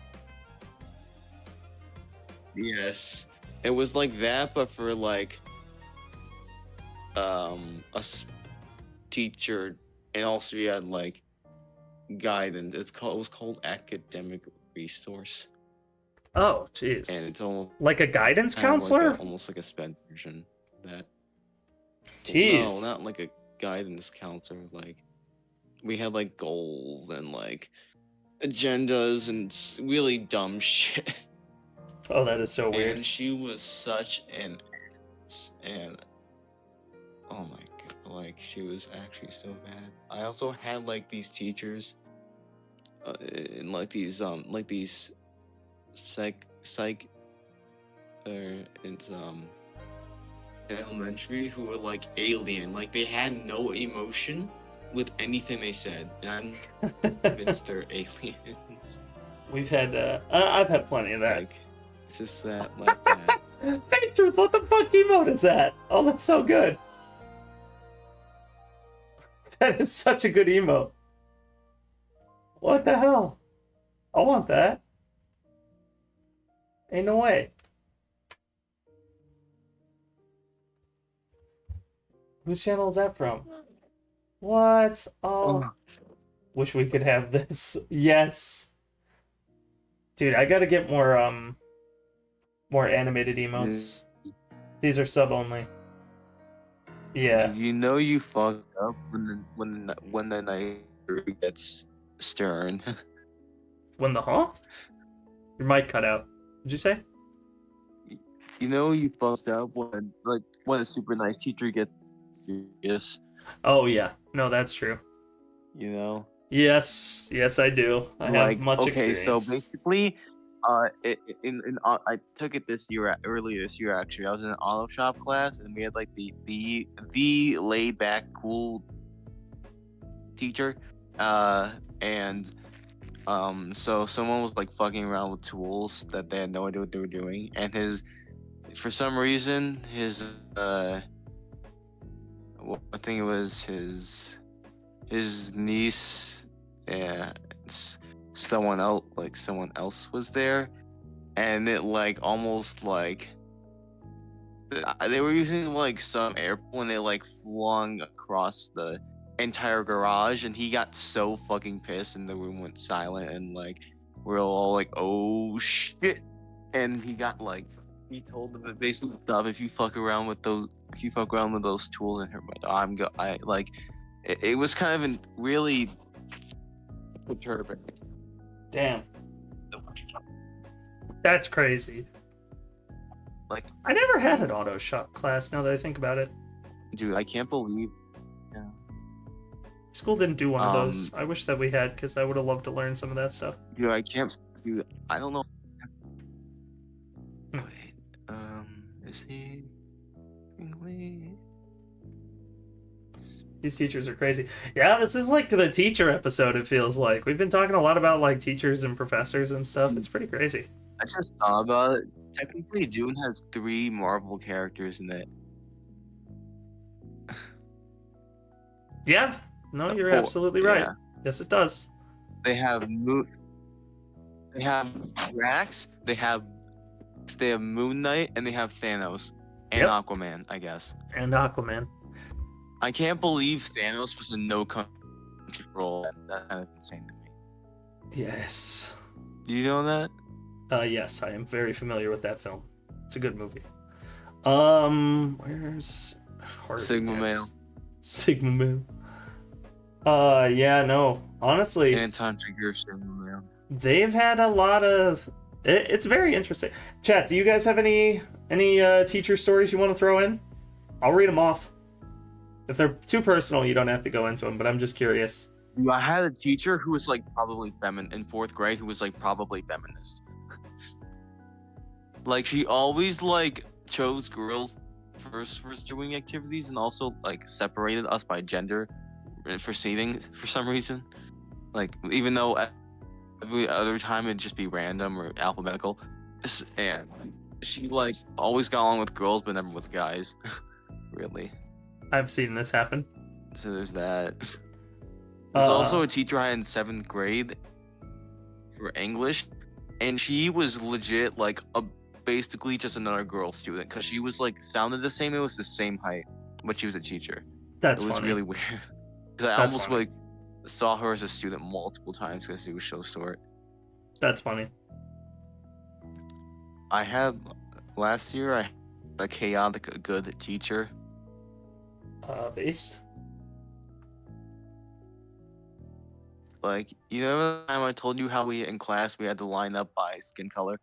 Yes, it was like that, but for like teacher, and also you had like guidance. It was called academic resource, Oh, and jeez. it's almost Like a guidance kind of counselor? like almost like a sped version of that. Jeez. No, not like a guidance counselor. Like we had like goals and like agendas and really dumb shit. Oh, that is so weird. And she was such an ass, and oh my god, like she was actually so bad. I also had like these teachers, in like these psych in elementary who were like alien, like they had no emotion with anything they said, and I'm convinced they're aliens. We've had, I've had plenty of that. Like, it's just that, like that. Hey, Truth, what the fuck emote is that? Oh, that's so good. That is such a good emote. What the hell? I want that. Ain't no way. Whose channel is that from? What? Oh. Wish we could have this. Yes. Dude, I gotta get more animated emotes. These are sub only. Yeah. You know you fucked up when the night gets stern. When the huh? Your mic cut out. What'd you say? You know you fucked up when a super nice teacher gets serious. Oh yeah. No, that's true. You know. Yes, yes, I do. I have much experience. So basically, I took it this year, early this year actually. I was in an auto shop class, and we had like the laid back, cool teacher, and so someone was like fucking around with tools that they had no idea what they were doing, and for some reason his I think it was his niece. Yeah, someone else was there, and it like almost like they were using like some air when they like flung across the entire garage, and he got so fucking pissed, and the room went silent, and like we're all like, oh shit, and he told them that basically stuff, if you fuck around with those tools in here, it was kind of really perturbing. Damn. That's crazy. Like, I never had an auto shop class now that I think about it. dude, I can't believe. Yeah. School didn't do one of those. I wish that we had, because I would have loved to learn some of that stuff. Dude, I can't. Dude, I don't know. Hmm. Wait, is he English? These teachers are crazy. Yeah, this is like the teacher episode, it feels like. We've been talking a lot about like teachers and professors and stuff. It's pretty crazy. I just thought about it. Technically, Dune has 3 Marvel characters in it. Yeah. No, you're absolutely right. Yeah. Yes, it does. They have They have Drax. They have Moon Knight, and they have Thanos and Yep. Aquaman, I guess. And Aquaman. I can't believe Thanos was in no control. That's kind of insane to me. Yes. Do you know that? Yes, I am very familiar with that film. It's a good movie. Where's Heart Sigma Attack? Male. Sigma Male. Yeah, no. Honestly, Anton Chigurh, Sigma Male. they've had a lot of. It's very interesting. Chat, do you guys have any teacher stories you want to throw in? I'll read them off. If they're too personal, you don't have to go into them, but I'm just curious. I had a teacher who was like probably feminine in 4th grade who was like probably feminist. Like she always like chose girls first for doing activities and also like separated us by gender for seating for some reason. Like even though every other time it'd just be random or alphabetical, and she like always got along with girls but never with guys. Really. I've seen this happen. So there's that. There's also a teacher I had in 7th grade for English, and she was legit like basically just another girl student because she was like sounded the same. It was the same height, but she was a teacher. That's It was funny. really weird. 'Cause I That's almost funny. like saw her as a student multiple times because she was so short. That's funny. I had last year I had a chaotic good teacher. Based. Like, you know the time I told you how we in class we had to line up by skin color?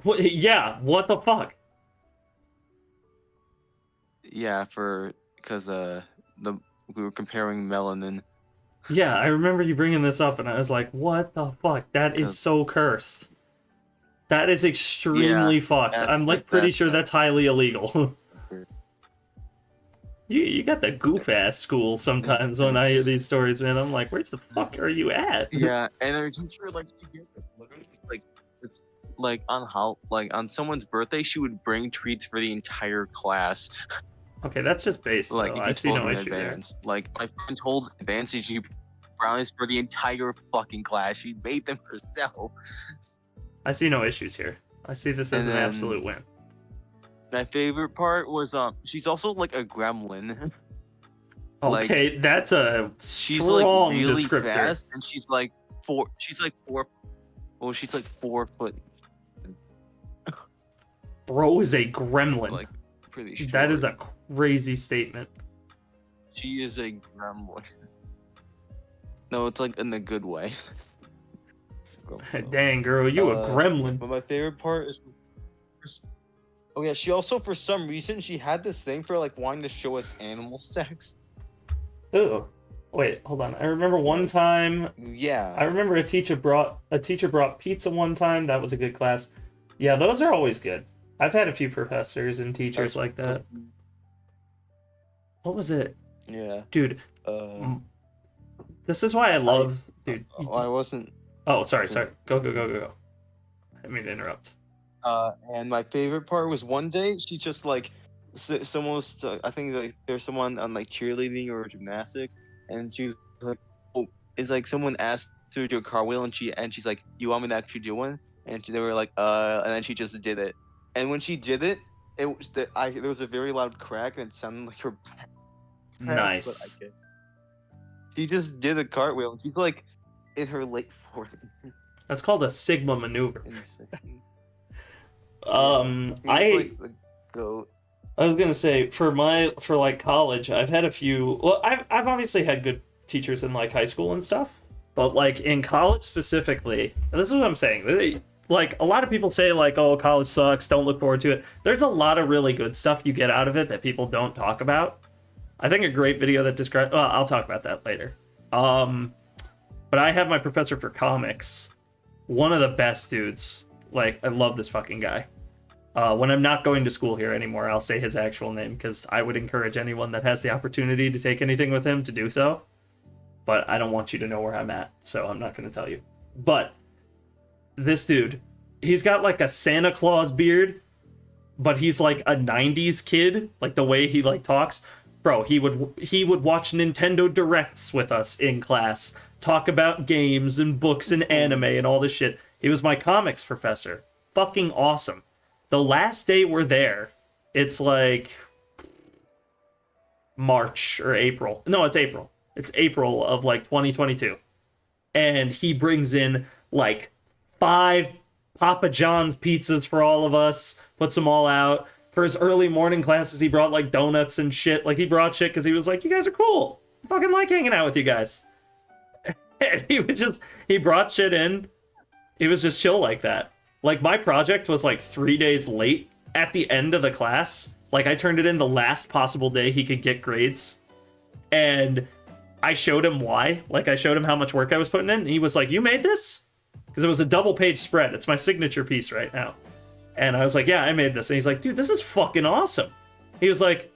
What? Yeah. What the fuck? Yeah, because we were comparing melanin. Yeah, I remember you bringing this up, and I was like, "What the fuck? That is so cursed. That is extremely fucked. that's- I'm like pretty that's- sure that's highly illegal." You got the goof ass school sometimes when I hear these stories, man. I'm like, where the fuck are you at? Yeah, and our teacher like she did it, literally like it's like on someone's birthday she would bring treats for the entire class. Okay, that's just based Like though. if I you see told no me in issue there. advance. Like my friend told advance that she brownies for the entire fucking class. She made them herself. I see no issues here. I see this as And an then- absolute win. My favorite part was she's also like a gremlin. Like, Okay, that's a She's strong like really descriptor. fast, and she's like 4. She's like 4. Well, she's like 4 foot. Bro is a gremlin. Like pretty short. That is a crazy statement. She is a gremlin. No, it's like in a good way. Dang, girl, you a gremlin. But my favorite part is. Oh yeah, she also for some reason she had this thing for like wanting to show us animal sex. Ooh. Wait, hold on. I remember one time. Yeah. I remember a teacher brought pizza one time. That was a good class. Yeah, those are always good. I've had a few professors and teachers like that. What was it, Yeah. dude? This is why I love, dude. I wasn't. Oh, sorry. Go. I didn't mean to interrupt. And my favorite part was one day she just like someone was I think like there's someone on like cheerleading or gymnastics, and she was like, oh, it's like someone asked her to do a cartwheel, and she's like, you want me to actually do one? And they were like, and then she just did it. And when she did it, there was a very loud crack, and it sounded like her back cracked, Nice. but I guess she just did a cartwheel, and she's like in her late 40s. That's called a Sigma maneuver. Insane. I like the goat. I was gonna say for like college, I've had a few. Well, I've obviously had good teachers in like high school and stuff, but like in college specifically, and this is what I'm saying. Like a lot of people say like, oh, college sucks, don't look forward to it. There's a lot of really good stuff you get out of it that people don't talk about. I think a great video that describes. Well, I'll talk about that later. But I have my professor for comics, one of the best dudes. Like I love this fucking guy. When I'm not going to school here anymore, I'll say his actual name because I would encourage anyone that has the opportunity to take anything with him to do so. But I don't want you to know where I'm at, so I'm not going to tell you. But this dude, he's got like a Santa Claus beard, but he's like a 90s kid, like the way he like talks. Bro, he would watch Nintendo Directs with us in class, talk about games and books and anime and all this shit. He was my comics professor. Fucking awesome. The last day we're there, it's like March or April. No, it's April. It's April of like 2022. And he brings in like 5 Papa John's pizzas for all of us, puts them all out. For his early morning classes, he brought like donuts and shit. Like he brought shit because he was like, you guys are cool. I fucking like hanging out with you guys. And he brought shit in. He was just chill like that. Like my project was like 3 days late at the end of the class. Like I turned it in the last possible day he could get grades. And I showed him why. Like, I showed him how much work I was putting in. And he was like, you made this? Because it was a double-page spread. It's my signature piece right now. And I was like, yeah, I made this. And he's like, dude, this is fucking awesome. He was like,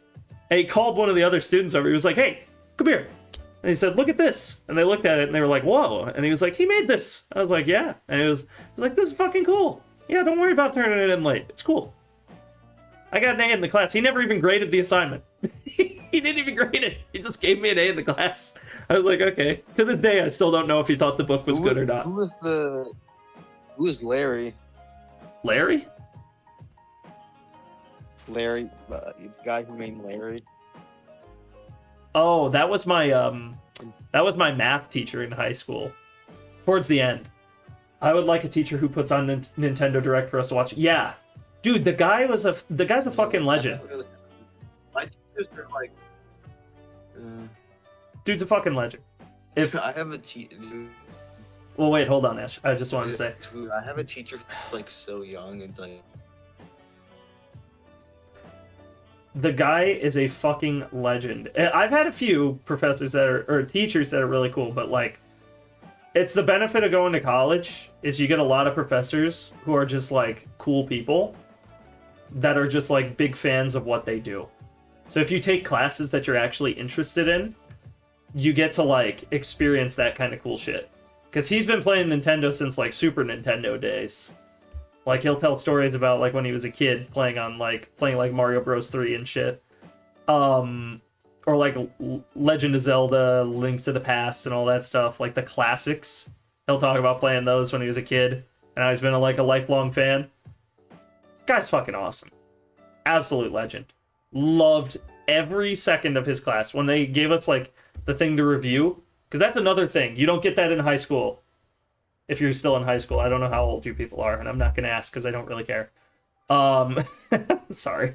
and he called one of the other students over. He was like, hey, come here. And he said, look at this. And they looked at it and they were like, whoa. And he was like, he made this. I was like, yeah. And he was like, this is fucking cool. Yeah, don't worry about turning it in late. It's cool. I got an A in the class. He never even graded the assignment. He didn't even grade it. He just gave me an A in the class. I was like, okay. To this day, I still don't know if he thought the book was good or not. Who was Larry? Larry? Larry, the guy who made Larry. Oh, that was my math teacher in high school. Towards the end. I would like a teacher who puts on Nintendo Direct for us to watch. Yeah. Dude, the guy's a fucking legend. My teachers are like... Dude's a fucking legend. If I have a teacher... Well, wait, hold on, Ash. I just wanted to say. Dude, I have a teacher who's like so young and like... The guy is a fucking legend. I've had a few professors that are, or teachers that are really cool, but like, it's the benefit of going to college is you get a lot of professors who are just like cool people that are just like big fans of what they do. So if you take classes that you're actually interested in, you get to like experience that kind of cool shit. Because he's been playing Nintendo since like Super Nintendo days. Like, he'll tell stories about, like, when he was a kid playing Mario Bros. 3 and shit. Or, like, Legend of Zelda, Link to the Past, and all that stuff. Like, the classics. He'll talk about playing those when he was a kid. And now he's been, a lifelong fan. Guy's fucking awesome. Absolute legend. Loved every second of his class. When they gave us, like, the thing to review. Because that's another thing. You don't get that in high school. If you're still in high school. I don't know how old you people are, and I'm not going to ask because I don't really care. Sorry.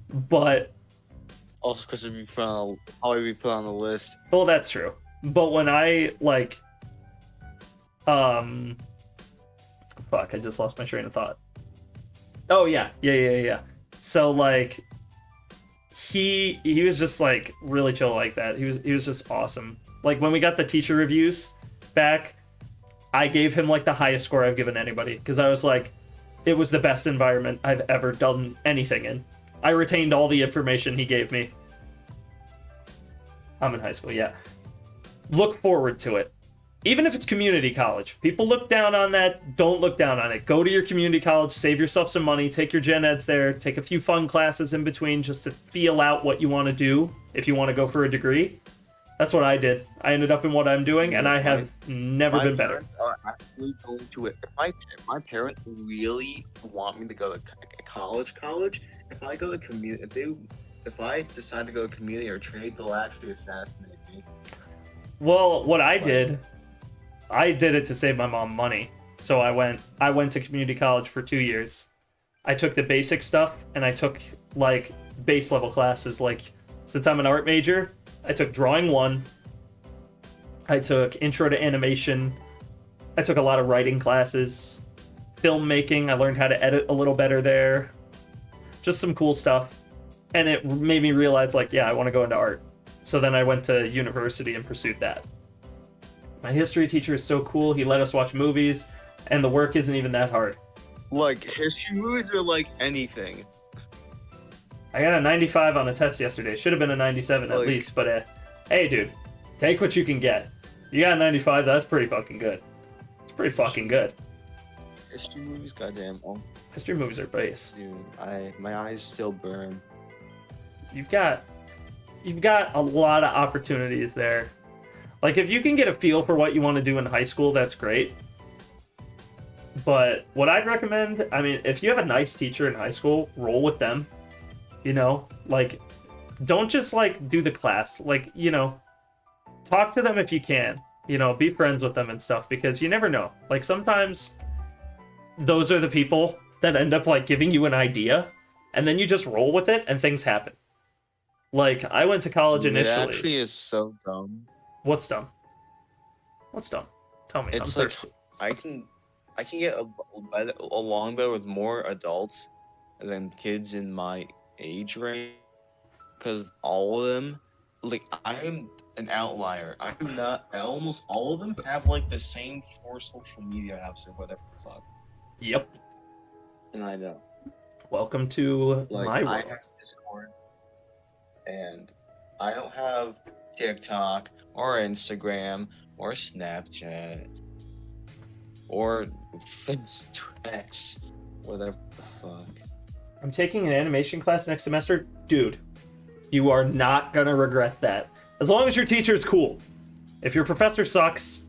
But... Also because it'd be probably be put on the list. Well, that's true. But when I, like... Fuck, I just lost my train of thought. Oh, yeah. Yeah. So, like... He was just, like, really chill like that. He was just awesome. Like, when we got the teacher reviews back... I gave him, like, the highest score I've given anybody. Because I was like, it was the best environment I've ever done anything in. I retained all the information he gave me. I'm in high school, yeah. Look forward to it. Even if it's community college. People look down on that. Don't look down on it. Go to your community college. Save yourself some money. Take your gen eds there. Take a few fun classes in between just to feel out what you want to do if you want to go for a degree. That's what I did. I ended up in what I'm doing, and I have never been better. My parents are actually going to it. If my parents really want me to go to college, if I go to community, if I decide to go to community or trade, they'll actually assassinate me. Well, what I did it to save my mom money. So I went to community college for 2 years. I took the basic stuff, and I took, like, base level classes. Like, since I'm an art major, I took Drawing 1, I took Intro to Animation, I took a lot of writing classes, filmmaking, I learned how to edit a little better there, just some cool stuff, and it made me realize, like, yeah, I want to go into art. So then I went to university and pursued that. My history teacher is so cool, he let us watch movies, and the work isn't even that hard. Like, history movies are like anything. I got a 95 on a test yesterday. Should have been a 97 at least, but hey, dude, take what you can get. You got a 95, that's pretty fucking good. It's pretty fucking good. History movies, goddamn. History movies are based. Dude, my eyes still burn. You've got a lot of opportunities there. Like, if you can get a feel for what you want to do in high school, that's great. But what I'd recommend, I mean, if you have a nice teacher in high school, roll with them. You know, like, don't just, like, do the class. Like, you know, talk to them if you can. You know, be friends with them and stuff, because you never know. Like, sometimes those are the people that end up, like, giving you an idea, and then you just roll with it, and things happen. Like, I went to college initially. It actually is so dumb. What's dumb? What's dumb? Tell me. It's I'm like, thirsty. I can get along better with more adults than kids in my age range, because all of them like I am an outlier. I do not. Almost all of them have like the same 4 social media apps or whatever the fuck. Yep. And I know. Welcome to Like my I world. have Discord, and I don't have TikTok or Instagram or Snapchat or X, whatever the fuck. I'm taking an animation class next semester. Dude, you are not gonna regret that. As long as your teacher is cool. If your professor sucks,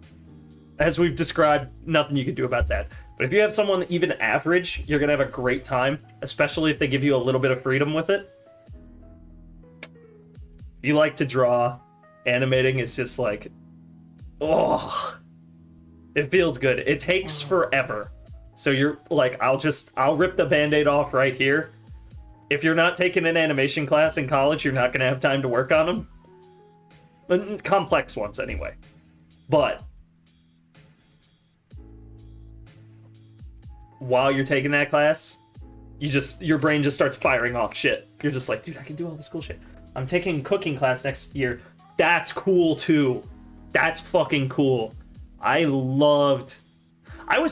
as we've described, nothing you can do about that. But if you have someone even average, you're gonna have a great time, especially if they give you a little bit of freedom with it. If you like to draw, animating is just like, oh, it feels good. It takes forever. So you're like, I'll rip the band-aid off right here. If you're not taking an animation class in college, you're not gonna have time to work on them. Complex ones anyway. But while you're taking that class, your brain just starts firing off shit. You're just like, dude, I can do all this cool shit. I'm taking cooking class next year. That's cool too. That's fucking cool. I was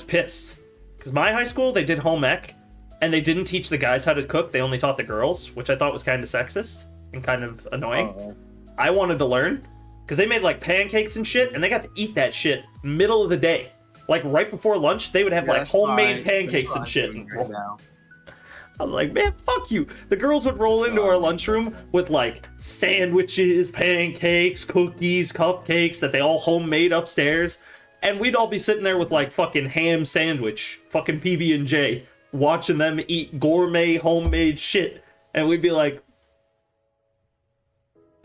pissed because my high school, they did home ec and they didn't teach the guys how to cook. They only taught the girls, which I thought was kind of sexist and kind of annoying. Oh. I wanted to learn because they made like pancakes and shit, and they got to eat that shit middle of the day. Like right before lunch, they would have like homemade pancakes and shit. Right now. I was like, man, fuck you. The girls would roll into our lunchroom with like sandwiches, pancakes, cookies, cupcakes that they all homemade upstairs. And we'd all be sitting there with like fucking ham sandwich, fucking PB&J, watching them eat gourmet homemade shit. And we'd be like,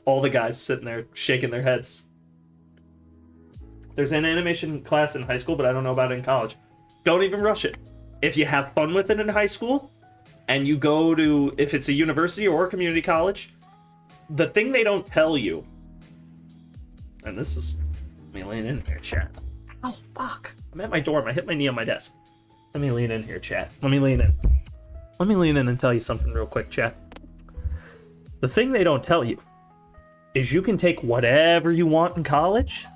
all the guys sitting there shaking their heads. There's an animation class in high school, but I don't know about it in college. Don't even rush it. If you have fun with it in high school, and you go to, if it's a university or a community college, the thing they don't tell you, and this is, let me lean in here, chat. Oh, fuck. I'm at my dorm. I hit my knee on my desk. Let me lean in here, chat. Let me lean in. Let me lean in and tell you something real quick, chat. The thing they don't tell you is you can take whatever you want in college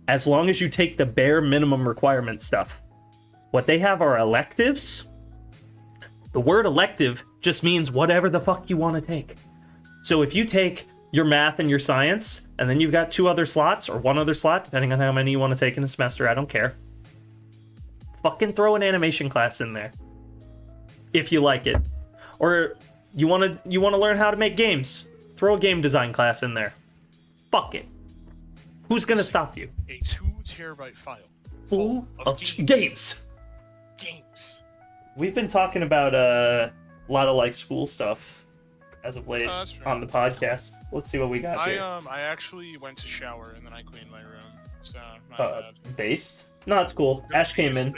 as long as you take the bare minimum requirement stuff. What they have are electives. The word elective just means whatever the fuck you want to take. So if you take your math and your science, and then you've got 2 other slots, or 1 other slot, depending on how many you want to take in a semester, I don't care. Fucking throw an animation class in there. If you like it. Or you want to learn how to make games. Throw a game design class in there. Fuck it. Who's gonna stop you? A 2 terabyte file Full of games. Games. We've been talking about a lot of like school stuff as of late That's true. on the podcast. Let's see what we got here. I actually went to shower and then I cleaned my room. So my bad. Based? No, it's cool. Ash came in.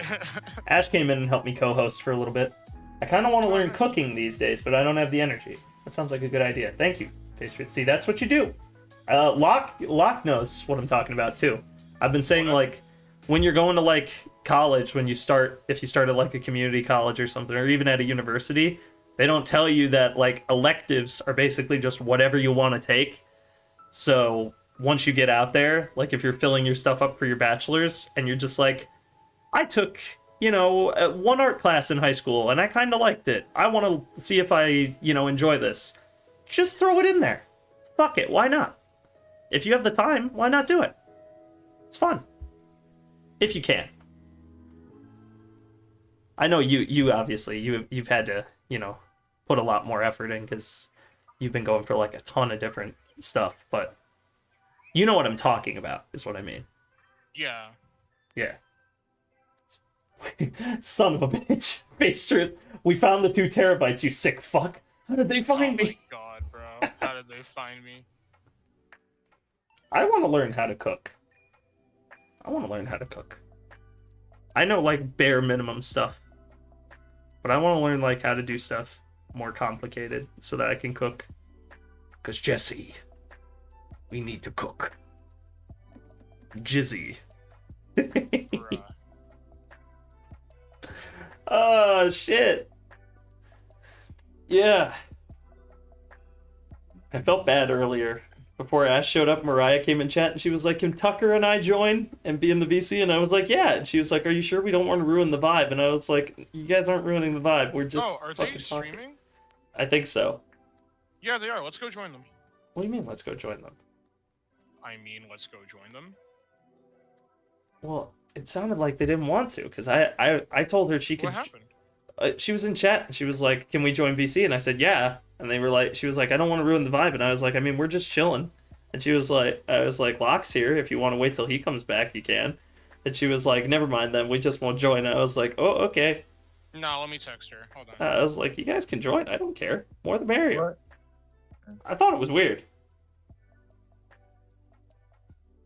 Ash came in and helped me co-host for a little bit. I kind of want to learn cooking these days, but I don't have the energy. That sounds like a good idea. Thank you, Pastry. See, that's what you do. Locke knows what I'm talking about too. I've been saying like when you're going to like college, if you start at like a community college or something, or even at a university, they don't tell you that like electives are basically just whatever you want to take. So once you get out there, like if you're filling your stuff up for your bachelor's and you're just like, I took, 1 art class in high school and I kind of liked it. I want to see if I, enjoy this. Just throw it in there. Fuck it. Why not? If you have the time, why not do it? It's fun. If you can. I know you obviously, you've had to, put a lot more effort in because you've been going for like a ton of different stuff, but you know what I'm talking about, is what I mean. Yeah. Yeah. Son of a bitch. Face truth. We found the 2 terabytes, you sick fuck. How did they find me? Oh my god, bro. How did they find me? I want to learn how to cook. I know like bare minimum stuff, but I want to learn like how to do stuff more complicated so that I can cook. Because Jesse, we need to cook. Jizzy. Bruh. Oh shit. Yeah. I felt bad earlier before Ash showed up, Mariah came in chat and she was like, "Can Tucker and I join and be in the VC?" And I was like, "Yeah." And she was like, "Are you sure we don't want to ruin the vibe?" And I was like, "You guys aren't ruining the vibe. We're just Oh, are fucking they talking." streaming? I think so. Yeah, they are. Let's go join them. What do you mean? Let's go join them. I mean, let's go join them. Well, it sounded like they didn't want to because I told her she could. What happened? She was in chat and she was like, "Can we join VC?" And I said, "Yeah." And they were like, she was like, "I don't want to ruin the vibe." And I was like, "I mean, we're just chilling." And she was like, I was like, "Locke's here. If you want to wait till he comes back, you can." And she was like, "Never mind then. We just won't join." And I was like, "Oh, okay." No, let me text her. Hold on. I was like, "You guys can join. I don't care. More the merrier." What? I thought it was weird.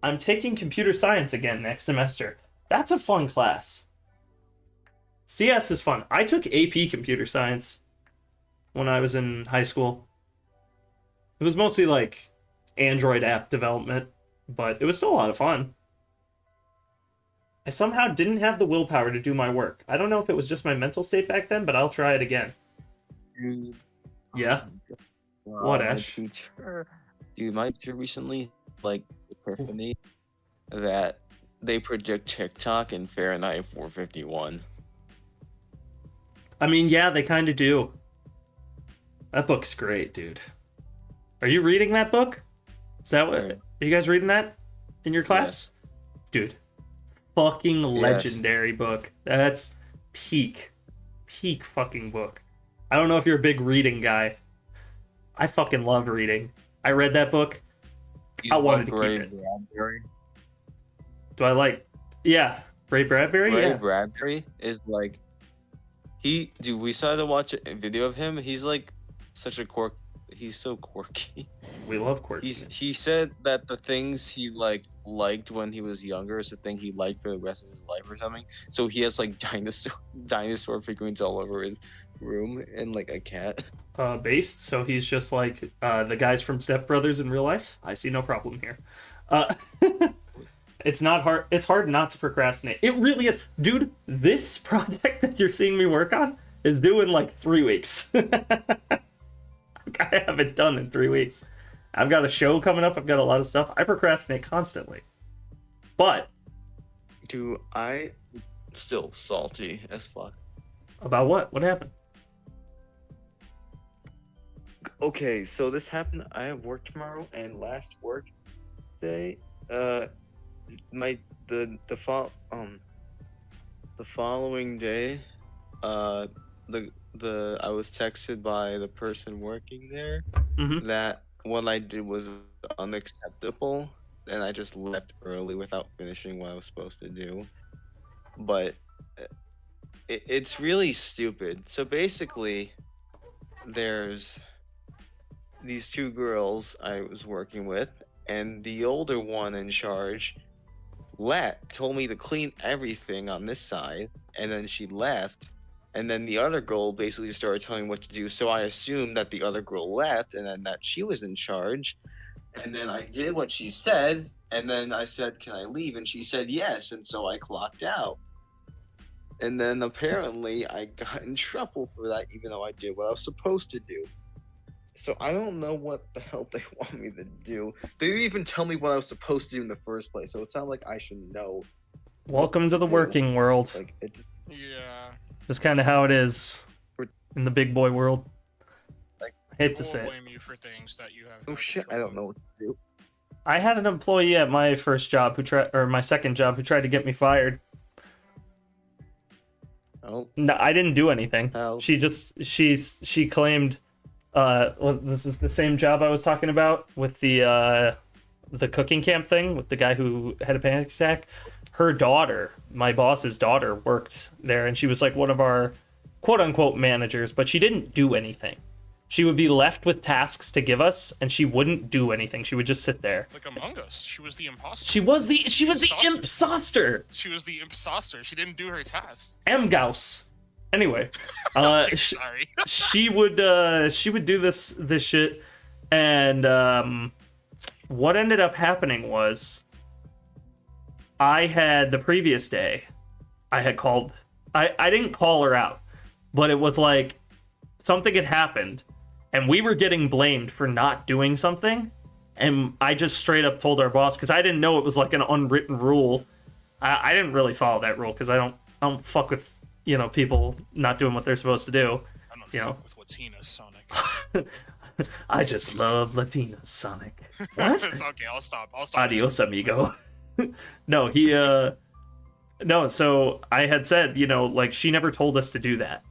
I'm taking computer science again next semester. That's a fun class. CS is fun. I took AP computer science when I was in high school. It was mostly like Android app development, but it was still a lot of fun. I somehow didn't have the willpower to do my work. I don't know if it was just my mental state back then, but I'll try it again. Dude, Yeah? What, my Ash? my teacher recently, like, epiphany that they predict TikTok in Fahrenheit 451. I mean, yeah, they kind of do. That book's great, dude. Are you reading that book? Is that what? Right. Are you guys reading that in your class? Dude, fucking Yes. legendary book. That's peak fucking book. I don't know if you're a big reading guy. I fucking love reading. I read that book. I wanted to keep Ray it. Bradbury. Do I like? Yeah, Ray Bradbury. Ray Yeah. Bradbury is like, dude, we started to watch a video of him. He's like such a he's so quirky. We love quirkiness. He said that the things he liked when he was younger is the thing he liked for the rest of his life or something. So he has like dinosaur figurines all over his room and like a cat. Based, so he's just like the guys from Step Brothers in real life. I see no problem here. It's not hard. It's hard not to procrastinate. It really is, dude. This project that you're seeing me work on is due in like 3 weeks. I have it done in 3 weeks. I've got a show coming up. I've got a lot of stuff. I procrastinate constantly, but Dude, I still salty as fuck. about what? What happened? Okay, so this happened. I have work tomorrow, and last work day, the following day, I was texted by the person working there Mhm. that what I did was unacceptable, and I just left early without finishing what I was supposed to do. But it's really stupid. So basically, there's these two girls I was working with, and the older one in charge told me to clean everything on this side, and then she left, and then the other girl basically started telling me what to do. So I assumed that the other girl left, and then that she was in charge, and then I did what she said, and then I said, "Can I leave?" And she said yes, and so I clocked out. And then apparently I got in trouble for that, even though I did what I was supposed to do. So I don't know what the hell they want me to do. They didn't even tell me what I was supposed to do in the first place, so it's not like I should know. Welcome to the do. working world. Like it just, Yeah. Just kind of how it is in the big boy world. Like, I hate to We'll say it. blame you for things that you have. oh no shit, I control don't know what to do. I had an employee at my first job my second job who tried to get me fired. Oh, No, I didn't do anything. How? She claimed well, this is the same job I was talking about with the cooking camp thing with the guy who had a panic attack. Her daughter, my boss's daughter, worked there, and she was like one of our quote unquote managers, but she didn't do anything. She would be left with tasks to give us, and she wouldn't do anything. She would just sit there. Like Among Us, she was the imposter. She was the imposter. She was the imposter. She didn't do her task. Mgaus. Anyway, Okay, sorry. she would do this shit, and what ended up happening was I had the previous day I had called. I didn't call her out, but it was like something had happened, and we were getting blamed for not doing something, And I just straight up told our boss, because I didn't know it was like an unwritten rule. I didn't really follow that rule because I don't fuck with, you know, people not doing what they're supposed to do. I don't You know. fuck with Latinas, Sonic. I just love Latinas, Sonic. What? It's okay. I'll stop. Adios, amigo. No, no, so I had said, you know, like, she never told us to do that.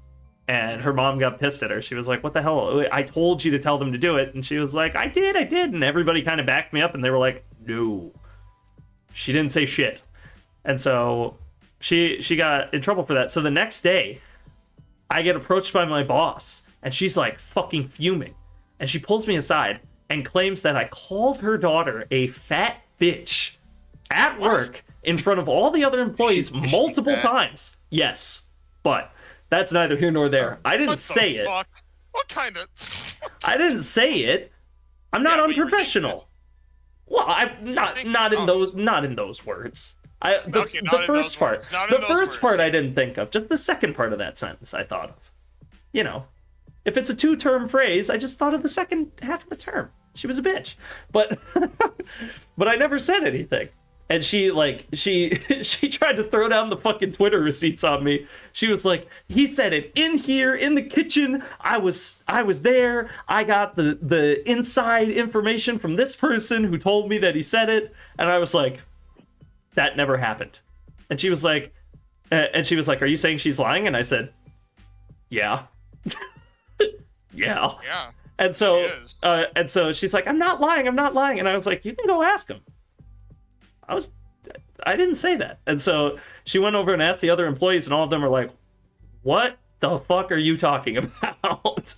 And her mom got pissed at her. She was like, what the hell? I told you to tell them to do it. And she was like, I did. And everybody kind of backed me up, and they were like, no. She didn't say shit. And so she got in trouble for that. So the next day, I get approached by my boss, and she's like fucking fuming. And she pulls me aside and claims that I called her daughter a fat bitch at work in front of all the other employees multiple times. Yes, but that's neither here nor there. I didn't say it. Fuck? What kind of? I didn't say it. I'm not Yeah, but you were unprofessional. Well, I'm not in those words. Okay, not The in first those part. words, not in The those first words. part I didn't think of. Just the second part of that sentence I thought of. You know, if it's a 2-term phrase, I just thought of the second half of the term. She was a bitch. But but I never said anything. And she tried to throw down the fucking Twitter receipts on me. She was like, he said it in here in the kitchen. I was there. I got the inside information from this person who told me that he said it. And I was like, that never happened. And she was like, are you saying she's lying? And I said, yeah. Yeah. Yeah. And so, She is. and so she's like, I'm not lying. And I was like, you can go ask him. I didn't say that. And so she went over and asked the other employees, and all of them were like, what the fuck are you talking about?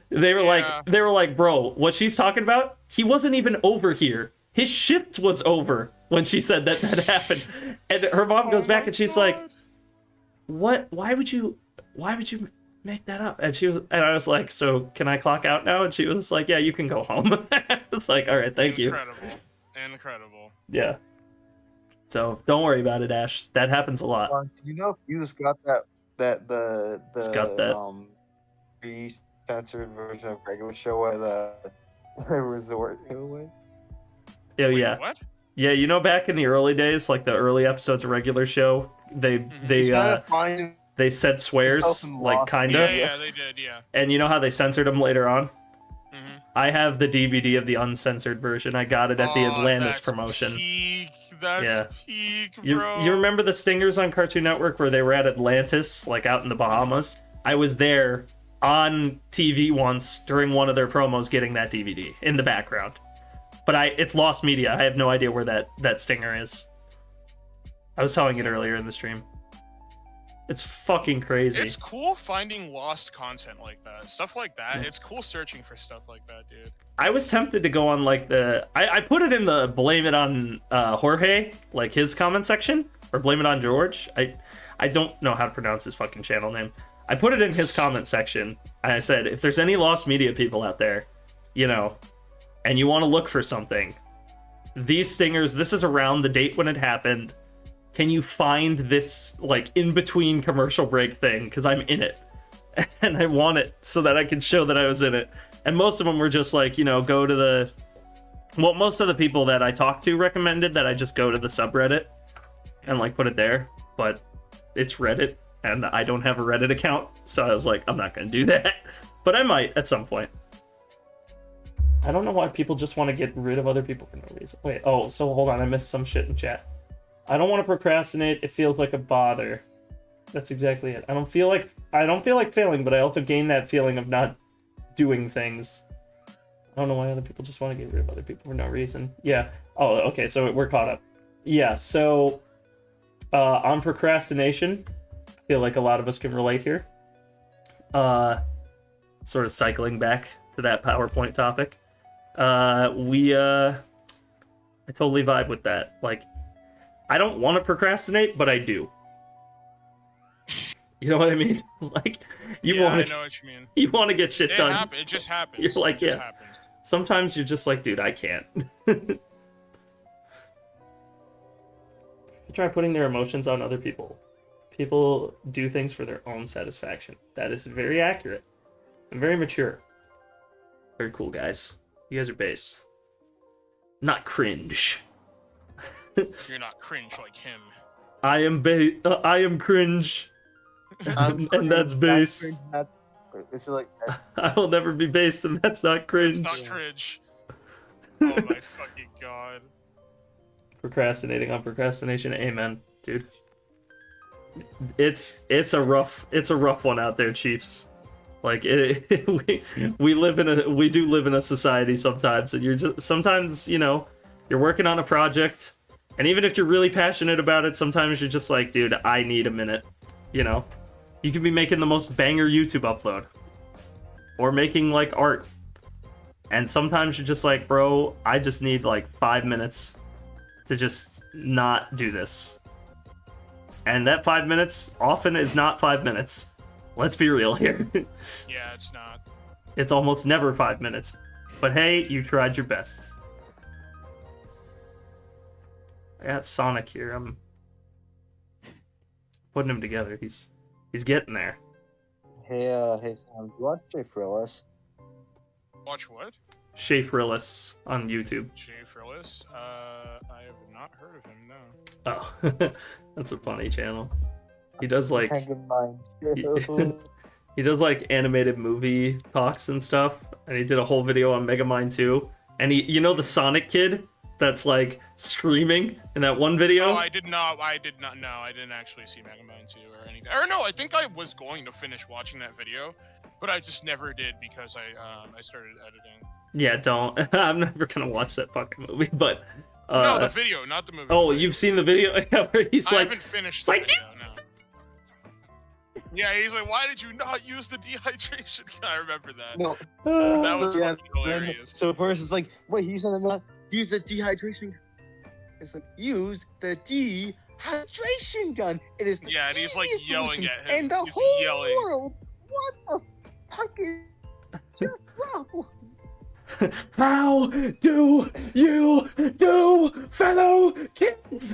They were like, bro, what she's talking about, he wasn't even over here. His shift was over when she said that happened. And her mom goes back and she's like, what? Why would you make that up? And I was like, so can I clock out now? And she was like, yeah, you can go home. It's like, all right, thank you. Incredible. Yeah. So don't worry about it, Ash. That happens a lot. Do you know if you just got the Just got that. censored version of regular show where the resort giveaway? Oh Wait, yeah. What? Yeah, you know, back in the early days, like the early episodes of regular show, they said swears, Himself in like Lost. kinda. Yeah, they did. Yeah. And you know how they censored them later on? Mhm. I have the DVD of the uncensored version. I got it at the Atlantis that's promotion. Peak. That's Yeah. peak, You bro. remember the Stingers on Cartoon Network where they were at Atlantis, like out in the Bahamas? I was there on TV once during one of their promos getting that DVD in the background. But it's lost media. I have no idea where that stinger is. I was telling it earlier in the stream. It's fucking crazy. It's cool finding lost content like that. Stuff like that. It's cool searching for stuff like that, dude. I was tempted to go on like I put it in the blame it on Jorge, like his comment section, or blame it on George. I don't know how to pronounce his fucking channel name. I put it in his comment section, and I said, if there's any lost media people out there, you know, and you want to look for something, these stingers, this is around the date when it happened. Can you find this like in between commercial break thing? Because I'm in it, and I want it so that I can show that I was in it. And most of them were just like, you know, go to the. Well, most of the people that I talked to recommended that I just go to the subreddit and like put it there, but it's Reddit, and I don't have a Reddit account, so I was like, I'm not gonna do that, but I might at some point. I don't know why people just want to get rid of other people for no reason. Wait, oh, so hold on, I missed some shit in chat. I don't want to procrastinate. It feels like a bother. That's exactly it. I don't feel like failing, but I also gain that feeling of not doing things. I don't know why other people just want to get rid of other people for no reason. Yeah. Oh, okay. So we're caught up. Yeah. So on procrastination, I feel like a lot of us can relate here. Sort of cycling back to that PowerPoint topic. I totally vibe with that. Like, I don't want to procrastinate, but I do. You know what I mean? Like, you I want know what you mean. you want to get shit done. It just happens. You're like, it just yeah. happens. Sometimes you're just like, dude, I can't. Try putting their emotions on other people. People do things for their own satisfaction. That is very accurate and very mature. Very cool, guys. You guys are based. not cringe. You're not cringe like him. I am cringe, and that's base. It's like I will never be based, and that's not cringe. It's not cringe. Oh my fucking god. Procrastinating on procrastination, amen, dude. It's a rough one out there, Chiefs. Like we do live in a society sometimes, and you're just sometimes, you know, you're working on a project, and even if you're really passionate about it, sometimes you're just like, dude, I need a minute. You know, you could be making the most banger YouTube upload, or making like art, and sometimes you're just like, bro, I just need like 5 minutes to just not do this. And that 5 minutes often is not 5 minutes. Let's be real here. Yeah, it's not. It's almost never 5 minutes. But hey, you tried your best. I got Sonic here. I'm putting him together. He's getting there. hey Sam, do you watch Jay Frillis? Watch what? Shay Frillis on YouTube. Jay Frillis? I have not heard of him, no. Oh, that's a funny channel. He does like Megamind he does like animated movie talks and stuff, and he did a whole video on Megamind 2. And he, you know, the Sonic kid that's like screaming in that one video. Oh, I did not know. I didn't actually see Megamind 2 or anything. Or no, I think I was going to finish watching that video, but I just never did because I started editing. Yeah, don't. I'm never gonna watch that fucking movie, but No, the video, not the movie. oh, you've seen the video where he's I like, haven't finished it's the like, video, no. Yeah, he's like, why did you not use the dehydration? I remember that. No. That was Yeah, fucking hilarious. So first it's like, wait, use the dehydration. It's like, use the dehydration gun. It is the Yeah, and he's like easiest yelling solution at him. in the He's whole yelling. world. What the fuck is your problem? how do you do, fellow kids?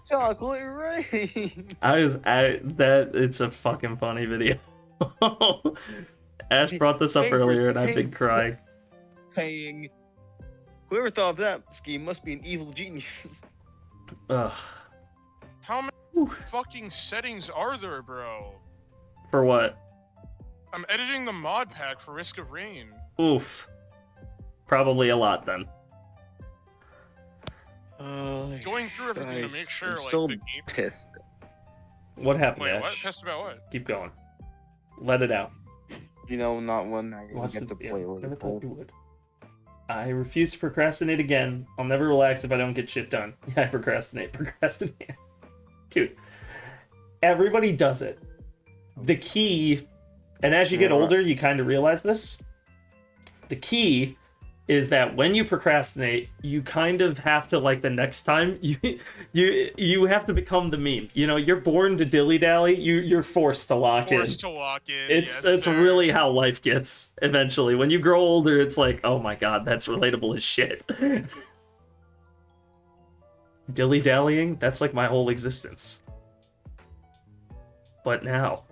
Chocolate rain. It's a fucking funny video. Ash brought this up earlier, and I've been crying. Paying. Whoever thought of that scheme must be an evil genius. Ugh. How many Whew. fucking settings are there, bro? For what? I'm editing the mod pack for Risk of Rain. Oof. Probably a lot then. Going through everything to make sure, I'm like, still the game... pissed. What happened, Wait, what? Ash? Pissed about what? Keep going. Let it out. You know, not one I Watch get to yeah, play never like thought you would. I refuse to procrastinate again. I'll never relax if I don't get shit done. Yeah, I procrastinate. Dude, everybody does it. The key, and as you get older, you kind of realize this. The key is that when you procrastinate, you kind of have to, like, the next time you have to become the meme. You know, you're born to dilly dally. You're forced to lock in. Forced to lock in. It's yes, sir. really how life gets eventually. When you grow older, it's like, oh my god, that's relatable as shit. Dilly dallying, that's like my whole existence. But now,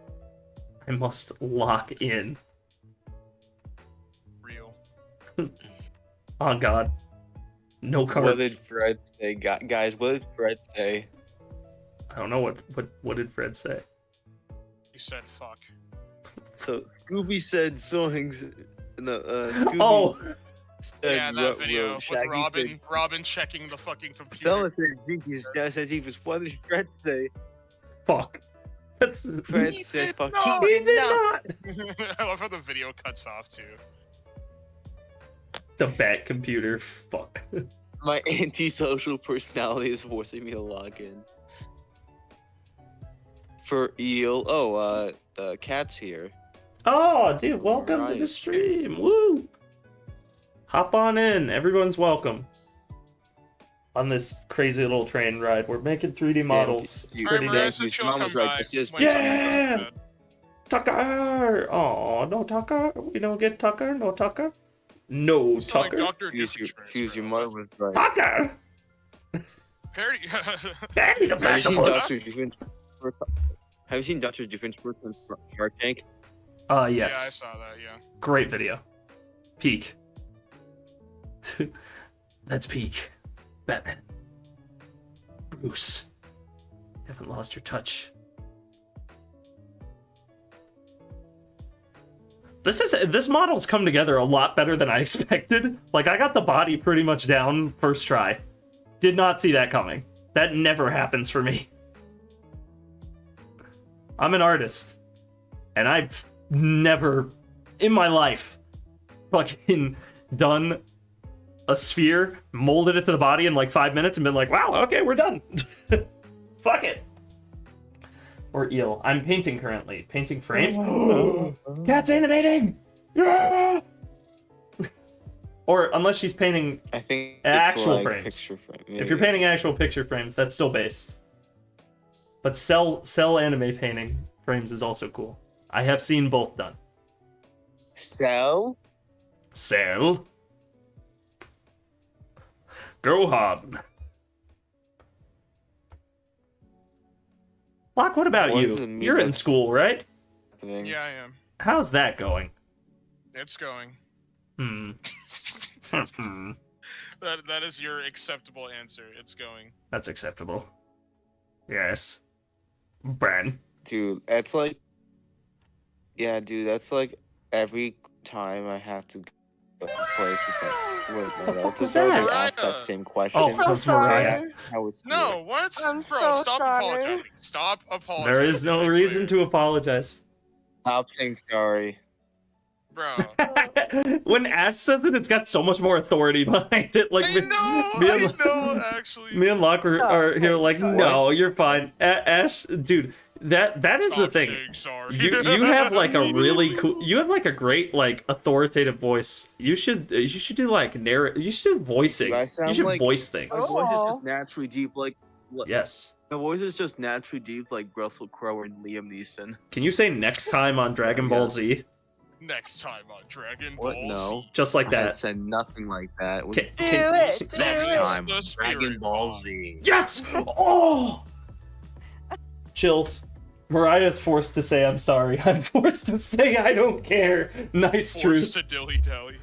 I must lock in. Real. Oh god. No What cover. did Fred say, guys? What did Fred say? I don't know what did Fred say. He said fuck. So Scooby said songs. No, Scooby Oh, said Yeah, that video with Shaggy Robin. Robin checking the fucking Said, computer. Bella said Jinkies. Dad said he was. What did Fred say? fuck. That's Fred He said did fuck. not. He he did did not. not. I love how the video cuts off too. The bat computer. Fuck. My antisocial personality is forcing me to log in. For eel. Oh, the cat's here. Oh, dude, welcome to the Alright. stream. Woo! Hop on in. Everyone's welcome. On this crazy little train ride. We're making 3D models. It's you- pretty Alright, nice. Marissa, she'll Mom was come right, by this is- when Yeah! someone goes to bed. Tucker! Oh, no Tucker? We don't get Tucker? No Tucker? No You sound like Tucker? Dr. Fuse Diffentrace, your bro. mother was right. Tucker! Parody. Daddy the Have you seen platypus! Dr. Diffentrace? Have you seen Dr. Diffentrace on Shark Tank? Yes. Yeah, I saw that. Yeah. Great video. Peak. That's peak. Batman. Bruce. You haven't lost your touch. This model's come together a lot better than I expected. Like, I got the body pretty much down first try. Did not see that coming. That never happens for me. I'm an artist. And I've never, in my life, fucking done a sphere, molded it to the body in like 5 minutes and been like, wow, okay, we're done. Fuck it. Or eel. I'm painting currently. Painting frames. Cat's animating! Yeah! Or unless she's painting I think it's actual like frames. picture frame. If you're painting actual picture frames, that's still based. But cell anime painting frames is also cool. I have seen both done. Cell? Cell? Gohan. Locke, what about What you? does it mean You're in that's school, right? Yeah, I am. How's that going? It's going. That is your acceptable answer. It's going. That's acceptable. Yes. Bran. Dude, that's like... Yeah, dude, that's like every time I have to go to a place with my relatives, I that? would ask that Mariah. same question. Oh, So that's Mariah. sorry. How it's No, what? I'm Bro, so stop sorry. apologizing. Stop apologizing. There is no I reason swear. to apologize. Stop saying sorry. Bro. When Ash says it, it's got so much more authority behind it. Like, I know, actually. me and Locke are here like, sorry. no, you're fine. Ash, dude, that is the Stop thing. saying sorry. You have like a really cool, you have like a great like authoritative voice. You should do like you should do voicing. Do I You sound should like- voice things. My voice is just naturally deep, like... Yes. My voice is just naturally deep, like Russell Crowe and Liam Neeson. Can you say next time on Dragon Ball Yes. Z? Next time on Dragon What? Ball No. Z. Just like I that. said nothing like that. Can, Do can- it. Do Next it. time, The spirit Dragon Ball bomb. Z. Yes! Oh! Chills. Mariah's forced to say I'm sorry. I'm forced to say I don't care. Nice truth. Forced to dilly-dally.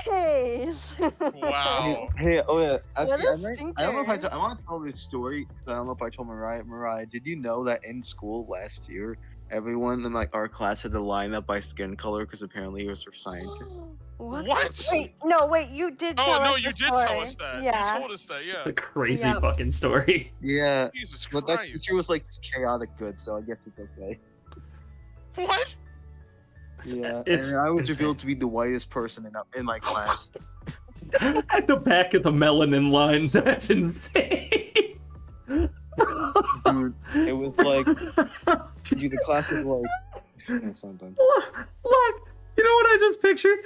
Face. Wow. Hey, oh yeah. Actually, a I don't know if stinker. I want to tell this story because I don't know if I told Mariah. Mariah, did you know that in school last year, everyone in like our class had to line up by skin color because apparently it was for science. What? What? Wait, you did tell Oh, no, us you the did tell story. us that. Yeah. You told us that, yeah. A crazy Yep. fucking story. Yeah, Jesus but that Christ. teacher was like chaotic good, so I guess it's okay. What? Yeah, It's and I was insane. revealed to be the whitest person in my class. At the back of the melanin line. That's insane. Dude, it was like, dude, the class is like, something. Look, you know what I just pictured?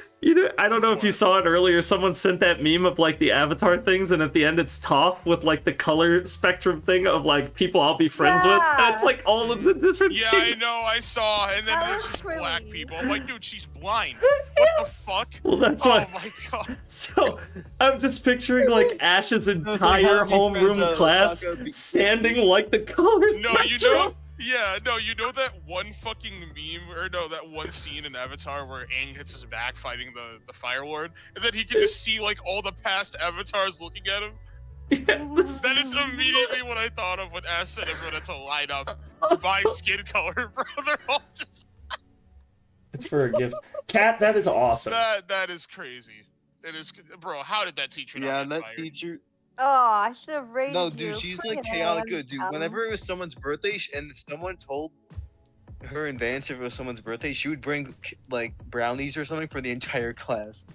I don't know if you saw it earlier. Someone sent that meme of like the avatar things, and at the end it's Toph with like the color spectrum thing of like people I'll be friends with, and it's like all of the different Yeah, skin. I know, I saw, and then That there's was just really- black people. I'm like, dude, she's blind. What the fuck? Well, that's Oh why. my god. So I'm just picturing like Ash's like, entire how many friends homeroom are class not gonna be- standing like the colors. No, you know, yeah, no, you know that one fucking meme, or no, that one scene in Avatar where Aang hits his back fighting the Fire Lord, and then he can just see like all the past avatars looking at him? That is immediately what I thought of when Ash said everyone had to line up by skin color, bro. They're all just It's for a gift. Cat, that is awesome. that is crazy. It is, bro. How did that teacher? not Yeah, get that fired? teacher. Oh, I should have rated No, you. dude, she's Bring like it chaotic on, good, dude. Adam. Whenever it was someone's birthday, and if someone told her in advance if it was someone's birthday, she would bring like brownies or something for the entire class.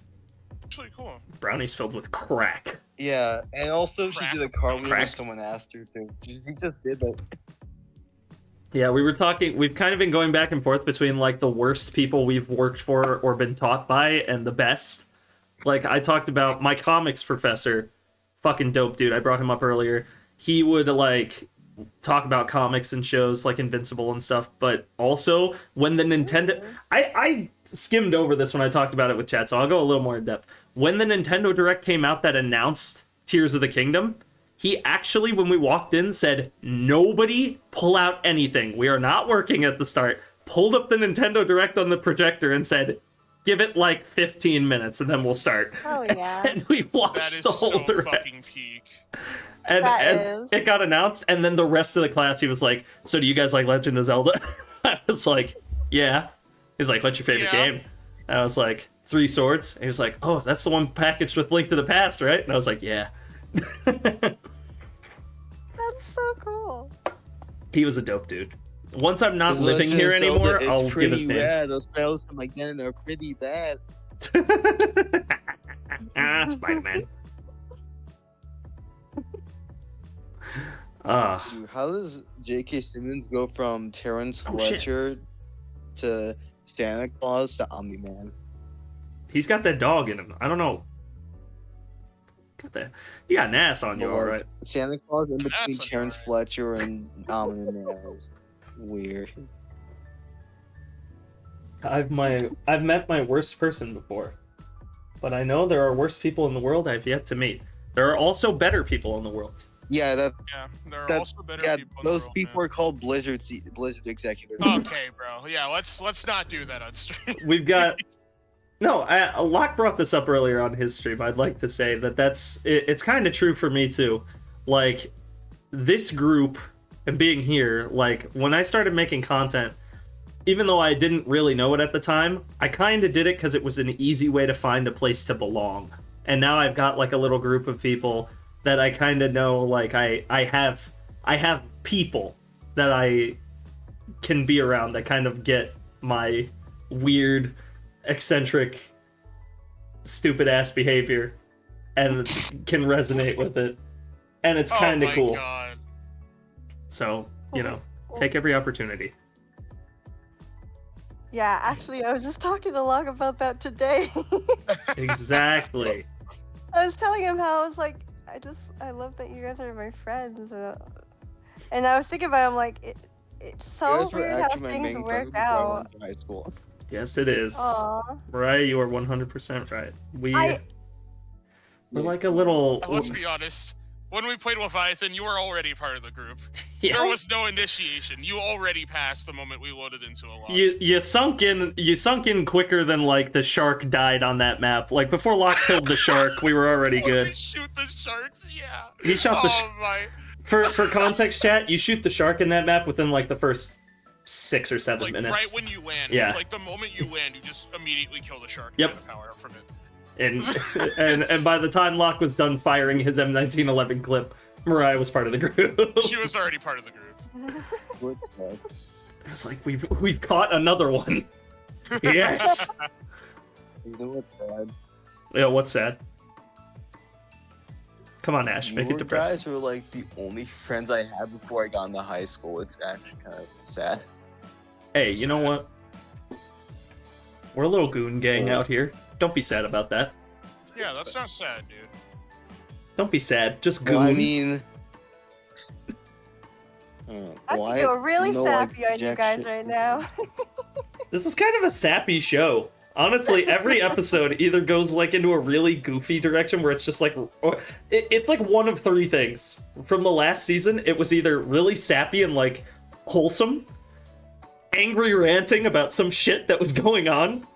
Actually, cool. Brownies filled with crack. Yeah, and also Crack. she did a cartwheel when Crack. someone asked her to. She just did that. Yeah, we've kind of been going back and forth between like the worst people we've worked for or been taught by and the best. Like I talked about my comics professor, fucking dope dude. I brought him up earlier. He would like talk about comics and shows like Invincible and stuff, but also when the Nintendo I skimmed over this when I talked about it with Chad, so I'll go a little more in depth. When the Nintendo Direct came out that announced Tears of the Kingdom, he actually, when we walked in, said, nobody pull out anything. We are not working at the start. Pulled up the Nintendo Direct on the projector and said, give it like 15 minutes and then we'll start. Oh yeah. And we That watched is the whole so direct. fucking peak. And That as is. it got announced, and then the rest of the class, he was like, "So do you guys like Legend of Zelda?" I was like, "Yeah." He's like, "What's your favorite Yeah. game?" And I was like, "Three Swords." And he was like, "Oh, that's the one packaged with Link to the Past, right?" And I was like, "Yeah." That's so cool. He was a dope dude. Once I'm not This living Legend here of Zelda, anymore, it's I'll give pretty his name. rad. Those spells from again are pretty bad. Spider-Man. Ah. Dude, how does J.K. Simmons go from Terrence Oh, shit. Fletcher to Santa Claus to Omni-Man? He's got that dog in him. I don't know. You got an ass on you, But, all like, right. Santa Claus in between That's Terrence alright. Fletcher and Omni-Man is weird. I've met my worst person before, but I know there are worse people in the world I've yet to meet. There are also better people in the world. Yeah, Yeah, there are That- also better yeah. people in the Those world, people man. are called Blizzard executives. Okay, bro. Yeah, let's not do that on stream. We've got no. Locke brought this up earlier on his stream. I'd like to say it's kind of true for me too. Like this group and being here, like when I started making content, even though I didn't really know it at the time, I kind of did it because it was an easy way to find a place to belong. And now I've got like a little group of people that I kind of know. Like I have people that I can be around that kind of get my weird, eccentric, stupid ass behavior and can resonate with it. And it's kind of cool. God. So, you know, take every opportunity. Yeah, actually, I was just talking to Locke about that today. Exactly. I was telling him how I was like, I love that you guys are my friends. And I was thinking about it, I'm like, it's so You guys were weird how actually my things main friend work before I out. went to high school. Yes, it is. Aw. Mariah, you are 100% right. We're I- like a little... Let's be honest. When we played Leviathan, you were already part of the group. Yeah. There was no initiation. You already passed the moment we loaded into a lock. You sunk in quicker than like the shark died on that map. Like before Locke killed the shark, we were already Oh, they good. shoot the sharks, yeah. He shot the Oh my. for context chat, you shoot the shark in that map within like the first 6 or 7 Like minutes. right when you land. Yeah. Like the moment you land, you just immediately kill the shark. Yep. And get the power up from it. And by the time Locke was done firing his M1911 clip, Mariah was part of the group. She was already part of the group. Good stuff. It's like we've caught another one. Yes. You know what's sad? Yeah, what's sad? Come on, Ash, make You it depressing. guys were like the only friends I had before I got into high school. It's actually kind of sad. Hey, you know what? We're a little goon gang out here. Don't be sad about that. Yeah, that's not sad, dude. Don't be sad. Just goon. Well, I mean, I well, feel really know, like, sappy on you jack guys shit. right now. This is kind of a sappy show. Honestly, every episode either goes like into a really goofy direction where it's just like it's like one of 3 things. From the last season, it was either really sappy and like wholesome, angry ranting about some shit that was going on,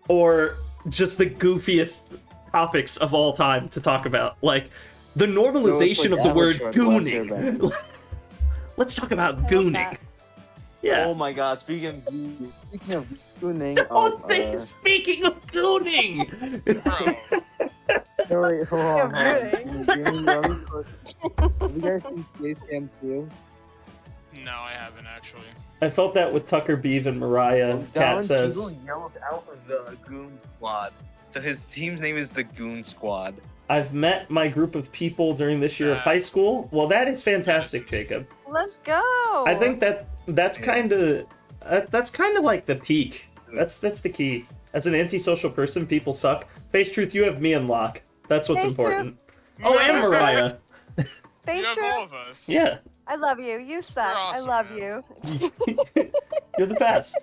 or just the goofiest topics of all time to talk about. Like the normalization like of the word Avatar: The Last gooning. Airbender. Let's talk about love gooning. that. Yeah. Oh my god, speaking of gooning, Don't say speaking of gooning. Bro. wait, hold on. Yeah, Have you guys seen Space Jam 2? No, I haven't actually. I felt that with Tucker Beeve and Mariah. Kat says, yells out of the Goon Squad. So his team's name is the Goon Squad. I've met my group of people during this year of high school. Well, that is fantastic, Jacob. Let's go. I think that's kind of like the peak. That's the key. As an antisocial person, people suck. Face truth, you have me and Locke. That's what's Face important. Oh, and Mariah. Face You have truth, all of us. Yeah. I love you. You suck. awesome, I love man. you. You're the best.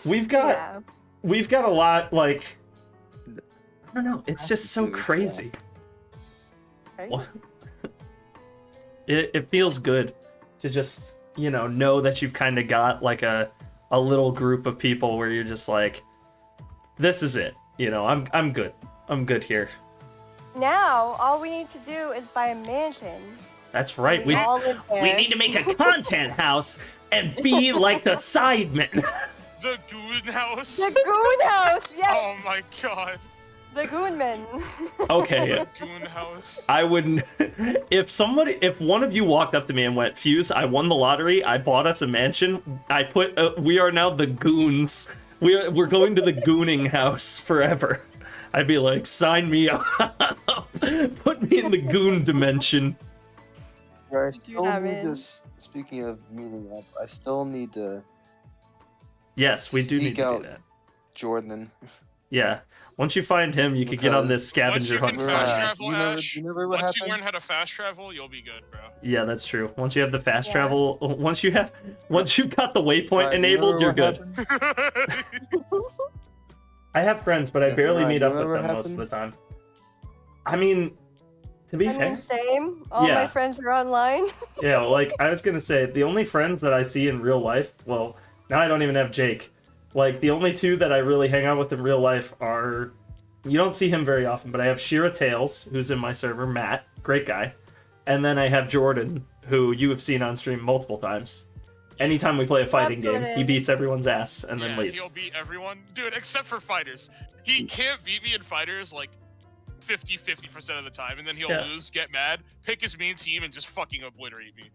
We've got a lot, like, I don't know, it's just so crazy. Yeah. What? It feels good to just, know that you've kind of got like a little group of people where you're just like, this is it. You know, I'm good. I'm good here. Now, all we need to do is buy a mansion. That's right. We all live there. we need to make a content house and be like the Sidemen. The Goon House. The Goon House, yes! Oh my god. The Goon Men. Okay. The Goon House. I wouldn't. If one of you walked up to me and went, Fuse, I won the lottery. I bought us a mansion. I put. We are now the Goons. We're going to the Gooning House forever. I'd be like, sign me up. Put me in the Goon dimension. I still that, need man. to. Speaking of meeting up, I still need to. Yes, we do Sneak need to do out. that. Jordan. Yeah. Once you find him, you could get on this Once scavenger you hunt. can for fast him. travel, you remember, Ash, you remember what once you happened? learn how to fast travel, you'll be good, bro. Yeah, that's true. Once you have the fast Yeah. travel, once you've got the waypoint Right, you enabled, you're remember good. what happened? I have friends, but I Yeah, barely right, meet you up with remember them what most of the time. I mean, to be I fair, mean, same. All Yeah. my friends are online. yeah, like I was gonna say, the only friends that I see in real life, well, now I don't even have Jake. Like the only two that I really hang out with in real life are, you don't see him very often, but I have Shira Tails, who's in my server, Matt, great guy, and then I have Jordan, who you have seen on stream multiple times. Anytime we play a fighting game, he Jordan. beats everyone's ass and then Yeah, leaves. he'll beat everyone. Dude, except for fighters. He can't beat me in fighters like 50% of the time, and then he'll Yeah. lose, get mad, pick his main team, and just fucking obliterate me.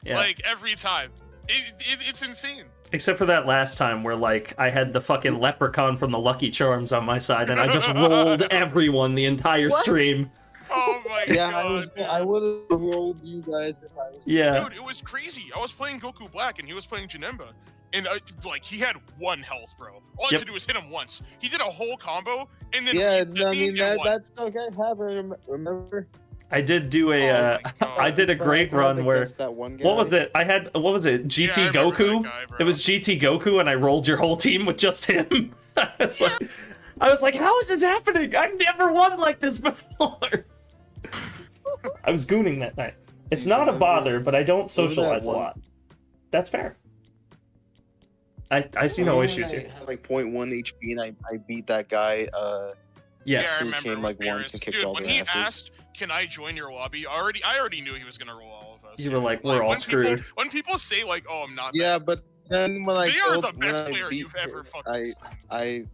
Yeah. Like, every time. It's insane. Except for that last time where, like, I had the fucking leprechaun from the Lucky Charms on my side and I just rolled everyone the entire What? stream. Oh my Yeah, god. I would have rolled you guys if I was. Yeah. Dude, it was crazy. I was playing Goku Black and he was playing Janemba. And, like, he had 1 health, bro. All I had to do was hit him once. He did a whole combo and then Yeah, reset no, I me mean and won. that's okay. Remember? I did do a, Oh my God. I did a great run where, Against that one guy. what was it? What was it? Yeah, I GT remember that Goku? guy, bro. It was GT Goku and I rolled your whole team with just him. I was like, how is this happening? I've never won like this before. I was gooning that night. It's not a bother, but I don't socialize a one? lot. That's fair. I see no issues I here. had like 0.1 HP and I beat that guy. Yes. Yeah, I Who remember came, like, with once Barrett's. and kicked Dude, all when their he asses. asked, "Can I join your lobby?" I already knew he was gonna roll all of us. You were like, we're all when screwed. People, when people say like, "Oh, I'm not," Yeah, but then when I they are killed- the when best I player beat you've ever him, fucking seen. I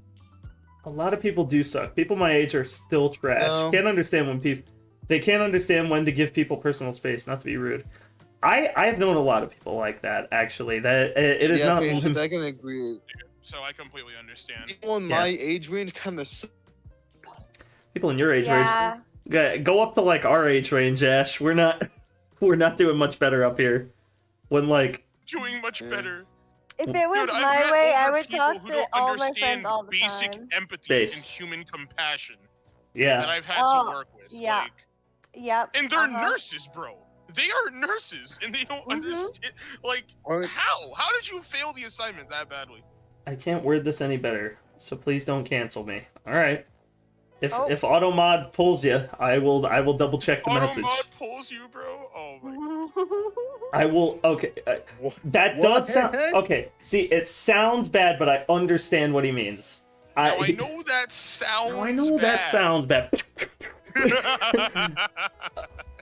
A lot of people do suck. People my age are still trash. No. Can't understand when people. They can't understand when to give people personal space. Not to be rude. I've known a lot of people like that. Actually, that it is yeah, not. patience, I can agree. So I completely understand. People in my age range kind of. People in your age Yeah. range. Go up to like our age range, Ash. We're not doing much better up here. When like Doing much Yeah. better. If it was Dude, I've my met way, I older would people talk who to don't all my understand friends all the basic time. empathy Base. and human compassion yeah, that I've had Oh, to work with. yeah. Like, Yep. and they're uh-huh. nurses, bro. They are nurses, and they don't Mhm. understand. Like, Or- how? How did you fail the assignment that badly? I can't word this any better. So please don't cancel me. All right. If Oh. if automod pulls you, I will double check the message. Automod pulls you, bro. Oh my. I will. Okay, that What? does sound okay. See, it sounds bad, but I understand what he means. Now, I know that sounds. I know that bad. sounds bad.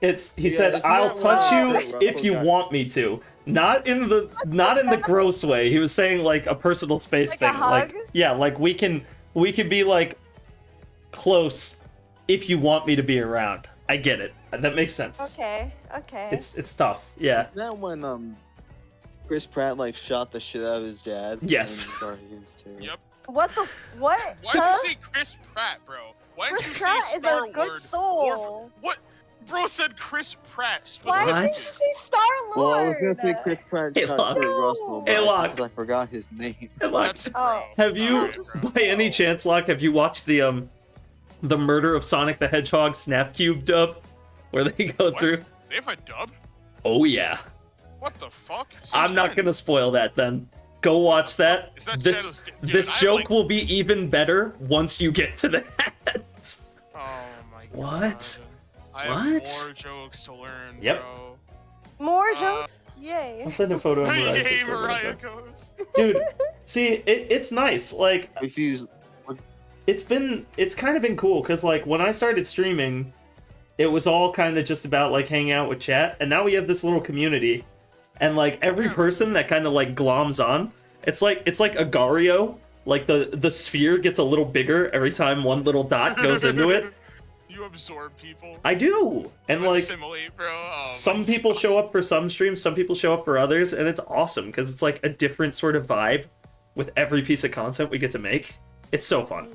It's he Yeah, said, isn't "I'll that touch what you Russell if you got? want me to." Not in the gross way. He was saying like a personal space Like a thing. Like hug? yeah, like we can be like close if you want me to be around. I get it. That makes sense. Okay. Okay. It's tough. Yeah. Isn't that when Chris Pratt like shot the shit out of his dad? Yes. in Guardians 2? Yep. What the what? Why did Huh? you say Chris Pratt, bro? Why didn't Chris you Pratt say is Star a good Lord? soul. What? Bro said Chris Pratt Why specifically. didn't you say Star Lord? Well, I was gonna say Chris Pratt Hey, shot look. Kurt Russell, but Hey, I- look. 'cause I forgot his name. And like, That's Oh. bro. have you, Alright, bro. by any chance, Locke, have you watched the murder of Sonic the Hedgehog Snapcube dub, where they go What? through? They have a dub? Oh yeah. What the fuck? Since I'm not when? gonna spoil that then. Go watch that. Is that This Shadow's- dude, this I joke like- will be even better once you get to that. Oh my god. What? I have What? more jokes to learn, Yep. bro. More Uh, jokes? Yay. I'll send a photo of Mariah's Hey, Discord right Mariah now. goes. Dude, see, it's nice. Like, If you it's kind of been cool because like when I started streaming, it was all kind of just about like hanging out with chat, and now we have this little community, and like every person that kind of like gloms on, it's like Agario. Like the sphere gets a little bigger every time one little dot goes into it. You absorb people. I do, and You like assimilate, bro. Oh, some my people God. show up for some streams, some people show up for others, and it's awesome because it's like a different sort of vibe with every piece of content we get to make. It's so fun.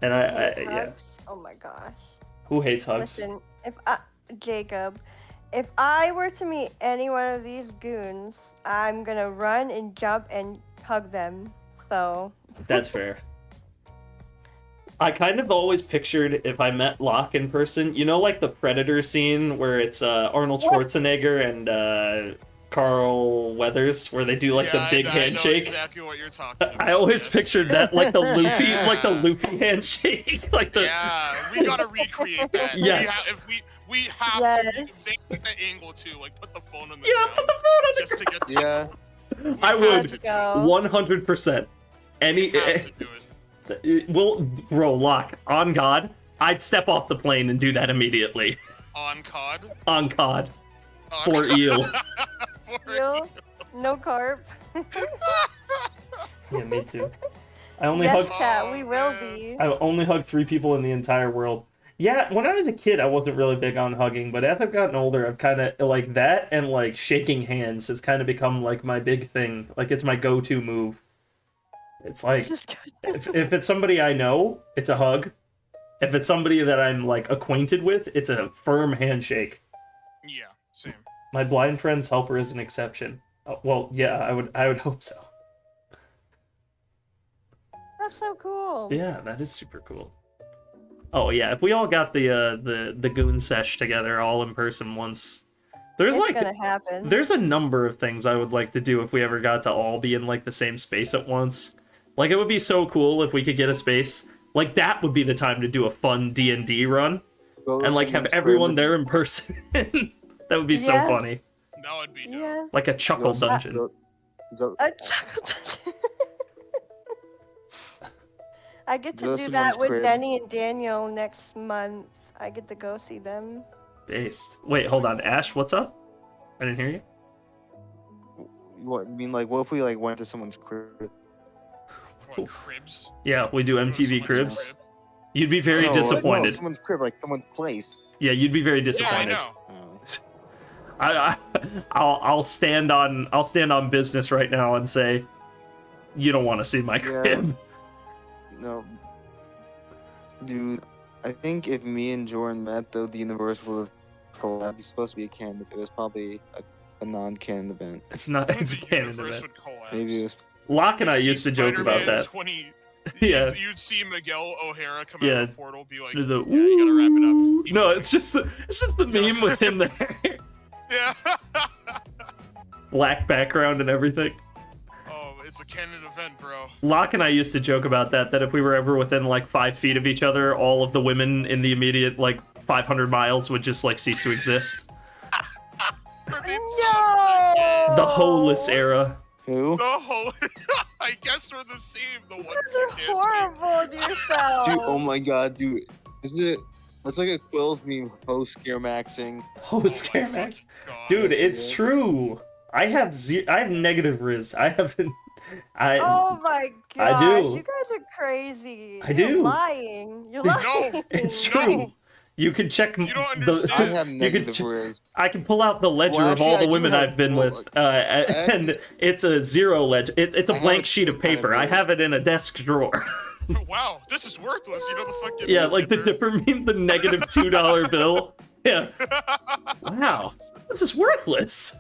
And I yeah. Hugs? Oh my gosh. Who hates hugs? Listen, Jacob, if I were to meet any one of these goons, I'm gonna run and jump and hug them. So. That's fair. I kind of always pictured if I met Locke in person, you know, like the Predator scene where it's Arnold Schwarzenegger and Carl Weathers, where they do like the big handshake. I know exactly what you're talking about. I always pictured that, like the Luffy handshake, like the. Yeah, we gotta recreate that. Yes. We have to make that angle too, like put the phone on the ground. Put the phone on the just to get. Yeah. I would. 100%. We have to do it. Well, bro, Locke, on God, I'd step off the plane and do that immediately. On COD. On COD. On For COD. eel. For Eel? No carp. Yeah, me too. I only Yes, hug. chat, we will be. I only hug 3 people in the entire world. Yeah, when I was a kid, I wasn't really big on hugging, but as I've gotten older, I've kind of like that, and like shaking hands has kind of become like my big thing. Like it's my go-to move. It's like if it's somebody I know, it's a hug. If it's somebody that I'm like acquainted with, it's a firm handshake. Yeah, same. My blind friend's helper is an exception. Well, yeah, I would hope so. That's so cool. Yeah, that is super cool. Oh yeah, if we all got the goon sesh together all in person once, there's It's like gonna happen. there's a number of things I would like to do if we ever got to all be in like the same space at once. Like it would be so cool if we could get a space. Like that would be the time to do a fun D&D run and like have everyone there in person. That would be so Yes. funny. That would be dope. Yes. Like a chuckle dungeon. A chuckle dungeon. I get to Go do someone's that with crib. Denny and Daniel next month. I get to go see them. Based. Wait, hold on. Ash, what's up? I didn't hear you. What, I mean, like, what if we, like, went to someone's crib? What, cribs? Yeah, we do MTV Someone's Cribs. crib? You'd be very No, disappointed. No, someone's crib, like, someone's place. Yeah, you'd be very Yeah, I disappointed. know. I'll stand on business right now and say, you don't want to see my crib. No. Dude, I think if me and Jordan met, though, the universe would have collapsed. It was supposed to be a canon. It was probably a non-canon event. It's not. It's a The canon universe event. would collapse. Maybe it was. Locke and I You'd see used to joke about Spider-Man that. 20 Yeah. You'd see Miguel O'Hara come Yeah. out of the portal, be like, The yeah, you gotta wrap it up. Keep no, going." it's just the meme with him there, Yeah. black background and everything. Oh, it's a canon event, bro. Locke and I used to joke about that if we were ever within like 5 feet of each other, all of the women in the immediate like 500 miles would just like cease to exist. No! The holeless era. Who? The whole. I guess we're the same. The one This is horrible to yourself. Dude, oh my god, dude. Isn't it? That's like a Quills meme, host scare maxing. Oh, scare max. Dude, it's Yeah. true. I have negative riz. I haven't. Oh my I gosh, do. you guys are crazy. I You're do. lying. You're It's- lying. It's true. No. You can check You don't I understand. have you negative could riz. I can pull out the ledger Well, of all actually, the I do women have- I've been well, with, and it's a zero ledger. It's a I have blank a sheet of kind of paper. I riz. have it in a desk drawer. Wow, this is worthless. You know the fucking. Yeah, like the Dipper meme, the negative $2 bill. Yeah. Wow, this is worthless.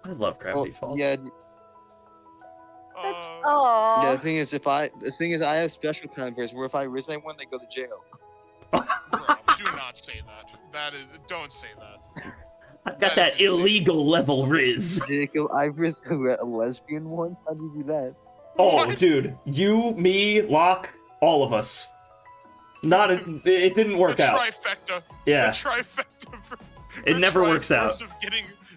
I love Gravity Falls. Yeah, Aww. yeah. The thing is, I have special kind of riz where if I riz anyone, they go to jail. Bro, do not say that. That is. Don't say that. I've got that is that insane. illegal level riz. Jacob, I've risked a lesbian once. How do you do that? Oh, What? dude, you, me, Locke, all of us. It didn't work The out. trifecta. Yeah. The trifecta. It the never works out. Triforce of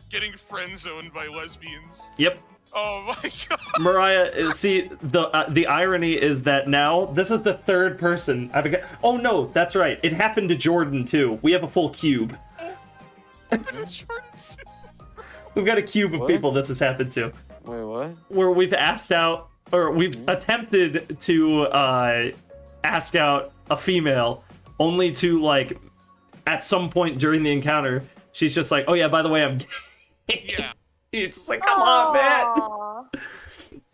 getting friend zoned by lesbians. Yep. Oh my god. Mariah, see, the irony is that now this is the third person I've got. Oh no, that's right. It happened to Jordan too. We have a full cube. We've got a cube of What? people this has happened to. Wait, what? Where we've asked out, or we've attempted to ask out a female, only to, like, at some point during the encounter, she's just like, oh yeah, by the way, I'm gay. Yeah. You're just like, come on, man. Aw.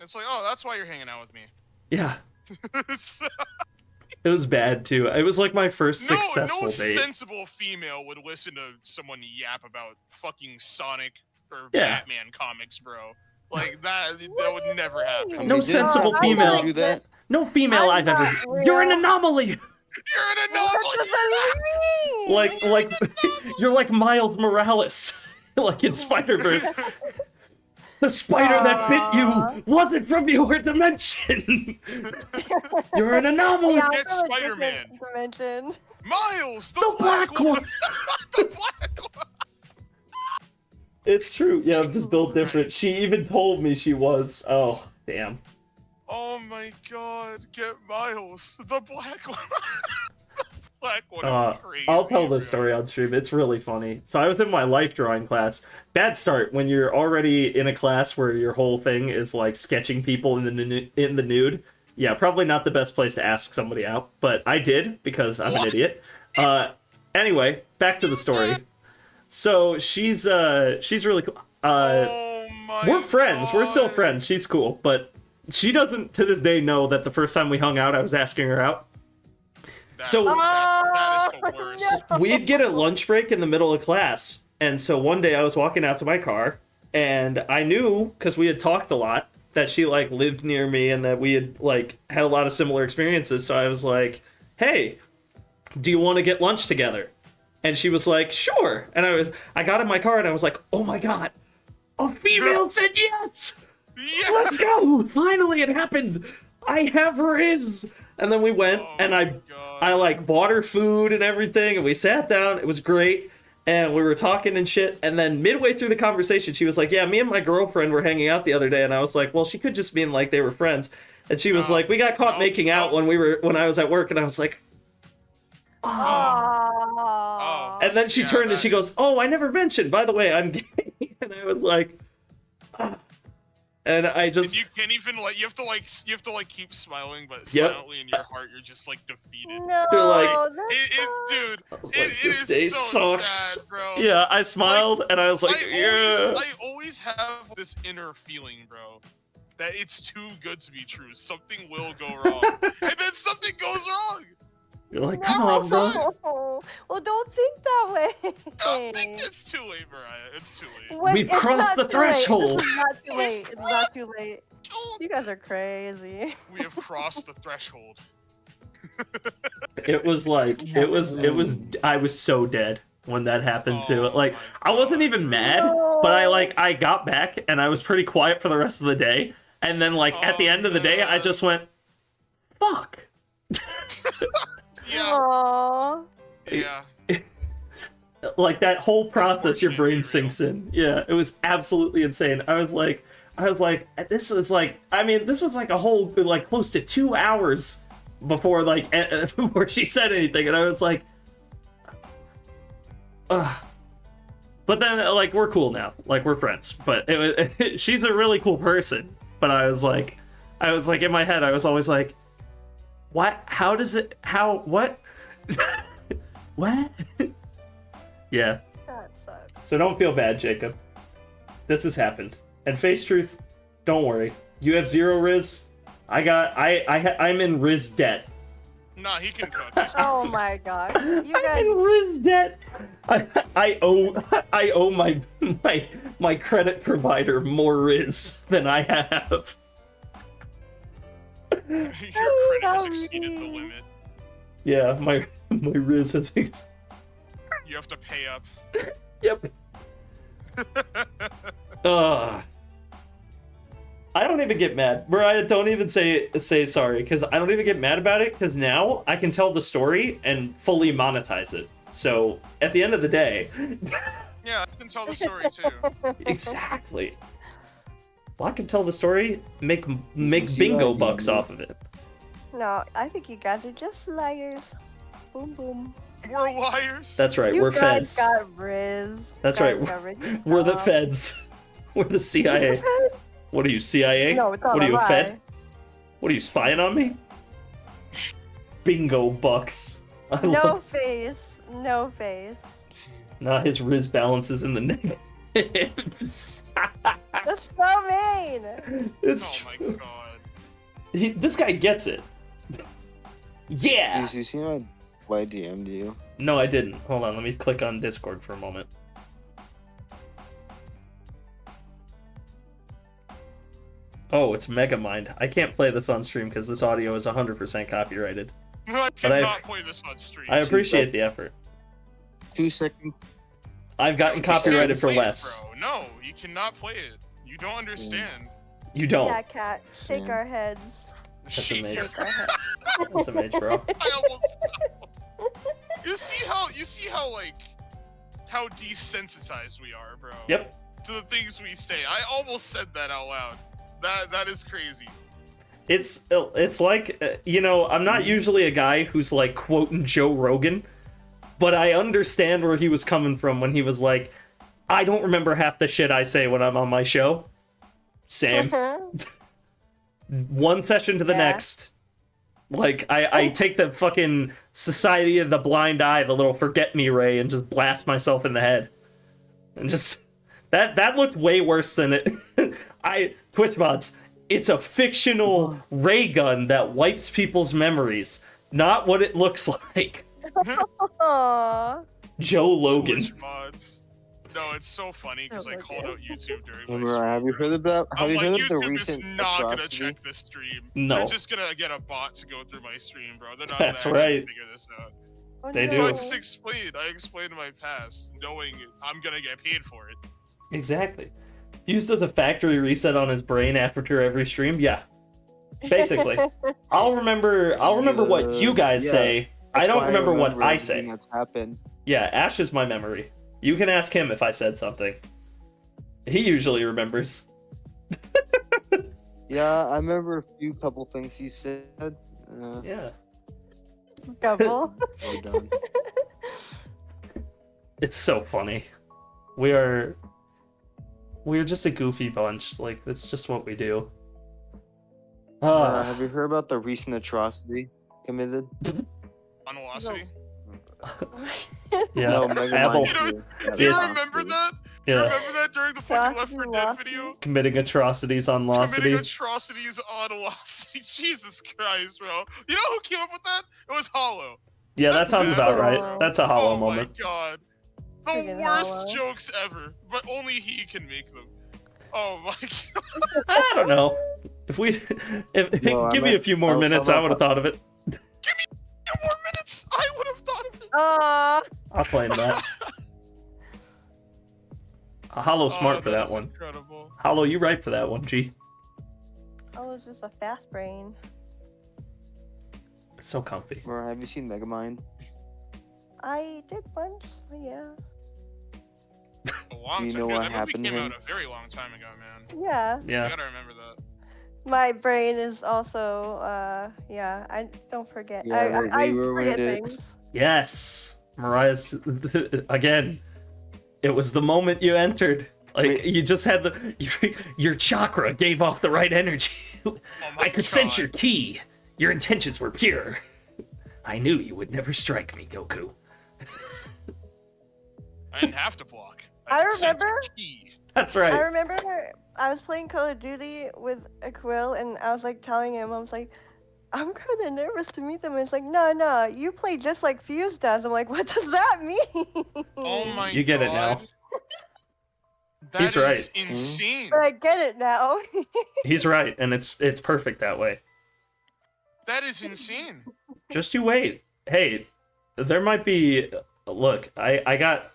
It's like, oh, that's why you're hanging out with me. Yeah, It's- it was bad too. It was like my first no successful date. sensible female would listen to someone yap about fucking Sonic or Yeah. Batman comics, bro. Like that would never happen. No Yeah, sensible I female. don't Do that? No female I'm I've ever. not You're an real. anomaly. You're an What anomaly. does that mean? Like you're like Miles Morales, like in Spider-Verse. The spider that bit you wasn't from your dimension. You're an anomaly. Yeah, I'm Get from a Spider-Man. different dimension. Miles, The black one. the black one. It's true. Yeah, I'm just built different. She even told me she was. Oh, damn. Oh my god, get Miles, the black one. The black one is crazy. I'll tell bro. this story on stream. It's really funny. So I was in my life drawing class. Bad start when you're already in a class where your whole thing is like sketching people in the nude. Yeah, probably not the best place to ask somebody out, but I did because I'm an idiot. Anyway, back to the story. So she's really cool. Oh my We're friends. We're still God. friends. She's cool, but she doesn't to this day know that the first time we hung out, I was asking her out. So- that is the worst. no. We'd get a lunch break in the middle of class, and so one day I was walking out to my car, and I knew because we had talked a lot that she like lived near me and that we had like had a lot of similar experiences. So I was like, "Hey, do you want to get lunch together?" And she was like, "Sure." And I got in my car and I was like, "Oh my god, a female said yes! Yeah. Let's go! Finally, it happened! I have Riz!" And then we went Oh and my I God. like bought her food and everything, and we sat down. It was great. And we were talking and shit. And then midway through the conversation, she was like, "Yeah, me and my girlfriend were hanging out the other day." And I was like, "Well, she could just mean like they were friends." And she was No, like, "We got caught no, making out no. when I was at work." And I was like, "Oh." Aw. And then she Yeah, turned and that she is- goes, "Oh, I never mentioned, by the way, I'm gay." And I was like, "Ah." And I just, And you can't even like you have to like keep smiling, but Yep. silently in your heart you're just like defeated. No, You're like- Dude, I was it like, "This is day so sucks." sad, bro. Yeah, I smiled and I was like, "Yeah." I always have this inner feeling, bro, that it's too good to be true. Something will go wrong, and then something goes wrong. You're like, No, "Come on, bro." No. Well, don't think that way. I think it's too late, Mariah. It's too late. Wait, We've it's crossed not the too late. threshold. This is not too late. It's not too late. Oh, You guys are crazy. we have crossed the threshold. It was like, it was, I was so dead when that happened too. Oh Like, my I wasn't God. even mad, but I got back and I was pretty quiet for the rest of the day. And then like at the Oh, end of the day, I man. just went, "Fuck." Yeah, Aww. yeah. Like that whole process, your brain Unfortunately sinks in. Yeah, it was absolutely insane. I was like, this was like, I mean, this was like a whole like close to 2 hours before like before she said anything, and I was like, ugh. But then like we're cool now, like we're friends. But she's a really cool person. But I was like in my head, I was always like, what? How does it? How? What? What? Yeah. That sucks. So don't feel bad, Jacob. This has happened. And Face Truth, don't worry. You have 0 Riz. I'm in Riz debt. Nah, he can cook. He's Oh my gosh. You I'm guys. in Riz debt. I owe my credit provider more Riz than I have. Your credit has so exceeded the mean. limit. Yeah, my Riz has. You have to pay up. Yep. I don't even get mad. Mariah, don't even say sorry, because I don't even get mad about it, because now I can tell the story and fully monetize it. So, at the end of the day... Yeah, I can tell the story too. Exactly. Well, I can tell the story, make see bingo that, bucks yeah. off of it. No, I think you guys are just liars. Boom boom. We're liars. That's right, You we're guys feds. got Riz. That's Guys right, got rich We're the stuff. feds. We're the CIA. What are you, CIA? No, it's all What are a you, a lie. fed? What are you, spying on me? Bingo bucks. I No love... face. No face. Nah, his Riz balance is in the negatives. That's so mean. It's Oh my true. god. This guy gets it. Yeah! Did you see my YDM, do you? No, I didn't. Hold on, let me click on Discord for a moment. Oh, it's Megamind. I can't play this on stream because this audio is 100% copyrighted. I But I- cannot play this on stream. I appreciate the effort. 2 seconds. I've gotten You can't copyrighted for play it, less. bro. No, you cannot play it. You don't understand. You don't. Yeah, cat. Shake Yeah. our heads. That's Shake amazing. your- Shake our heads. That's a mage, bro. I almost. You see how like how desensitized we are, bro. Yep. To the things we say. I almost said that out loud. That is crazy. It's like, I'm not usually a guy who's like quoting Joe Rogan, but I understand where he was coming from when he was like, I don't remember half the shit I say when I'm on my show. Same. One session to the Yeah. next. Like, I take the fucking Society of the Blind Eye, the little forget me ray, and just blast myself in the head. And just... That looked way worse than it... Twitch mods, it's a fictional ray gun that wipes people's memories, not what it looks like. Aww. Joe Logan. Twitch mods. No, it's so funny because I called out YouTube during my Remember, stream. have you bro. heard about? Have I'm you like, heard of the YouTube is recent not gonna atrocity? check this stream. No. They're just gonna get a bot to go through my stream, bro. They're not That's gonna actually right. figure this out. Oh, They So do. I no. just explained. I explained my past, knowing I'm gonna get paid for it. Exactly. Used as a factory reset on his brain after every stream? Yeah. Basically. I'll remember what you guys Yeah. say. I That's don't why remember what remember I everything say. That's happened. Yeah, Ash is my memory. You can ask him if I said something. He usually remembers. Yeah, I remember a few couple things he said. Yeah. Double. We're done. It's so funny. We're just a goofy bunch. Like, that's just what we do. Have you heard about the recent atrocity committed? On Velocity. Yeah. No, Mega Apple Mind too. Do you Yeah. remember that? You Yeah. remember that during the fucking Left 4 Dead Velocity. video? Committing atrocities on Committing Locity. atrocities on Velocity. Jesus Christ, bro. You know who came up with that? It was Hollow. Yeah, that sounds about right. Hollow. That's a hollow Oh moment. my god. The Friggin' worst Hollow. jokes ever, but only he can make them. Oh my god. I don't know. If No, give I me a meant- few more I was minutes, talking I would have about- thought of it. 2 more minutes, I would have thought of it. Aww. I'll play into that. Hollow smart for that is one. Incredible. Hollow, you right for that one, G. Oh, it's just a fast brain. It's so comfy. Or have you seen Megamind? I did once, yeah. A long Do you time. know Dude, what that movie happened to came him? out a very long time ago, man. Yeah. You Yeah. gotta remember that. My brain is also, yeah, I don't forget. Yeah, I they ruined forget it. things. Yes, Mariah's again. It was the moment you entered. Like, Wait. you just had your chakra gave off the right energy. Oh my I could sense God. your ki. Your intentions were pure. I knew you would never strike me, Goku. I didn't have to block. I could sense remember- the key. That's I right. remember I was playing Call of Duty with Aquil, and I was like telling him, I was like, I'm kind of nervous to meet them. And it's like, no, you play just like Fuse does. I'm like, what does that mean? Oh my god. You get it now. That He's is right. insane. But I get it now. He's right, and it's perfect that way. That is insane. Just you wait. Hey, there might be. Look, I got.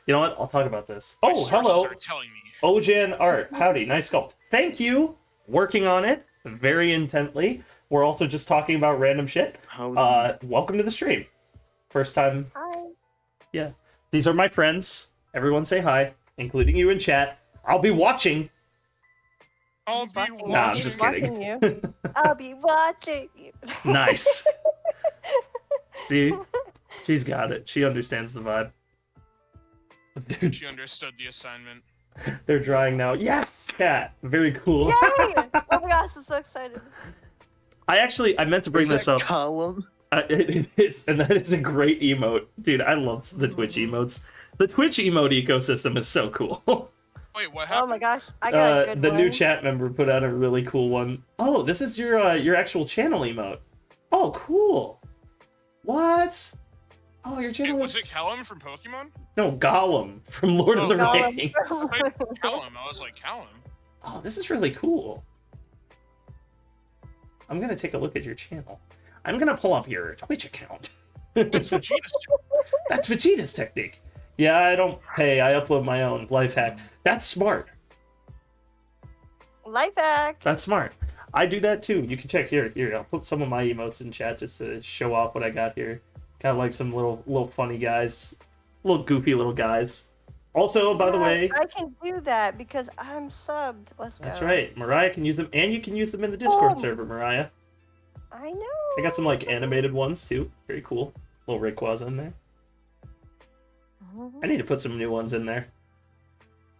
You know what? I'll talk about this. My Oh, sources hello. are telling me. Ojan Art. Howdy. Nice sculpt. Thank you. Working on it very intently. We're also just talking about random shit. How? Welcome to the stream. First time. Hi. Yeah. These are my friends. Everyone say hi, including you in chat. I'll be watching. I'll be Watching you. Nah, I'm watching. just Watching kidding. you. I'll be watching you. Nice. See? She's got it. She understands the vibe. She understood the assignment. They're drying now. Yes, cat. Very cool. Yay! Oh my gosh, I'm so excited. I meant to bring Is this that up. column? It is, and that is a great emote. Dude, I love the Twitch emotes. The Twitch emote ecosystem is so cool. Wait, what Oh happened? my gosh, I got a good the one. new chat member put out a really cool one. Oh, this is your actual channel emote. Oh, cool. What? Oh, your Wait, channel was is... it Callum from Pokemon? No, Gollum from Lord of the Gollum. Rings. Callum. I was like, Callum. Oh, this is really cool. I'm gonna take a look at your channel. I'm gonna pull up your Twitch account. It's Vegeta's. That's Vegeta's technique. Yeah, I don't pay. I upload my own life hack. That's smart. Life hack. That's smart. I do that too. You can check here. Here, I'll put some of my emotes in chat just to show off what I got here. Kind of like some little funny guys, little goofy little guys. Also, by the way, I can do that because I'm subbed. Let's go. that's right. Mariah can use them, and you can use them in the Discord Oh. server, Mariah. I know. I got some like animated ones too. Very cool. Little Rayquaza in there. I need to put some new ones in there.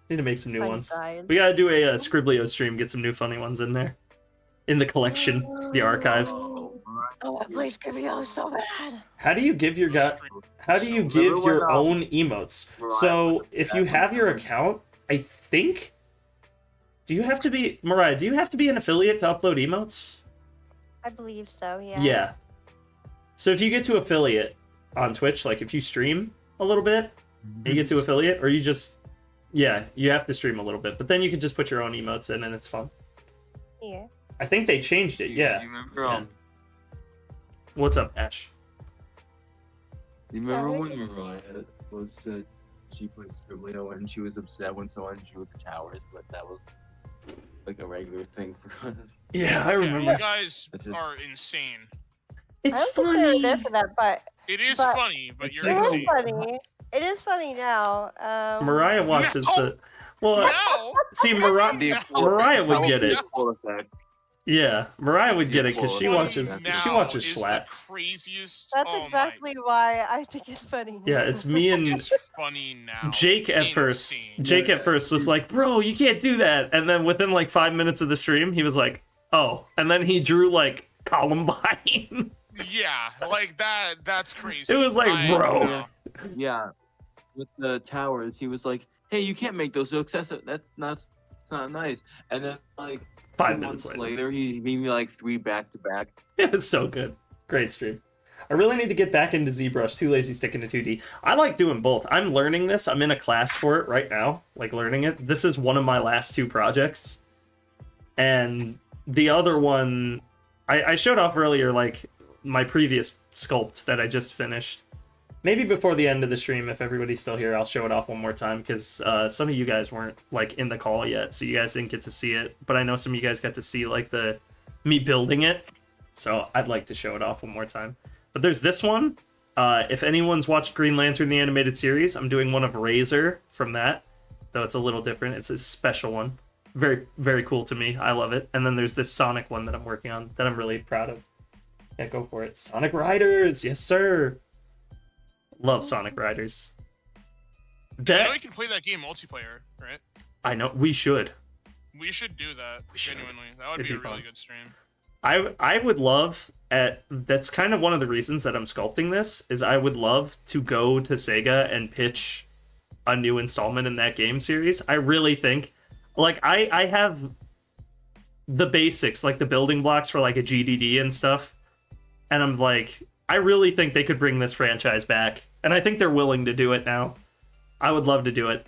Need to make some new Funny ones. guys. We gotta do a Scriblio stream. Get some new funny ones in there. In the collection, the archive. Oh, I play Scribio so bad. How do you give your guy? How do you Remember give when, your own emotes? So if you have your account, I think. Do you have to be Mariah? Do you have to be an affiliate to upload emotes? I believe so, yeah. Yeah. So if you get to affiliate on Twitch, like if you stream a little bit, and you get to affiliate, or you just, yeah, you have to stream a little bit, but then you can just put your own emotes in, and it's fun. Yeah. I think they changed it. Yeah. You remember? Yeah. What's up, Ash? You remember when Mariah was she played Scriblio and she was upset when someone drew the towers, but that was like a regular thing for us. Yeah, I Yeah, remember. you guys It's just- are insane. It's I don't think they were funny. there for that, but It is But- funny, but you're it is insane. funny. It is funny now. Mariah watches the. Well, Now, see, Mariah would get it. Full effect. Yeah, Mariah would get it It's because she funny watches. now She watches is Schlatt. the craziest. That's oh exactly why I think it's funny. Yeah, it's me and My, it's funny now. Jake at first. Insane. Jake at first was like, "Bro, you can't do that," and then within like 5 minutes of the stream, he was like, "Oh," and then he drew like Columbine. Yeah, like that. That's crazy. It was like, bro. Yeah, with the towers, he was like, "Hey, you can't make those so excessive. That's not nice." And then like 5 2 minutes months later, he made me like 3 back to back. it was so good. Great stream. I really need to get back into ZBrush. Too lazy sticking to 2D. I like doing both. I'm learning this. I'm in a class for it right now, like learning it. This is one of my last 2 projects, and the other one, I showed off earlier, like my previous sculpt that I just finished. Maybe before the end of the stream, if everybody's still here, I'll show it off one more time, because some of you guys weren't like in the call yet, so you guys didn't get to see it. But I know some of you guys got to see like me building it, so I'd like to show it off one more time. But there's this one. If anyone's watched Green Lantern the animated series, I'm doing one of Razor from that, though it's a little different. It's a special one. Very, very cool to me. I love it. And then there's this Sonic one that I'm working on that I'm really proud of. Yeah, go for it. Sonic Riders, yes sir. Love Sonic Riders. You know That you can play that game multiplayer, right? I know we should. We should do that. We should. Genuinely, that would It'd be a be really fun. good stream. I would love that's kind of one of the reasons that I'm sculpting this is I would love to go to Sega and pitch a new installment in that game series. I really think like I have the basics, like the building blocks for like a GDD and stuff. And I'm like, I really think they could bring this franchise back. And I think they're willing to do it now. I would love to do it.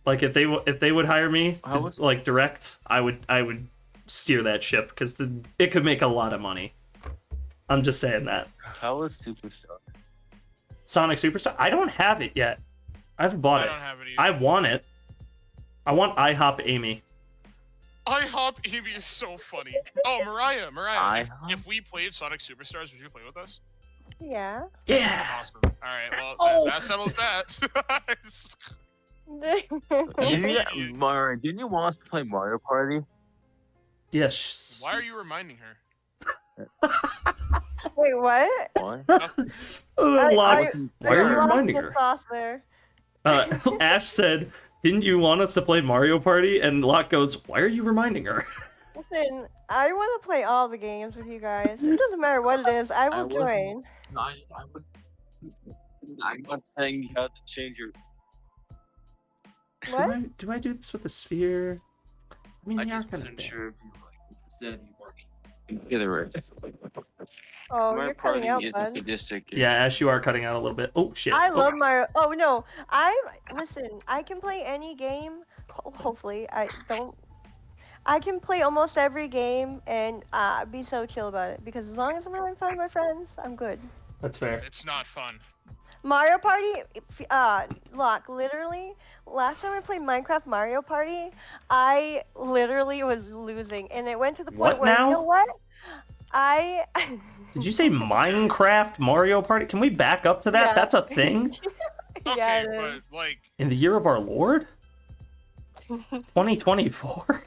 Like if they would hire me to like direct, I would steer that ship because it could make a lot of money. I'm just saying that. How was Superstar? Sonic Superstar? I don't have it yet. I haven't bought I it. don't have it either. I want it. I want IHOP Amy. IHOP Amy is so funny. Oh, Mariah, if we played Sonic Superstars, would you play with us? Yeah. Yeah. Awesome. All right, well, that settles that. Mario, didn't you want us to play Mario Party? Yes. Why are you reminding her? Wait, what? What? Nothing. Locke, I why are just you lost reminding the her? sauce there. Ash said, "Didn't you want us to play Mario Party?" And Locke goes, "Why are you reminding her?" Listen, I want to play all the games with you guys. It doesn't matter what it is. I will wasn't- join. No, I'm not saying you have to change your. What? Do I do this with a sphere? I mean, I they are just kind of wasn't big. sure if you said you weren't together. Oh, Mario you're cutting Party out, is a bud. sadistic game. Yeah, Ash, you are cutting out a little bit. Oh shit. I Oh. love Mario. Oh no, listen. I can play any game. Hopefully, I can play almost every game and be so chill about it because as long as I'm having fun with my friends, I'm good. That's fair. It's not fun. Mario Party, Locke, literally, last time I played Minecraft Mario Party, I literally was losing, and it went to the point What where, now? you know what? Did you say Minecraft Mario Party? Can we back up to that? Yeah. That's a thing Okay, Yeah, it but like, in the year of our Lord, is. 2024.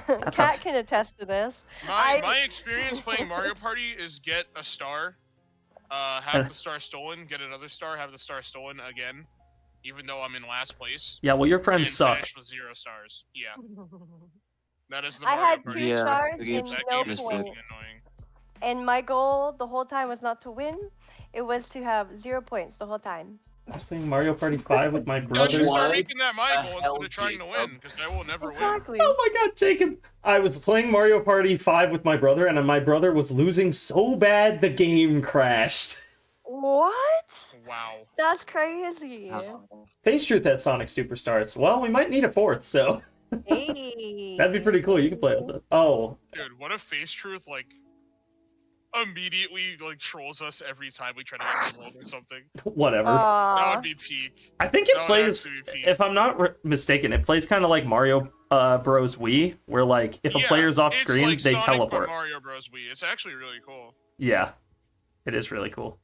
That's Kat a- can attest to this. my experience playing Mario Party is get a star, have the star stolen, get another star, have the star stolen again, even though I'm in last place, Yeah, well, your and friends suck. finish with 0 stars. Yeah, that is the I Mario had Party. 2 Yeah, stars the and game's That no game is sadistic. fucking points. annoying. And my goal the whole time was not to win. It was to have 0 points the whole time. I was playing Mario Party 5 with my I brother. should start What making that my the goal hell, instead of trying to Jacob? win, because I will never win. Exactly. Oh my god, Jacob! I was playing Mario Party 5 with my brother, and my brother was losing so bad the game crashed. What? Wow. That's crazy. Face Truth has Sonic Superstars. Well, we might need a fourth, so Hey. that'd be pretty cool. You can play with it. Oh, Dude, what if Face Truth, like, immediately, like, trolls us every time we try to get rerolled or something? whatever. That Aw. would be peak. I think it that would plays, actually be peak. if I'm not mistaken, it plays kind of like Mario Bros. Wii, where like if a Yeah, player's off it's screen, like they Sonic, teleport. But Mario Bros. Wii. It's actually really cool. Yeah, it is really cool.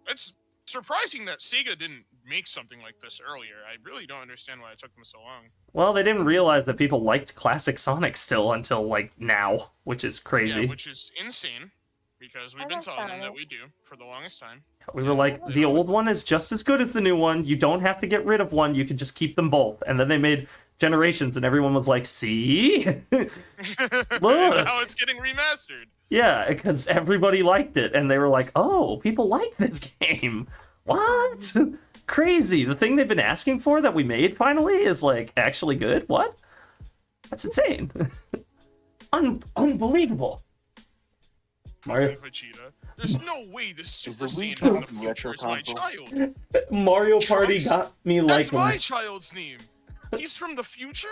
It's surprising that Sega didn't make something like this earlier. I really don't understand why it took them so long. Well, they didn't realize that people liked classic Sonic still until like now, which is crazy. Yeah, which is insane, because we've I been like telling them that Sonic. we do for the longest time. We were like, the old one is just as good as the new one. You don't have to get rid of one. You can just keep them both. And then they made Generations, and everyone was like, see? And now it's getting remastered. Yeah, because everybody liked it. And they were like, oh, people like this game. What? Crazy. The thing they've been asking for that we made finally is like actually good? What? That's insane. Unbelievable. Mario... Vegeta. There's no way this Super the Wii Saiyan from the console future retro is my console? child. Mario Party Trunks? got me That's like... my child's name. He's from the future?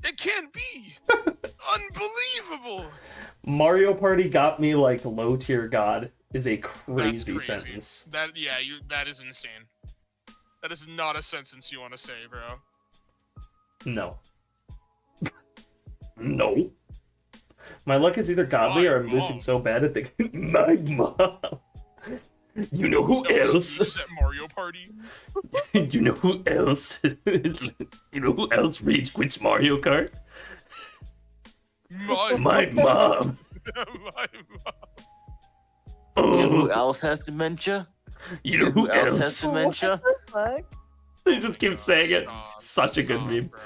It can't be. Unbelievable. Mario Party got me like low tier god is a That's crazy crazy. sentence. That that is insane. That is not a sentence you want to say, bro. No. No. My luck is either godly or I'm My losing mom. so bad at the my mom. You know who This else? at Mario Party. You know who else? You know who else rage quits Mario Kart? My My mom. My mom. You know Oh, who else has dementia? you know who else has else? dementia? Fuck. They just keep saying it. Stop, Such a good stop, meme. bro.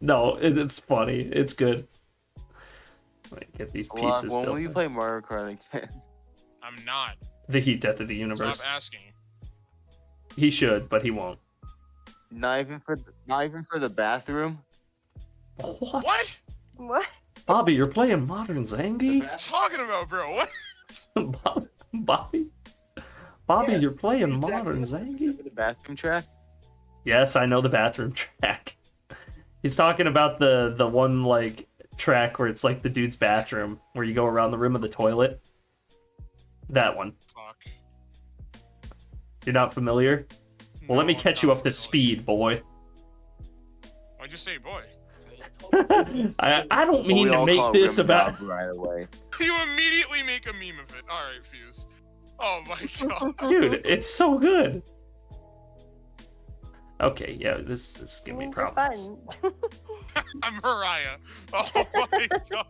No, it's funny. It's good. Let me get these When pieces will built. you play Mario Kart again? I'm not. The heat death of the Stop universe. asking. He should, but he won't. Not even for the bathroom. What? What? What? Bobby, you're playing Modern Zangief? What are you talking about, bro? What? Bobby? Bobby, Yes, you're playing exactly. Modern Zangief? The bathroom track. Yes, I know the bathroom track. He's talking about the one like track where it's like the dude's bathroom where you go around the rim of the toilet. That one. Fuck. You're not familiar? Well, let me No, I'm catch you not up to familiar. speed, boy. Why'd you say boy? I don't mean We to all make call this Rim about... Job right away. You immediately make a meme of it. Alright, Fuse. Oh my god. Dude, it's so good. Okay, yeah, this is giving me Memes are problems. fun. I'm Mariah. Oh my god.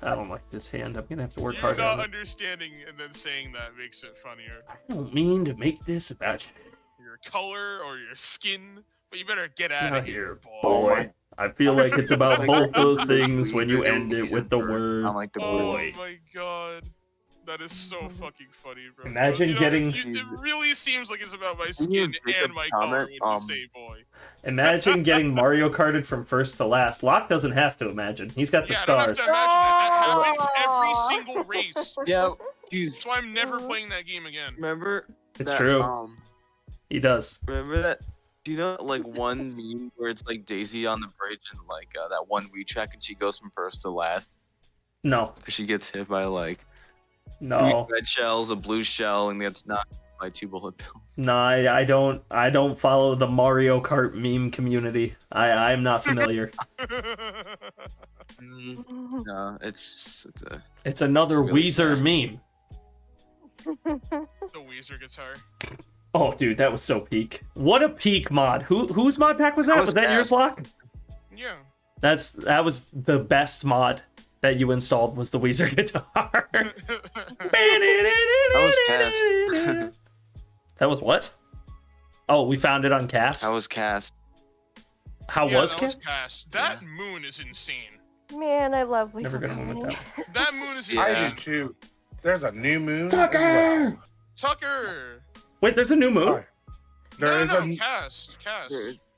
I don't like this hand. I'm gonna have to work You harder not on it. understanding and then saying that makes it funnier. I don't mean to make this about Your color or your skin, but you better get you. out Out of here, here, boy. boy. I feel like it's about Like, both those the things when you sweeter end it season with the first, word I like the Oh boy. my god. That is so fucking funny, bro. Imagine getting- It really seems like it's about my you skin pick up and my comment, color when you say boy. Imagine getting Mario Karted from first to last. Locke doesn't have to imagine. He's got the Yeah, I don't have scars. to imagine that. That happens every Aw. single race. Yeah, dude. That's why I'm never playing that game again. Remember? It's that, true. He does. Remember that? Do you know like one meme where it's like Daisy on the bridge and like that one WeChat and she goes from first to last No. because she gets hit by like No. 3 red shells, a blue shell, and gets knocked by 2 bullet bills. No, I don't follow the Mario Kart meme community. I'm not familiar. No, it's a It's another Really Weezer sad. meme. The Weezer guitar. Oh, dude, that was so peak. What a peak mod. Whose mod pack was that? That Was was that Cat. yours, Locke? Yeah. That was the best mod that you installed was the Weezer guitar. was Cast. That was what? Oh, we found it on Cast. that was cast. How Yeah, was that Cast? was cast. That moon is insane. Man, I love Lisa. Never gonna win with Bonnie. that. That moon is Yeah. I insane. do too. There's a new moon. Tucker! as well. Tucker! Wait, there's a new moon. Hi. There no, is no, a cast.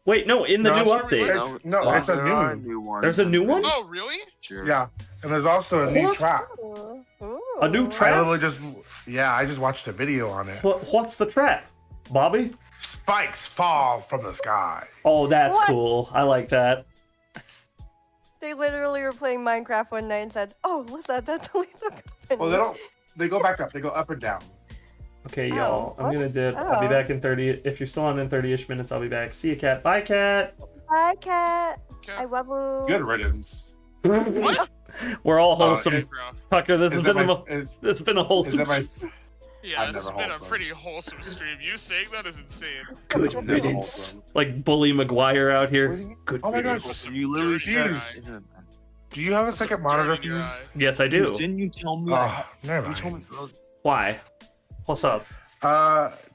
Wait, no, in the No, new that's where we update. went. no, it's a there new are moon. new ones. There's a new one? Oh, really? Sure. Yeah, and there's also a new What? trap. Ooh. A new Ooh. I trap? literally just, I just watched a video on it. What's the trap? Bobby? Spikes fall from the sky. Oh, that's What? cool. I like that. They literally were playing Minecraft one night and said, "Oh, what's that? That's the Lisa company." Well, they don't. They go back up. They go up and down. Okay, Oh, y'all. I'm what? gonna dip. I'll be Oh. back in 30. If you're still on in 30-ish minutes, I'll be back. See you, Cat. Bye, Cat. Bye, cat. Okay. I love you. Good riddance. What? We're all Oh, wholesome. it- Bro. Tucker, this has Is that been my? a, Is, this has been a is wholesome. that my? Yeah, I'm this has never been a wholesome. pretty wholesome stream. You saying that is insane. Good Never riddance. wholesome. Like Bully McGuire out here. Good Oh my God. riddance. Some You literally dirt in your said. eye. Do you have a Some second dirt monitor in your fuse? eye. Yes, I do. Didn't you tell me? Oh, never You told mind. me. Why? What's up?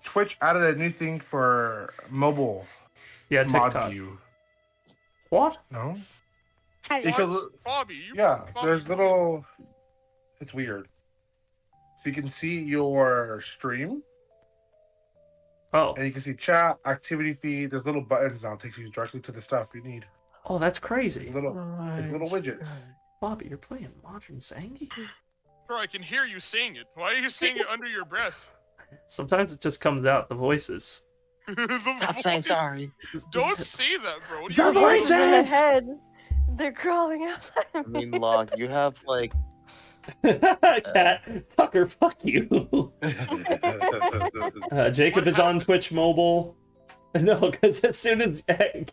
Twitch added a new thing for mobile Yeah, mod TikTok. view. What? No? What? Because- Bobby, you Yeah, Bobby, there's little. It's weird. So you can see your stream, Oh. and you can see chat, activity feed. There's little buttons now. It takes you directly to the stuff you need. Oh, that's crazy. Little, it's little widgets. Bobby, you're playing Modern Zangy? Bro, I can hear you saying it. Why are you saying it under your breath? Sometimes it just comes out, the voices. The voice- sorry. Don't say that, bro. What The are you voices! In my head, they're crawling outside. I mean, Log, you have like. Cat, Tucker, fuck you. Jacob is on Twitch mobile. No, because as soon as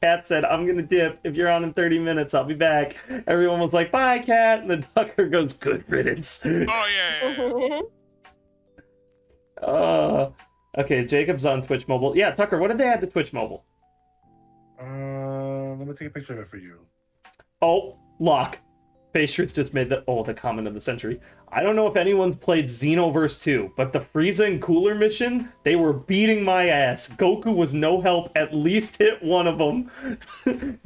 Cat said, I'm going to dip, if you're on in 30 minutes, I'll be back, everyone was like, bye, Cat. And then Tucker goes, good riddance. Oh, yeah. Okay, Jacob's on Twitch mobile. Yeah, Tucker, what did they add to Twitch mobile? Let me take a picture of it for you. Oh, Locke. Face Truth just made the comment of the century. I don't know if anyone's played Xenoverse 2, but the Frieza and Cooler mission, they were beating my ass. Goku was no help, at least hit one of them.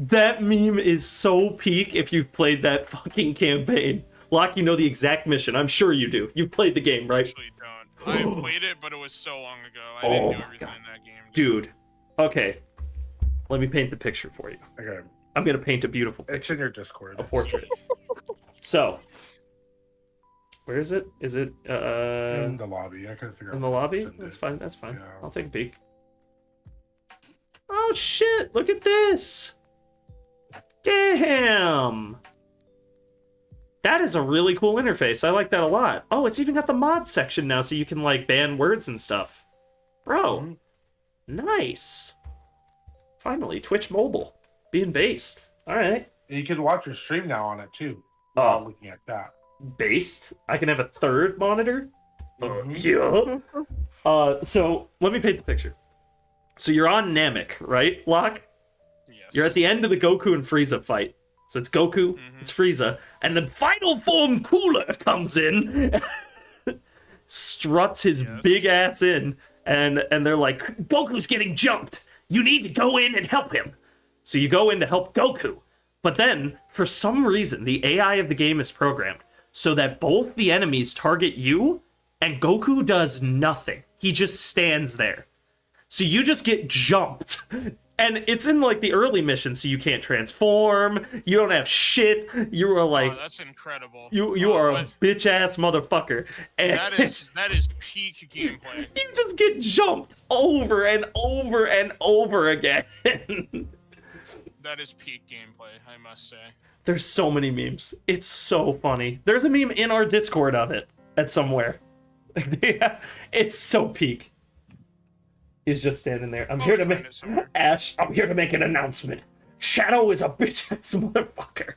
That meme is so peak if you've played that fucking campaign. Locke, you know the exact mission. I'm sure you do. You've played the game, right? Actually don't. I played it, but it was so long ago. I Oh didn't do my everything God. in that game. Dude. Okay. Let me paint the picture for you. Okay, I'm gonna paint a beautiful it's picture. in your Discord. A portrait. So, where is it? Is it In the lobby. I couldn't figure out. in the where to lobby? send That's it. fine. That's fine. Yeah. I'll take a peek. Oh shit! Look at this. Damn. That is a really cool interface. I like that a lot. Oh, it's even got the mod section now, so you can like ban words and stuff. Bro, nice. Finally, Twitch mobile being based. All right. You can watch your stream now on it too. Oh. While looking at that. Based. I can have a third monitor. Mhm. Yeah. So let me paint the picture. So you're on Namek, right, Locke? Yes. You're at the end of the Goku and Frieza fight. So it's Goku, it's Frieza, and then Final Form Cooler comes in, struts his big ass in, and they're like, Goku's getting jumped. You need to go in and help him. So you go in to help Goku. But then, for some reason, the AI of the game is programmed so that both the enemies target you, and Goku does nothing. He just stands there. So you just get jumped. And it's in, like, the early missions, so you can't transform, you don't have shit, you are like... Oh, that's incredible. You are a bitch-ass motherfucker. And that is peak gameplay. You just get jumped over and over and over again. That is peak gameplay, I must say. There's so many memes. It's so funny. There's a meme in our Discord of it at somewhere. It's so peak. He's just standing there. I'm here to make Ash. I'm here to make an announcement. Shadow is a bitch-ass motherfucker.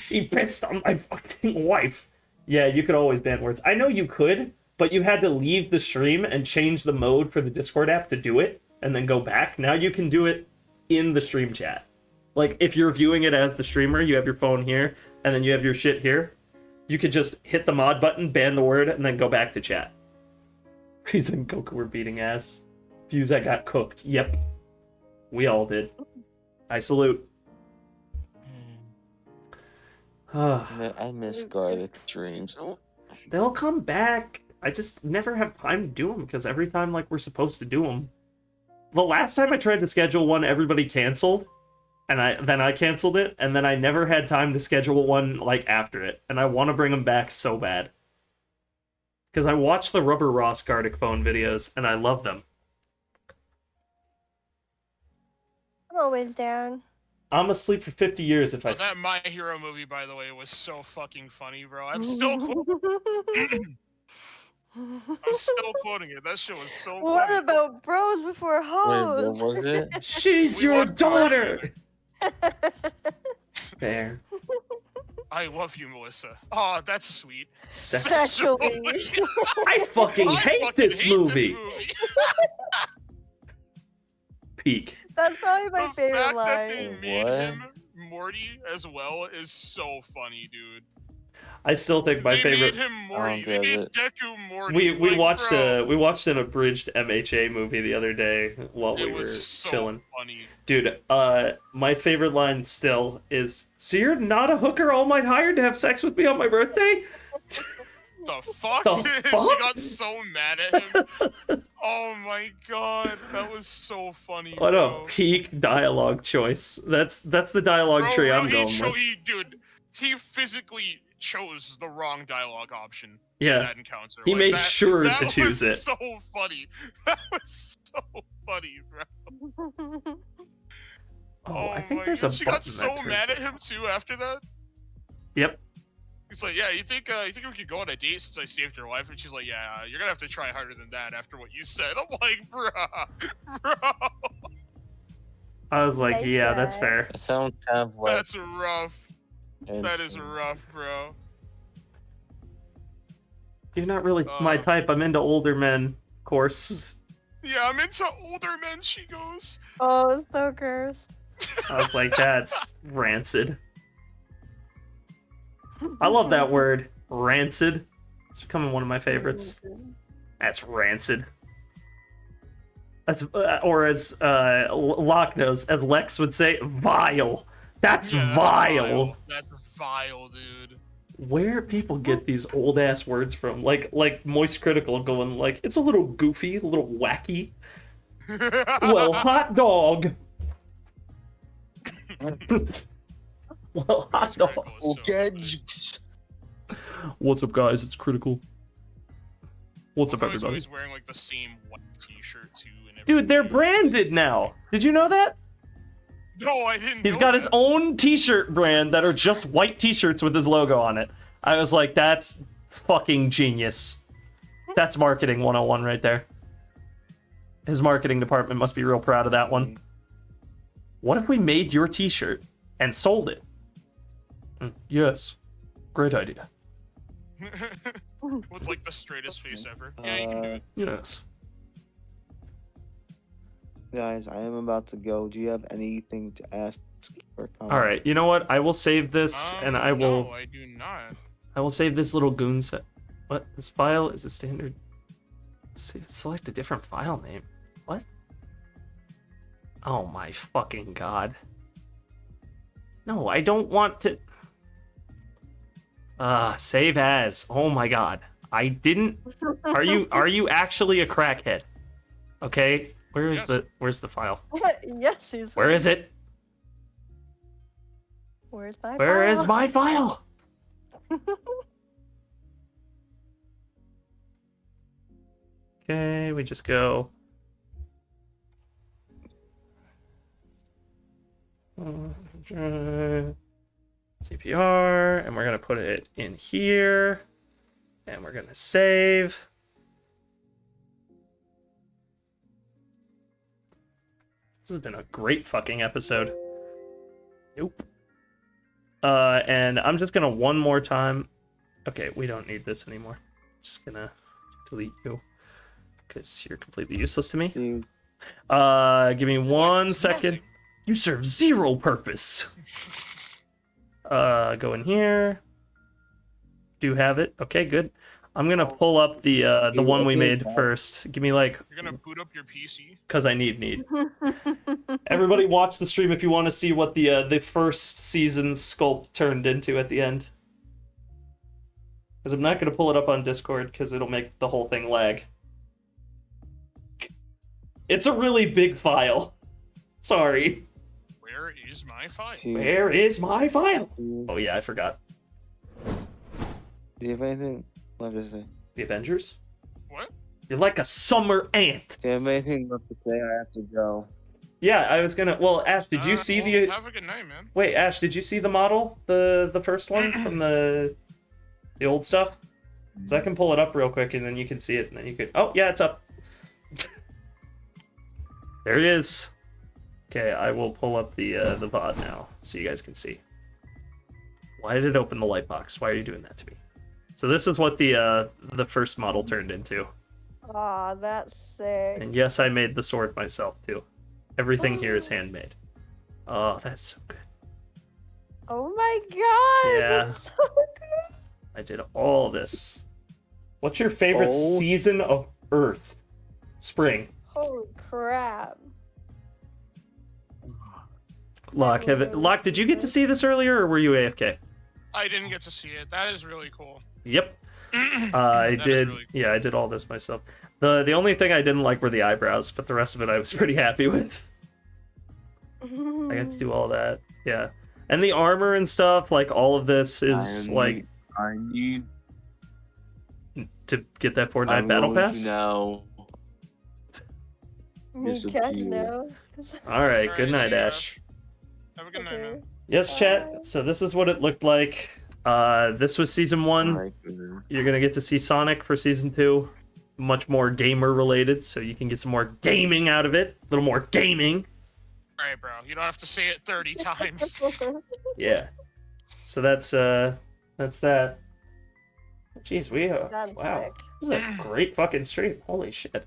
He pissed on my fucking wife. Yeah, you could always ban words. I know you could, but you had to leave the stream and change the mode for the Discord app to do it, and then go back. Now you can do it in the stream chat. Like, if you're viewing it as the streamer, you have your phone here, and then you have your shit here. You could just hit the mod button, ban the word, and then go back to chat. Frieza and Goku were beating ass. Views that got cooked. Yep. We all did. I salute. I miss Garlic streams. They'll come back. I just never have time to do them because every time, like, we're supposed to do them. The last time I tried to schedule one, everybody canceled. And then I canceled it, and then I never had time to schedule one, like, after it. And I want to bring them back so bad. Because I watched the Rubber Ross Gartic phone videos, and I love them. I'm always down. I'm asleep for 50 years if I... That My Hero movie, by the way, was so fucking funny, bro. I'm still quoting it. That shit was so What funny. about bros before hoes? Wait, what was it? She's your daughter! Fair. I love you, Melissa. Oh, that's sweet. Sexually. I fucking hate this movie! Peak. That's probably my The favorite fact that line. they made What? him Morty as well is so funny, dude. I still think my They favorite... made him Morty. They get made it. Deku Morty. We bro, watched an abridged MHA movie the other day while we it were was so chilling. funny. Dude, my favorite line still is, "So you're not a hooker All Might hired to have sex with me on my birthday?" The fuck? The She fuck? got so mad at him. Oh my god, that was so funny. What bro. a peak dialogue choice. That's the dialogue Bro, tree I'm really going with. dude, he physically chose the wrong dialogue option. Yeah. In that encounter. He made that, sure that to choose was it. So funny. That was so funny, bro. Oh, I think my there's God. a She button got so that turns mad it at him too after that. Yep. He's like, yeah, you think we could go on a date since I saved your life? And she's like, yeah, you're gonna have to try harder than that after what you said. I'm like, bro. I was like, Nice yeah, that's guy. fair. It sounds kind of like. That's rough. That is insane. rough, bro. You're not really my type. I'm into older men, of course. Yeah, I'm into older men, she goes. Oh, it's so gross. I was like, that's rancid. I love that word, rancid. It's becoming one of my favorites. That's rancid. That's or as Locke knows, as Lex would say, vile. That's Yeah, vile. That's vile, dude. Where people get these old ass words from, like Moist Critical going like, it's a little goofy, a little wacky. Well, hot dog. Well, hot dog. Okay. What's up, guys? It's Critical. What's up, He's everybody? always wearing like the same white T-shirt too. And Dude, they're everything. branded now. Did you know that? No, I didn't. He's know got that. his own t-shirt brand that are just white t-shirts with his logo on it. I was like, that's fucking genius. That's marketing 101 right there. His marketing department must be real proud of that one. What if we made your t-shirt and sold it? Yes. Great idea. With like the straightest face ever. Yeah, you can do it. Yes. Guys, I am about to go. Do you have anything to ask or comment? All right, you know what? I will save this, and I will. No, I do not. I will save this little goon set. What? This file is a standard. Select a different file name. What? Oh my fucking god. No, I don't want to. Save as. Oh my god. I didn't. Are you actually a crackhead? Okay. Where's the file? Yes, he's. Where is it? Where's my Where file? is my file? Okay, we just go. CPR, and we're gonna put it in here, and we're gonna save. This has been a great fucking episode. Nope. And I'm just gonna one more time. Okay, we don't need this anymore. Just gonna delete you because you're completely useless to me. Dude, Give me 1 second. You serve zero purpose. Go in here. Do have it. Okay, good. I'm gonna pull up the one we made first. Give me like, You're gonna boot up your PC? cause I need. Everybody watch the stream if you want to see what the first season sculpt turned into at the end. Cause I'm not gonna pull it up on Discord because it'll make the whole thing lag. It's a really big file. Sorry. Where is my file? dude, Where is my file? dude. Oh yeah, I forgot. Do you have anything left to say? The Avengers? What? You're like a summer ant. Do you have anything left to say? I have to go. Yeah, I was gonna. Well, Ash, did you see well, the? Have a good night, man. Wait, Ash, did you see the model, the first one from the old stuff? So I can pull it up real quick, and then you can see it, and then you could. Oh yeah, it's up. There it is. Okay, I will pull up the VOD now, so you guys can see. Why did it open the light box? Why are you doing that to me? So this is what the first model turned into. Aw, that's sick. And yes, I made the sword myself too. Everything here is handmade. Oh, that's so good. Oh my god! Yeah. That's so good. I did all this. What's your favorite Oh. season of Earth? Spring. Holy crap. Locke, Locke, did you get to see this earlier, or were you AFK? I didn't get to see it. That is really cool. Yep. I That is did. really cool. Yeah, I did all this myself. The only thing I didn't like were the eyebrows, but the rest of it I was pretty happy with. I got to do all that. Yeah. And the armor and stuff, like all of this is like I need to get that Fortnite I'm battle going pass. to now. Me Disappear. can now. All right, Alright, good see night, you, Ash. Have a good night, man. Yes, chat. So this is what it looked like. This was season 1. Alright, good. You're gonna get to see Sonic for season 2. Much more gamer related, so you can get some more gaming out of it. A little more gaming. Alright, bro. You don't have to say it 30 times. Yeah. So that's that. Jeez, we That's wow. sick. This is a great fucking stream. Holy shit.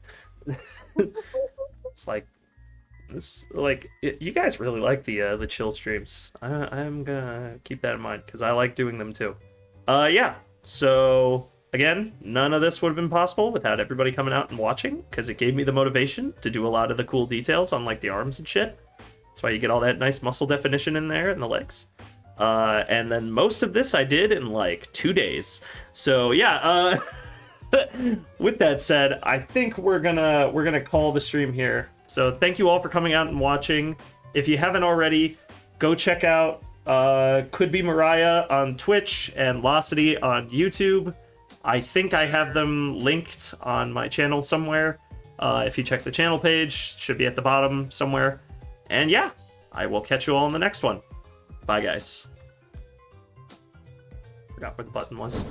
It's like this is like you guys really like the chill streams. I'm gonna keep that in mind because I like doing them too. Yeah. So again, none of this would have been possible without everybody coming out and watching because it gave me the motivation to do a lot of the cool details on like the arms and shit. That's why you get all that nice muscle definition in there and the legs. And then most of this I did in like 2 days. So yeah, with that said, I think we're gonna call the stream here. So thank you all for coming out and watching. If you haven't already, go check out Could Be Mariah on Twitch and Locity on YouTube. I think I have them linked on my channel somewhere. If you check the channel page, should be at the bottom somewhere. And yeah, I will catch you all in the next one. Bye, guys. Forgot where the button was.